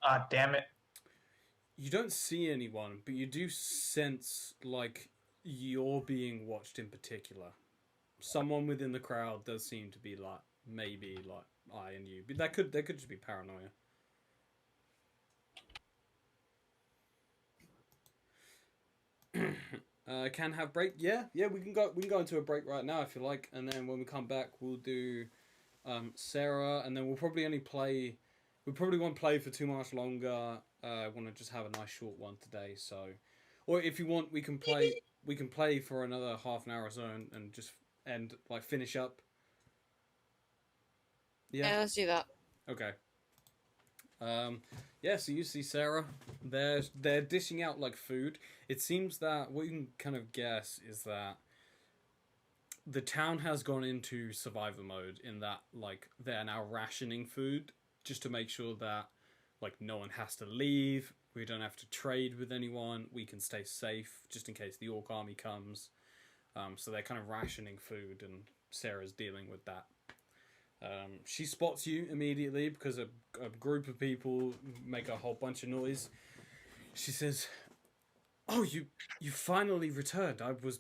Ah, damn it. You don't see anyone, but you do sense you're being watched in particular. Someone within the crowd does seem to be maybe eyeing you, but that could just be paranoia. Can have break. Yeah, we can go into a break right now if you like, and then when we come back we'll do Sarah, and then we'll probably only play. We probably won't play for too much longer. I want to just have a nice short one today. So, or if you want, we can play. We can play for another half an hour or so, and just finish up. Yeah, let's do that. Okay. Yeah, so you see Sarah. They're dishing out food. It seems that what you can kind of guess is that the town has gone into survivor mode in that they're now rationing food just to make sure that no one has to leave. We don't have to trade with anyone. We can stay safe just in case the orc army comes. So they're kind of rationing food, and Sarah's dealing with that. She spots you immediately because a group of people make a whole bunch of noise. She says, "Oh, you finally returned. I was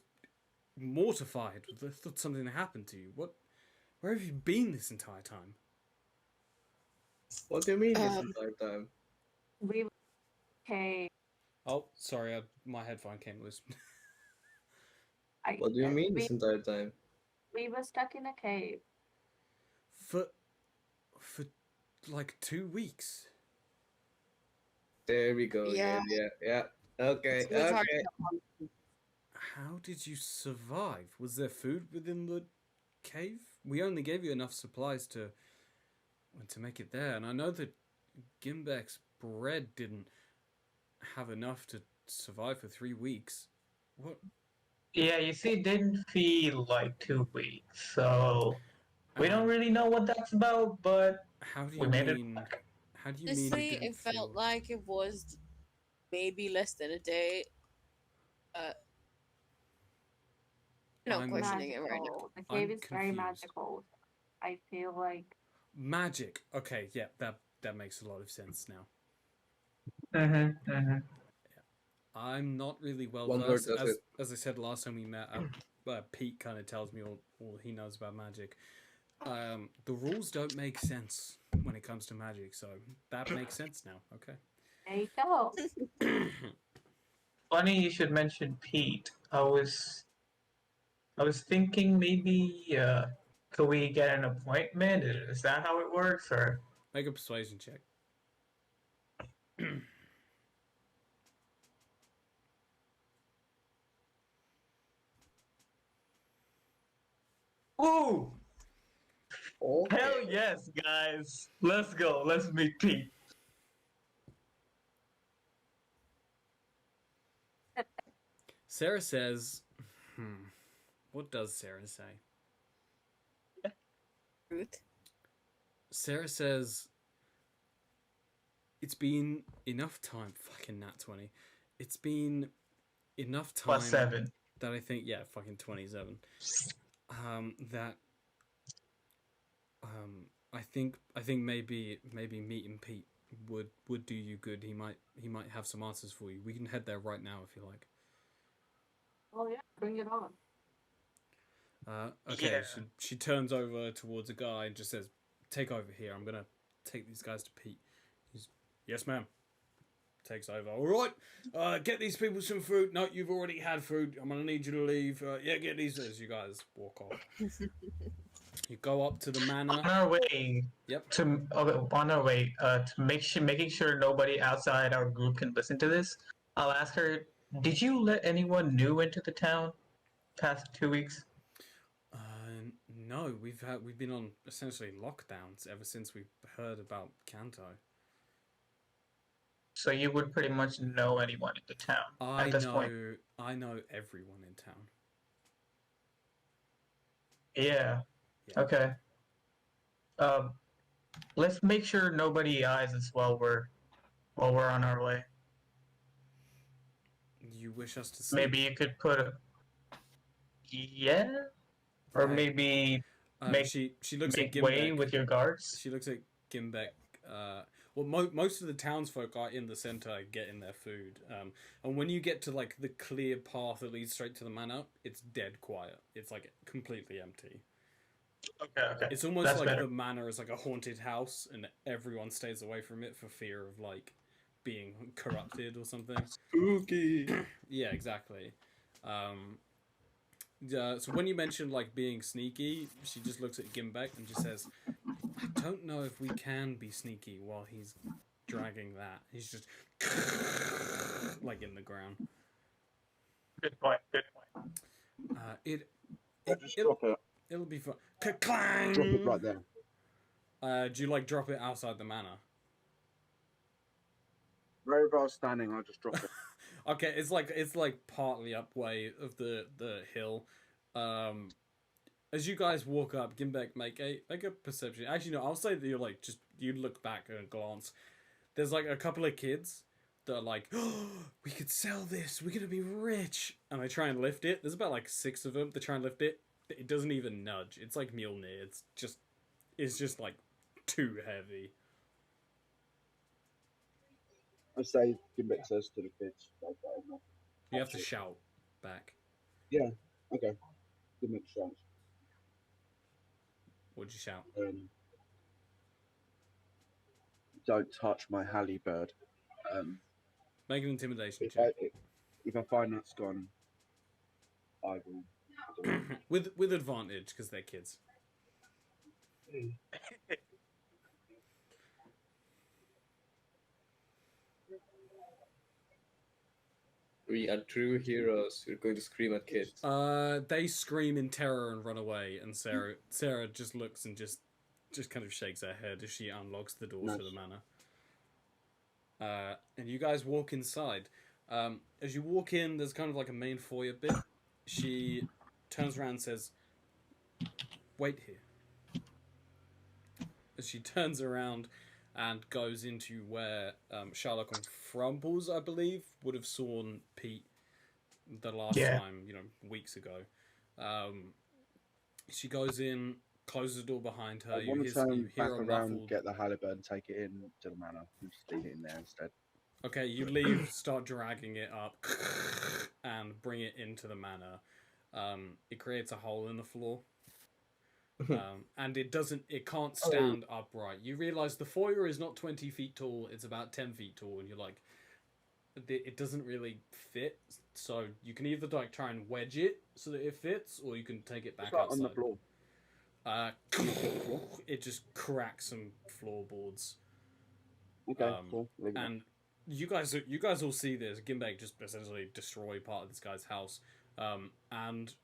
mortified. I thought something had happened to you. Where have you been this entire time?" What do you mean this entire time? We okay. Oh, sorry, my headphone came loose. What do you mean this entire time? We were stuck in a cave. For For like 2 weeks. There we go. Yeah. Yeah. Okay. It was hard Okay. to How did you survive? Was there food within the cave? We only gave you enough supplies to make it there, and I know that Gimbek's bread didn't have enough to survive for 3 weeks. What? Yeah, you see, it didn't feel like 2 weeks, so we don't really know what that's about, but How do we you made it mean? back. How do you mean Honestly, it didn't it felt feel? like it was maybe less than a day. No I'm questioning it right now. Magical. The cave I'm is very confused. magical. I feel like Magic. Okay, yeah, that makes a lot of sense now. Mm-hmm, mm-hmm. I'm not really well One versed. word does it. As I said last time we met, Pete kind of tells me all he knows about magic. The rules don't make sense when it comes to magic, so that makes sense now. Okay. there you go. Funny you should mention Pete. I was thinking maybe could we get an appointment? Is that how it works, or? Make a persuasion check. Ooh! Okay. Hell yes, guys! Let's go. Let's meet Pete. Sarah says, what does Sarah say? Truth. Sarah says, it's been enough time, fucking nat 20. It's been enough time +7. that I think, yeah, fucking 27. That I think maybe meeting Pete would do you good. He might have some answers for you. We can head there right now if you like. Oh yeah, bring it on. Okay, Yeah. she turns over towards a guy and just says, "Take over here. I'm gonna take these guys to Pete." He's, "Yes, ma'am." Takes over. All right, get these people some food. No, you've already had food. I'm gonna need you to leave. Yeah, get these as you guys walk off. You go up to the manor. On our way. Yep. On our way. To making sure nobody outside our group can listen to this. I'll ask her. Did you let anyone new into the town past 2 weeks? No, we've been on essentially lockdowns ever since we heard about Kanto. So you would pretty much know anyone in the town at this point. I know everyone in town. Yeah. Yeah. Okay. Let's make sure nobody eyes us while we're on our way. You wish us to see? Maybe you could put a. Yeah. Or Right. maybe she looks at make way Gimbek. with your guards. She looks at Gimbek. Well, most of the townsfolk are in the center getting their food. And when you get to like the clear path that leads straight to the manor, it's dead quiet. It's like completely empty. Okay. It's almost That's like better. the manor is like a haunted house, and everyone stays away from it for fear of like being corrupted or something. Spooky. Yeah, exactly. So when you mentioned like being sneaky, she just looks at Gimbek and just says, "I don't know if we can be sneaky while he's dragging that. He's just like in the ground." Good point. Just drop it. It'll be fun. Clang! Drop it right there. Do you like drop it outside the manor? Wherever I was standing, I just dropped it. Okay, it's like partly up way of the hill. As you guys walk up, Gimbek make a perception. Actually, no, I'll say that you look back and glance. There's like a couple of kids that are like, "Oh, we could sell this. We're gonna be rich," and they try and lift it. There's about like 6 of them. They try and lift it. It doesn't even nudge. It's like Mjolnir. It's just like too heavy. I say, Gimbek says to the kids, like that. You have to shout back. Okay. Gimbek shouts. What'd you shout? Don't touch my Halberd. Make an intimidation If check. if I find that's gone, I will. with advantage because they're kids. We are true heroes. We're going to scream at kids. They scream in terror and run away, and Sarah just looks and just kind of shakes her head as she unlocks the door to the manor. And you guys walk inside. As you walk in, there's kind of like a main foyer bit. She turns around and says, "Wait here." As she turns around and goes into where Sherlock and Frumbles, I believe, would have sawn Pete the last time, weeks ago. She goes in, closes the door behind her. I want to you turn hear back a around, muffled... get the halberd, and take it in to the manor, and just leave it in there instead. Okay, you leave, start dragging it up, and bring it into the manor. It creates a hole in the floor. And it can't stand upright. You realise the foyer is not 20 feet tall, it's about 10 feet tall, and you're like, it doesn't really fit, so you can either like try and wedge it so that it fits, or you can take it back outside. On the floor. It just cracks some floorboards. Okay, cool. And you guys all see this. Gimbek just essentially destroy part of this guy's house. And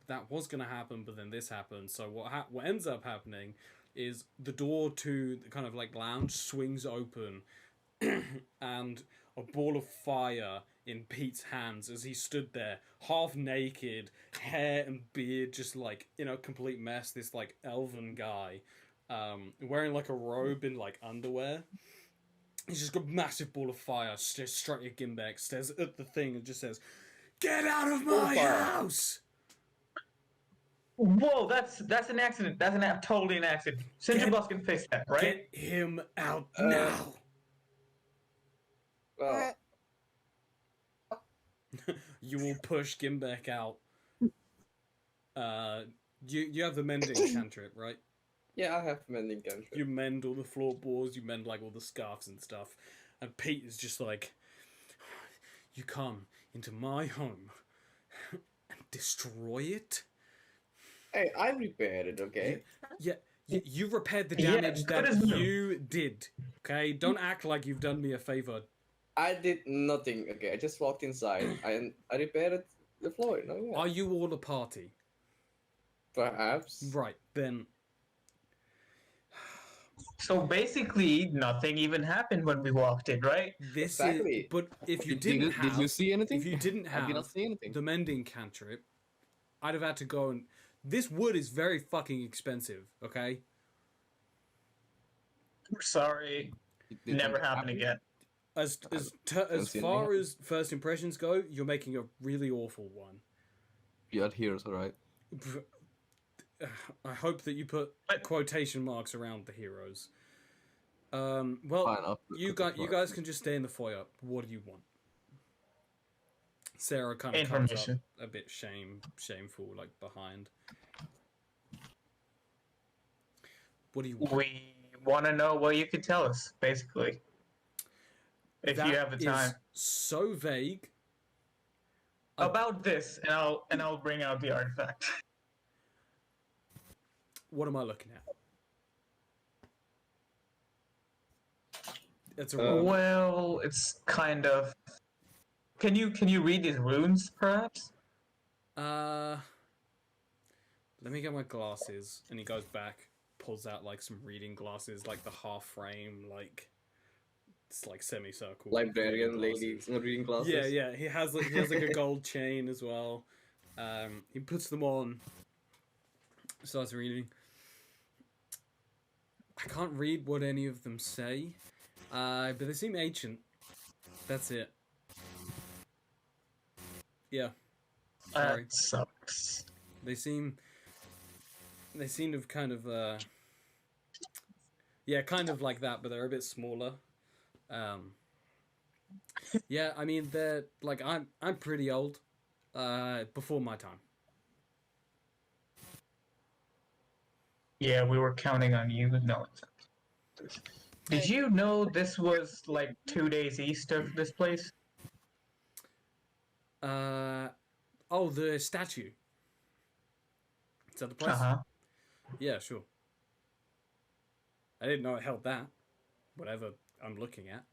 that was going to happen, but then this happened. So what ends up happening is the door to the kind of like lounge swings open, and a ball of fire in Pete's hands as he stood there, half naked, hair and beard just like in a complete mess. This like elven guy, wearing like a robe and like underwear. He's just got a massive ball of fire, stares straight at Gimbek, stares at the thing and just says, "Get out of my house!" Whoa, that's an accident. That's totally an accident. Central Boss can fix that, right? Get him out now! Well, You will push Gimbek out. You have the mending cantrip, right? yeah, I have mending cantrip. You mend all the floorboards, you mend like all the scarves and stuff. And Pete is just like, "You come into my home and destroy it?" Hey, I repaired it, okay? Yeah, you repaired the Yeah, damage good that as new. you did. Okay, don't act like you've done me a favor. I did nothing, okay? I just walked inside and I repaired the floor, no? Yeah. Are you all a party? Perhaps. Right, then. So basically, nothing even happened when we walked in, right? This Exactly. is. But if you Did didn't have. you see anything? If you didn't I did not have see anything. the mending cantrip, I'd have had to go and. This wood is very fucking expensive, okay? Sorry, Did never something happen again. As see far anything. as first impressions go, you're making a really awful one. You had heroes, alright? I hope that you put quotation marks around the heroes. Well, Fine, I'll put you quotation guys can just stay in the foyer. What do you want? Sarah kind of comes up Information. a bit shameful, like behind. What do you want? We want to know what you could tell us, basically. If That you have the time. is so vague. About this, and I'll bring out the artifact. What am I looking at? It's a roll. Well, it's kind of. Can you read these runes, perhaps? Let me get my glasses. And he goes back, pulls out like some reading glasses, like the half frame, like it's like semicircle. Librarian reading lady glasses. reading glasses. Yeah. He has like a gold chain as well. He puts them on. Starts reading. I can't read what any of them say, but they seem ancient. That's it. Yeah. Sorry. That sucks. They seem to have kind of yeah, kind of like that, but they're a bit smaller. Yeah, I mean they're like I'm pretty old. Before my time. Yeah, we were counting on you. No. Did you know this was like 2 days east of this place? Oh, the statue. Is that the place? Uh-huh. Yeah, sure. I didn't know it held that. Whatever I'm looking at.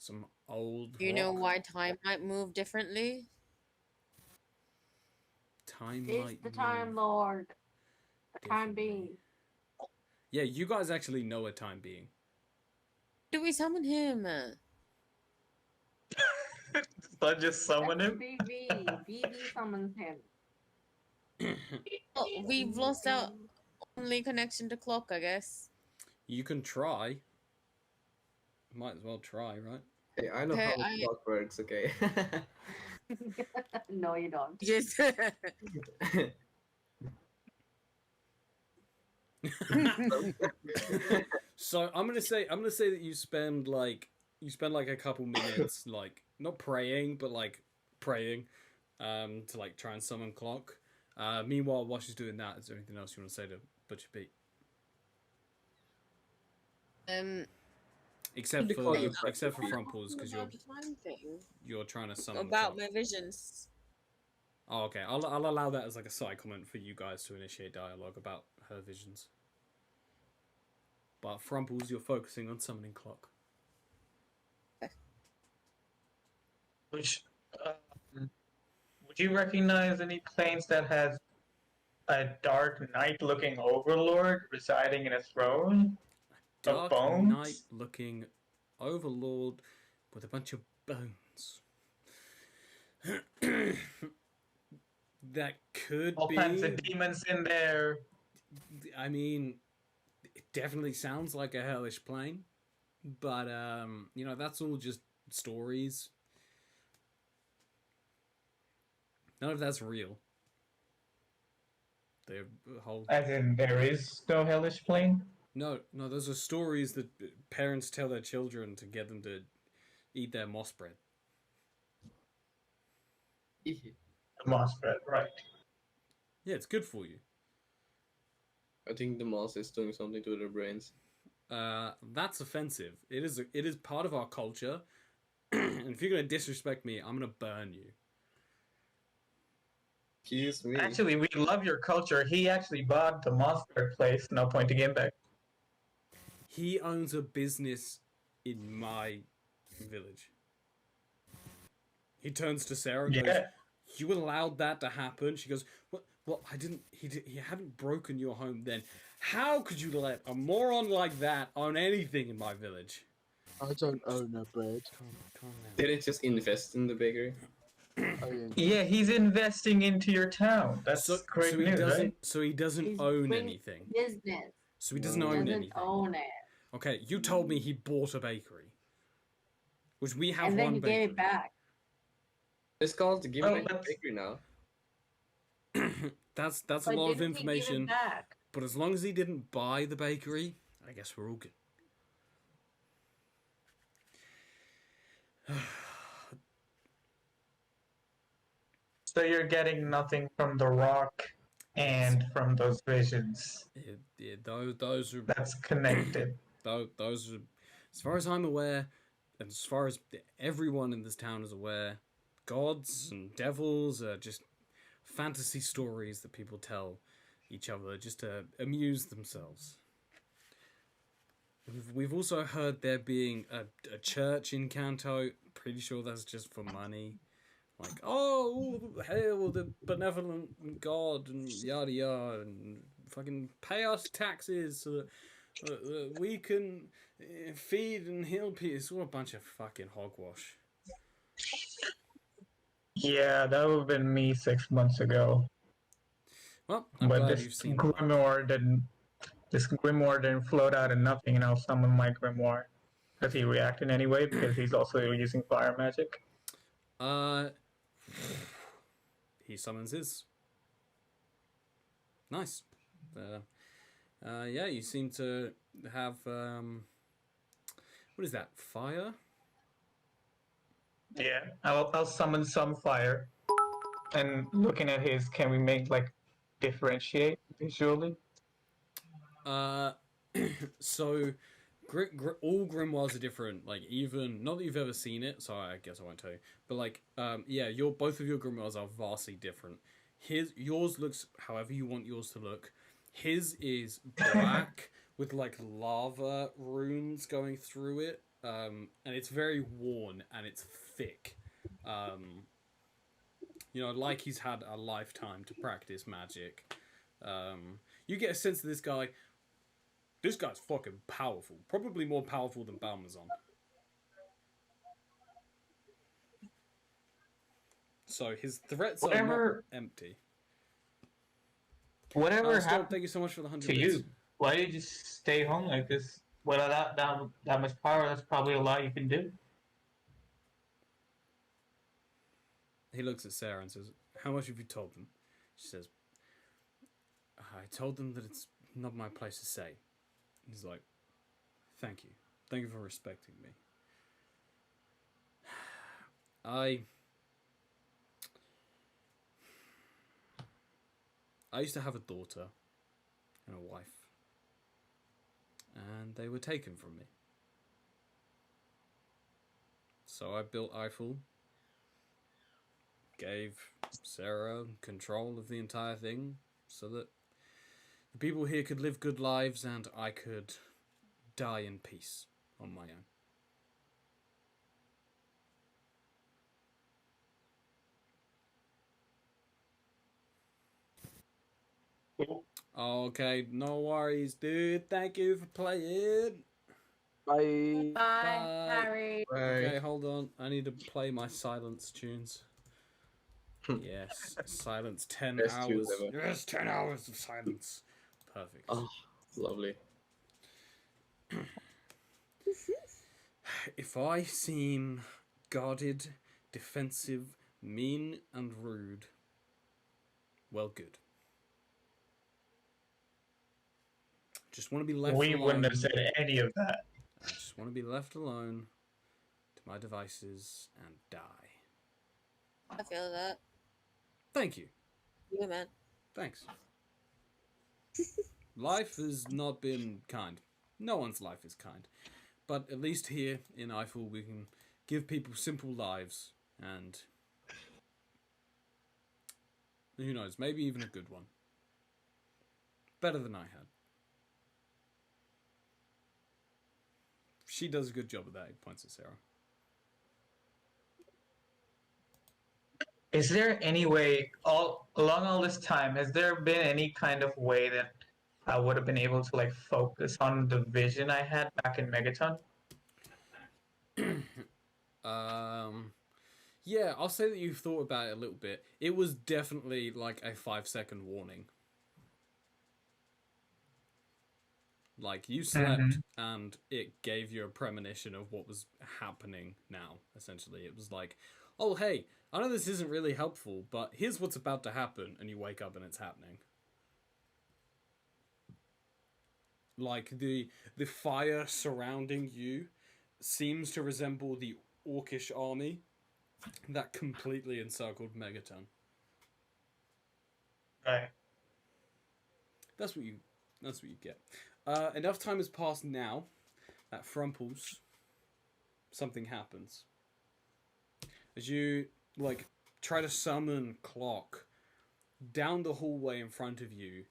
Some old. Do you know rock. why time might move differently? Time It's might the Time move Lord. The Time differently. Being. Yeah, you guys actually know a time being. Do we summon him? So just summon That's him. BB. BB summons him. Oh, we've lost our only connection to clock, I guess. You can try. Might as well try, right? Hey, I know Okay, how the clock works, okay? No, you don't. Yes. So I'm gonna say that you spend like a couple minutes like not praying but like praying to like try and summon clock. Meanwhile, while she's doing that, is there anything else you want to say to Butcher Pete? Except They for call you Frumples, because About the time thing. you're trying to summon About clock. my visions. Oh, okay. I'll allow that as like a side comment for you guys to initiate dialogue about her visions. But Frumples, you're focusing on summoning clock. Which would you recognize any planes that has a dark knight-looking overlord residing in a throne? Dark bones? knight-looking overlord with a bunch of bones. That could All be. kinds of demons in there. I mean, it definitely sounds like a hellish plane, but you know, that's all just stories. None of that's real. The whole As in, there is no hellish plane? no, those are stories that parents tell their children to get them to eat their moss bread. The moss bread, right. Yeah, it's good for you. I think the moss is doing something to their brains. That's offensive. It is part of our culture. And if you're gonna disrespect me, I'm gonna burn you. Excuse me. Actually, we love your culture. He actually bought the moss bread place. No point to get back. He owns a business in my village. He turns to Sarah and goes, Yeah. "You allowed that to happen?" She goes, "What? Well, I didn't. He hadn't broken your home then. How could you let a moron like that own anything in my village?" I don't own a bread. Calm down. Did it just invest in the bakery? Yeah, he's investing into your town. That's great so he news, doesn't. right? So he doesn't He's own bring anything. Business. So he doesn't No. own Doesn't anything. own it. Okay, you told me he bought a bakery, which we have And then one he bakery. gave it back. It's called the Give Well, Away that's- Bakery now. That's a But lot of didn't he give it information. back? But as long as he didn't buy the bakery, I guess we're all good. So you're getting nothing from the rock and from those visions. Yeah, those are That's connected. those are, as far as I'm aware, and as far as everyone in this town is aware, gods and devils are just fantasy stories that people tell each other just to amuse themselves. We've also heard there being a church in Kanto. Pretty sure that's just for money. Like, oh, hail the benevolent god and yada yada, and fucking pay us taxes so that we can feed and heal people. It's all a bunch of fucking hogwash. Yeah, that would have been me 6 months ago. Well, I'm But glad this you've seen the light. grimoire didn't float out of nothing, and I'll summon my grimoire. Does he react in any way? Because he's also using fire magic. He summons his. Nice. Yeah, you seem to have what is that? Fire? Yeah, I'll summon some fire. And looking at his, can we make like differentiate visually? So all grimoires are different. Like, even not that you've ever seen it, so I guess I won't tell you. But like, yeah, both of your grimoires are vastly different. Yours looks however you want yours to look. His is black with like lava runes going through it, and it's very worn and it's thick. Like he's had a lifetime to practice magic. You get a sense of this guy. This guy's fucking powerful. Probably more powerful than Balmazon. So his threats are not empty. Whatever happened thank you so much for the 100 to bits. you? Why did you just stay home like this? Without that much power, that's probably a lot you can do. He looks at Sarah and says, "How much have you told them?" She says, "I told them that it's not my place to say." He's like, "Thank you. Thank you for respecting me. I used to have a daughter and a wife, and they were taken from me. So I built Eiffel, gave Sarah control of the entire thing, so that the people here could live good lives and I could die in peace on my own." Okay, no worries, dude. Thank you for playing. Bye. Bye, Harry. Okay, hold on. I need to play my silence tunes. Yes, silence. 10 Best tunes hours. ever. Yes, 10 hours of silence. Perfect. Oh, lovely. If I seem guarded, defensive, mean, and rude, well, good. Just want to be left We alone. wouldn't have said any of that. I just want to be left alone to my devices and die. I feel that. Thank you. Yeah, man. Thanks. Life has not been kind. No one's life is kind. But at least here in Eiffel we can give people simple lives and who knows, maybe even a good one. Better than I had. She does a good job of that, he points at Sarah. Is there any way, along all this time, has there been any kind of way that I would have been able to like focus on the vision I had back in Megaton? Yeah, I'll say that you've thought about it a little bit. It was definitely like a 5-second warning. Like, you slept and it gave you a premonition of what was happening now, essentially. It was like, oh, hey, I know this isn't really helpful, but here's what's about to happen, and you wake up and it's happening. Like, the fire surrounding you seems to resemble the Orcish army that completely encircled Megaton. Right. That's what you get. Enough time has passed now. At Frumples, something happens. As you, like, try to summon Clock, down the hallway in front of you,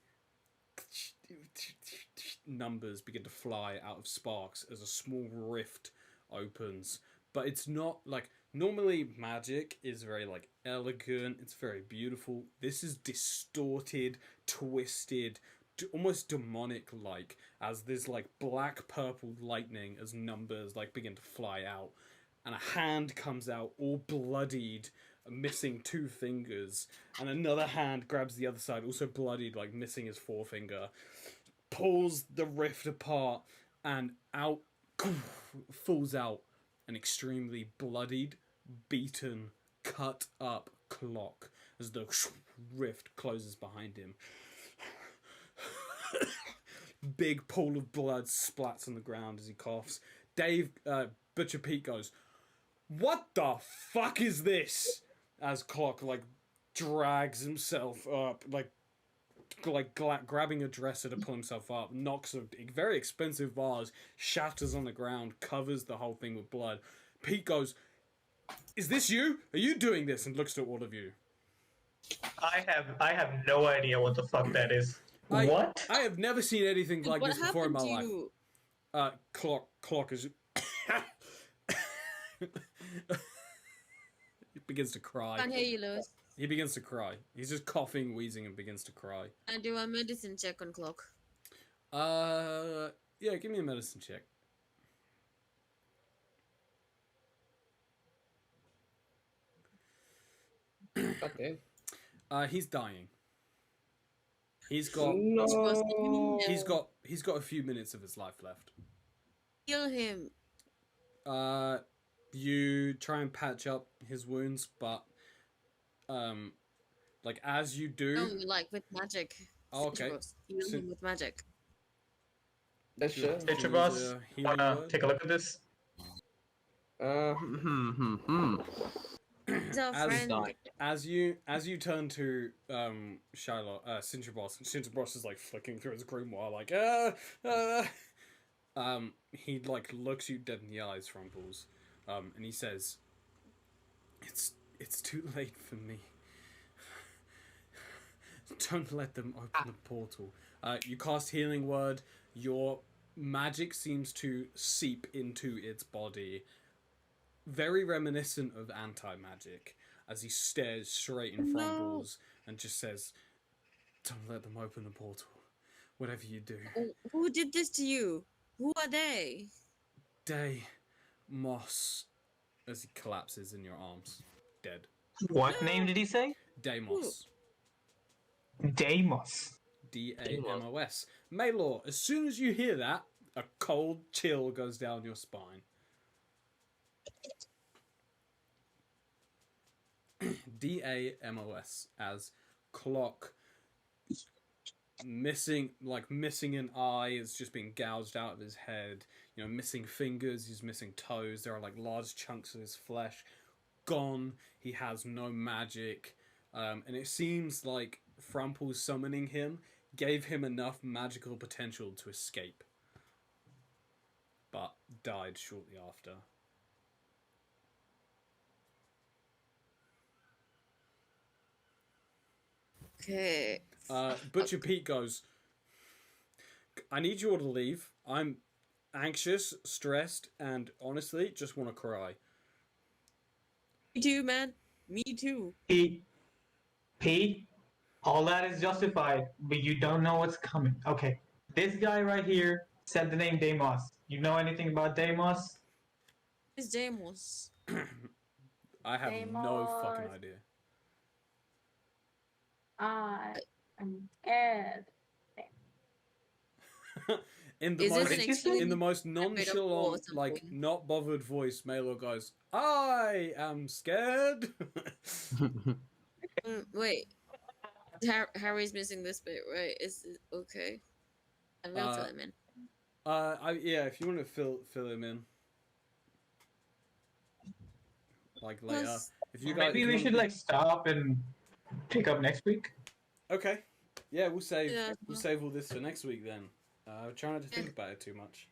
numbers begin to fly out of sparks as a small rift opens. But it's not, like, normally magic is very, like, elegant, it's very beautiful. This is distorted, twisted, almost demonic-like, as this, like, black-purple lightning as numbers, like, begin to fly out. And a hand comes out, all bloodied, missing 2 fingers. And another hand grabs the other side, also bloodied, like, missing his forefinger. Pulls the rift apart, and out falls out an extremely bloodied, beaten, cut up Clock as the rift closes behind him. Big pool of blood splats on the ground as he coughs. Butcher Pete goes, "What the fuck is this?" As Clock, like, drags himself up, grabbing a dresser to pull himself up, knocks a very expensive vase, shatters on the ground, covers the whole thing with blood. Pete goes, "Is this you? Are you doing this?" And looks to all of you. I have no idea what the fuck that is. What? I have never seen anything like this before in my life. you? Clock is He begins to cry. Can't hear you, Lewis. He begins to cry. He's just coughing, wheezing, and begins to cry. I do a medicine check on clock. Yeah, give me a medicine check. Okay. He's dying. He's got No. he's got a few minutes of his life left. Kill him. You try and patch up his wounds, but like as you do, No, like with magic. Oh, okay. Heal So- him with magic. That's sure. Picture use boss, a healing wanna word. take a look at this? He's our As- friend. Dying. As you turn to Shiloh, Cinderboss, and Cinderboss is like flicking through his grimoire, like he like looks you dead in the eyes, Rumples, and he says, "It's too late for me. Don't let them open the portal." You cast healing word. Your magic seems to seep into its body, very reminiscent of anti-magic, as he stares straight in front of No. Balls and just says, "Don't let them open the portal. Whatever you do." Who did this to you? Who are they? Day Moss, as he collapses in your arms, dead. What name did he say? Deimos. Deimos. Damos. Maylor, as soon as you hear that, a cold chill goes down your spine. Damos, as Clock, missing an eye, is just being gouged out of his head. You know, missing fingers, he's missing toes. There are like large chunks of his flesh gone. He has no magic, and it seems like Frumple's summoning him gave him enough magical potential to escape, but died shortly after. Okay. Butcher Pete goes, "I need you all to leave. I'm anxious, stressed, and honestly, just want to cry." Me too, man. Me too. Pete, all that is justified, but you don't know what's coming. Okay, this guy right here said the name Deimos. You know anything about Deimos? It's Deimos. I have no fucking Deimos. idea. I'm scared. In the Is most, this actually in the most made up or nonchalant, like something? not bothered voice, Melo goes, "I am scared." Wait. Harry's missing this bit, right? Is it okay? I will fill him in. Yeah, if you want to fill him in, like later. Plus, If you guys, Maybe if you we wanna- should like stop and pick up next week. Okay. Yeah, we'll save Yeah. all this for next week then. Try not to think about it too much.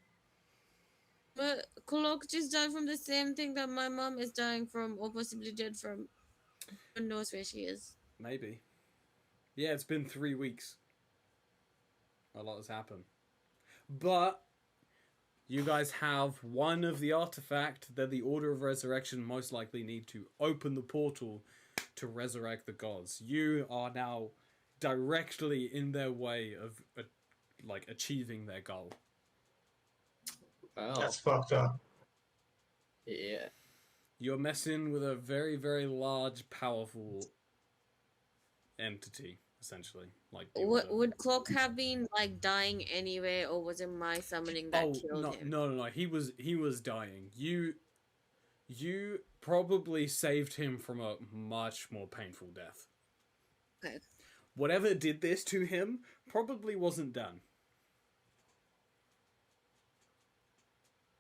but Kolok just died from the same thing that my mom is dying from, or possibly dead from. Who knows where she is? Maybe. Yeah, it's been 3 weeks. A lot has happened. But you guys have one of the artifact that the Order of Resurrection most likely need to open the portal to resurrect the gods. You are now directly in their way of achieving their goal. Wow. That's fucked up. Yeah. You're messing with a very, very large, powerful entity, essentially. Like the Order. Would Clock have been like dying anyway, or was it my summoning that killed him? No. He was dying. You probably saved him from a much more painful death. Okay. Whatever did this to him probably wasn't done.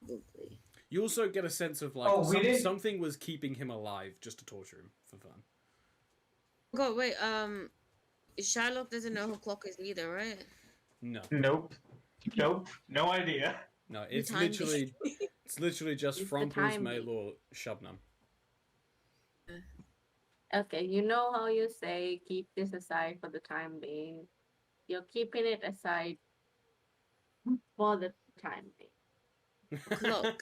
Probably. You also get a sense of like Oh, we did- something was keeping him alive just to torture him for fun. God, wait. Shylock doesn't know who Clock is either, right? No, Nope. No idea. no. It's timed literally just It's the Frumples, timing. Maylor, Shubnum. Okay, you know how you say keep this aside for the time being. You're keeping it aside for the time being. clock.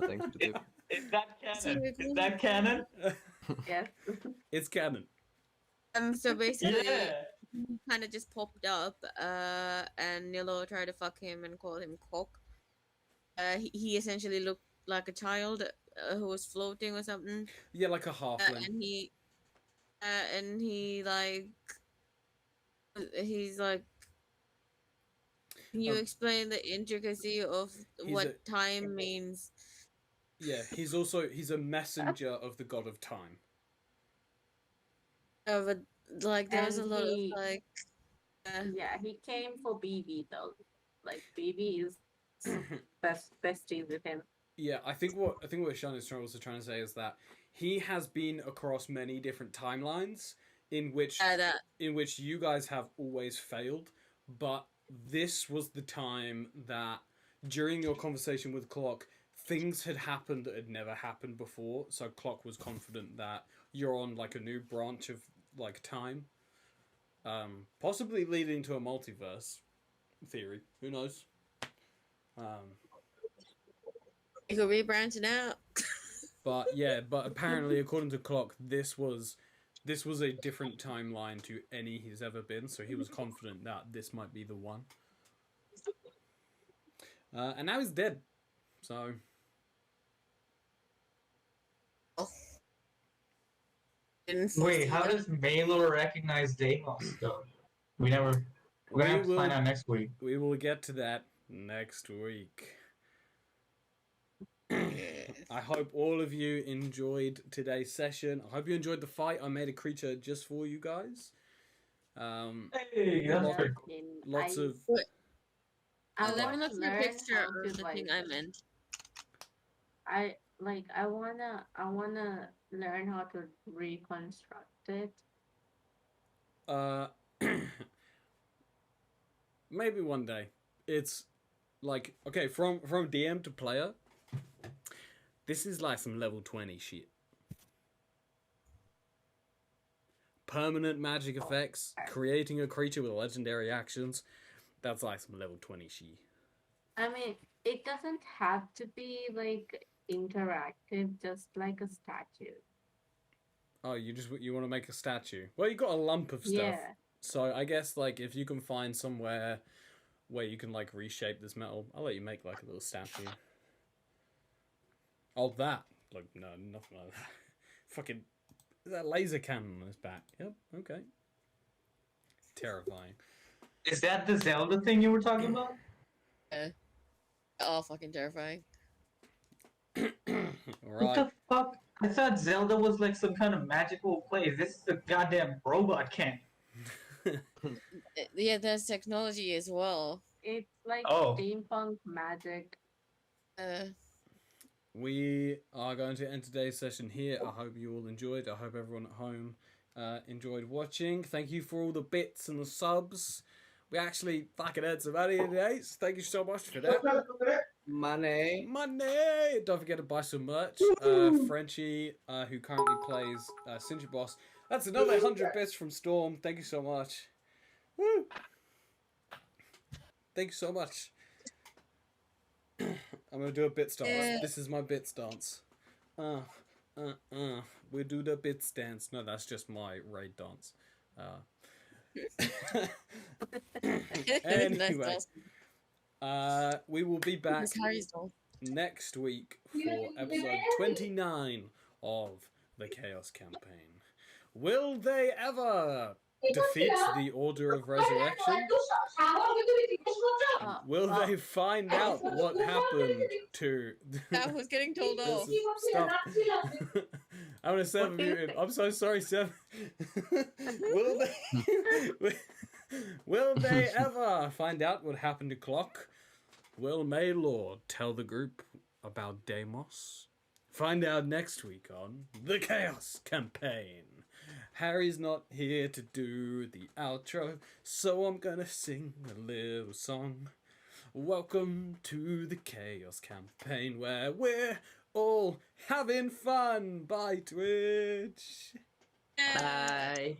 Thanks for the tip. Is that So canon? we're Is going- that canon? Yes. It's canon. So basically, Yeah. kind of just popped up, and Nilo tried to fuck him and call him cock. He essentially looked like a child who was floating or something, Yeah, like a halfling. and he like, he's like, can you Um, explain the intricacy of he's what time means? Yeah, he's a messenger of the god of time. But like, there was a And lot he- of like, Yeah, he came for BB though. Like BB is besties with him. Yeah, I think what Sean is also trying to say is that he has been across many different timelines in which that you guys have always failed, but this was the time that during your conversation with Clock, things had happened that had never happened before, so Clock was confident that you're on like a new branch of like time. Possibly leading to a multiverse theory. Who knows? you could be branching out. But apparently according to Clock, this was a different timeline to any he's ever been, so he was confident that this might be the one. And now he's dead. So Wait, how does Malor recognize Deimos though? We're gonna have to find out next week. we will get to that next week. I hope all of you enjoyed today's session. I hope you enjoyed the fight. I made a creature just for you guys. Hey, that's Lot- pretty cool. Lots of I Let me want look to at the learn picture how of to, the like, thing I meant. I wanna learn how to reconstruct it. maybe one day. It's like, okay, from DM to player, this is like some level 20 shit. Permanent magic effects, creating a creature with legendary actions, that's like some level 20 shit. I mean, it doesn't have to be like interactive, just like a statue. Oh, you want to make a statue? Well, you got a lump of stuff. Yeah. So I guess like if you can find somewhere where you can like reshape this metal, I'll let you make like a little statue. Oh, that. Like, no, nothing like that. Fucking, that laser cannon on his back. Yep, okay. Terrifying. Is that the Zelda thing you were talking about? Oh, fucking terrifying. What Right. the fuck? I thought Zelda was like some kind of magical place. This is the goddamn robot cannon. Yeah, there's technology as well. It's like Oh. steampunk magic. We are going to end today's session here. I hope you all enjoyed. I hope everyone at home enjoyed watching. Thank you for all the bits and the subs. We actually fucking had some money today, so thank you so much for that. Money. Money! Don't forget to buy some merch. Frenchie, who currently plays Sinja Boss. That's another 100 bits from Storm. Thank you so much. Woo! Thank you so much. I'm gonna do a bit stance. This is my bit stance. We do the bit stance. No, that's just my raid dance. Anyway, we will be back It's Harry's doll. next week for episode 29 of the Chaos Campaign. Will they ever defeat the Order of Resurrection? Will they find out what happened to... I was getting told off. Stop. I'm gonna Seven muted. I'm so sorry, Seven. Will they ever find out what happened to Clock? Will Maylord tell the group about Deimos? Find out next week on The Chaos Campaign. Harry's not here to do the outro, so I'm gonna sing a little song. Welcome to the Chaos Campaign, where we're all having fun by Twitch. Bye.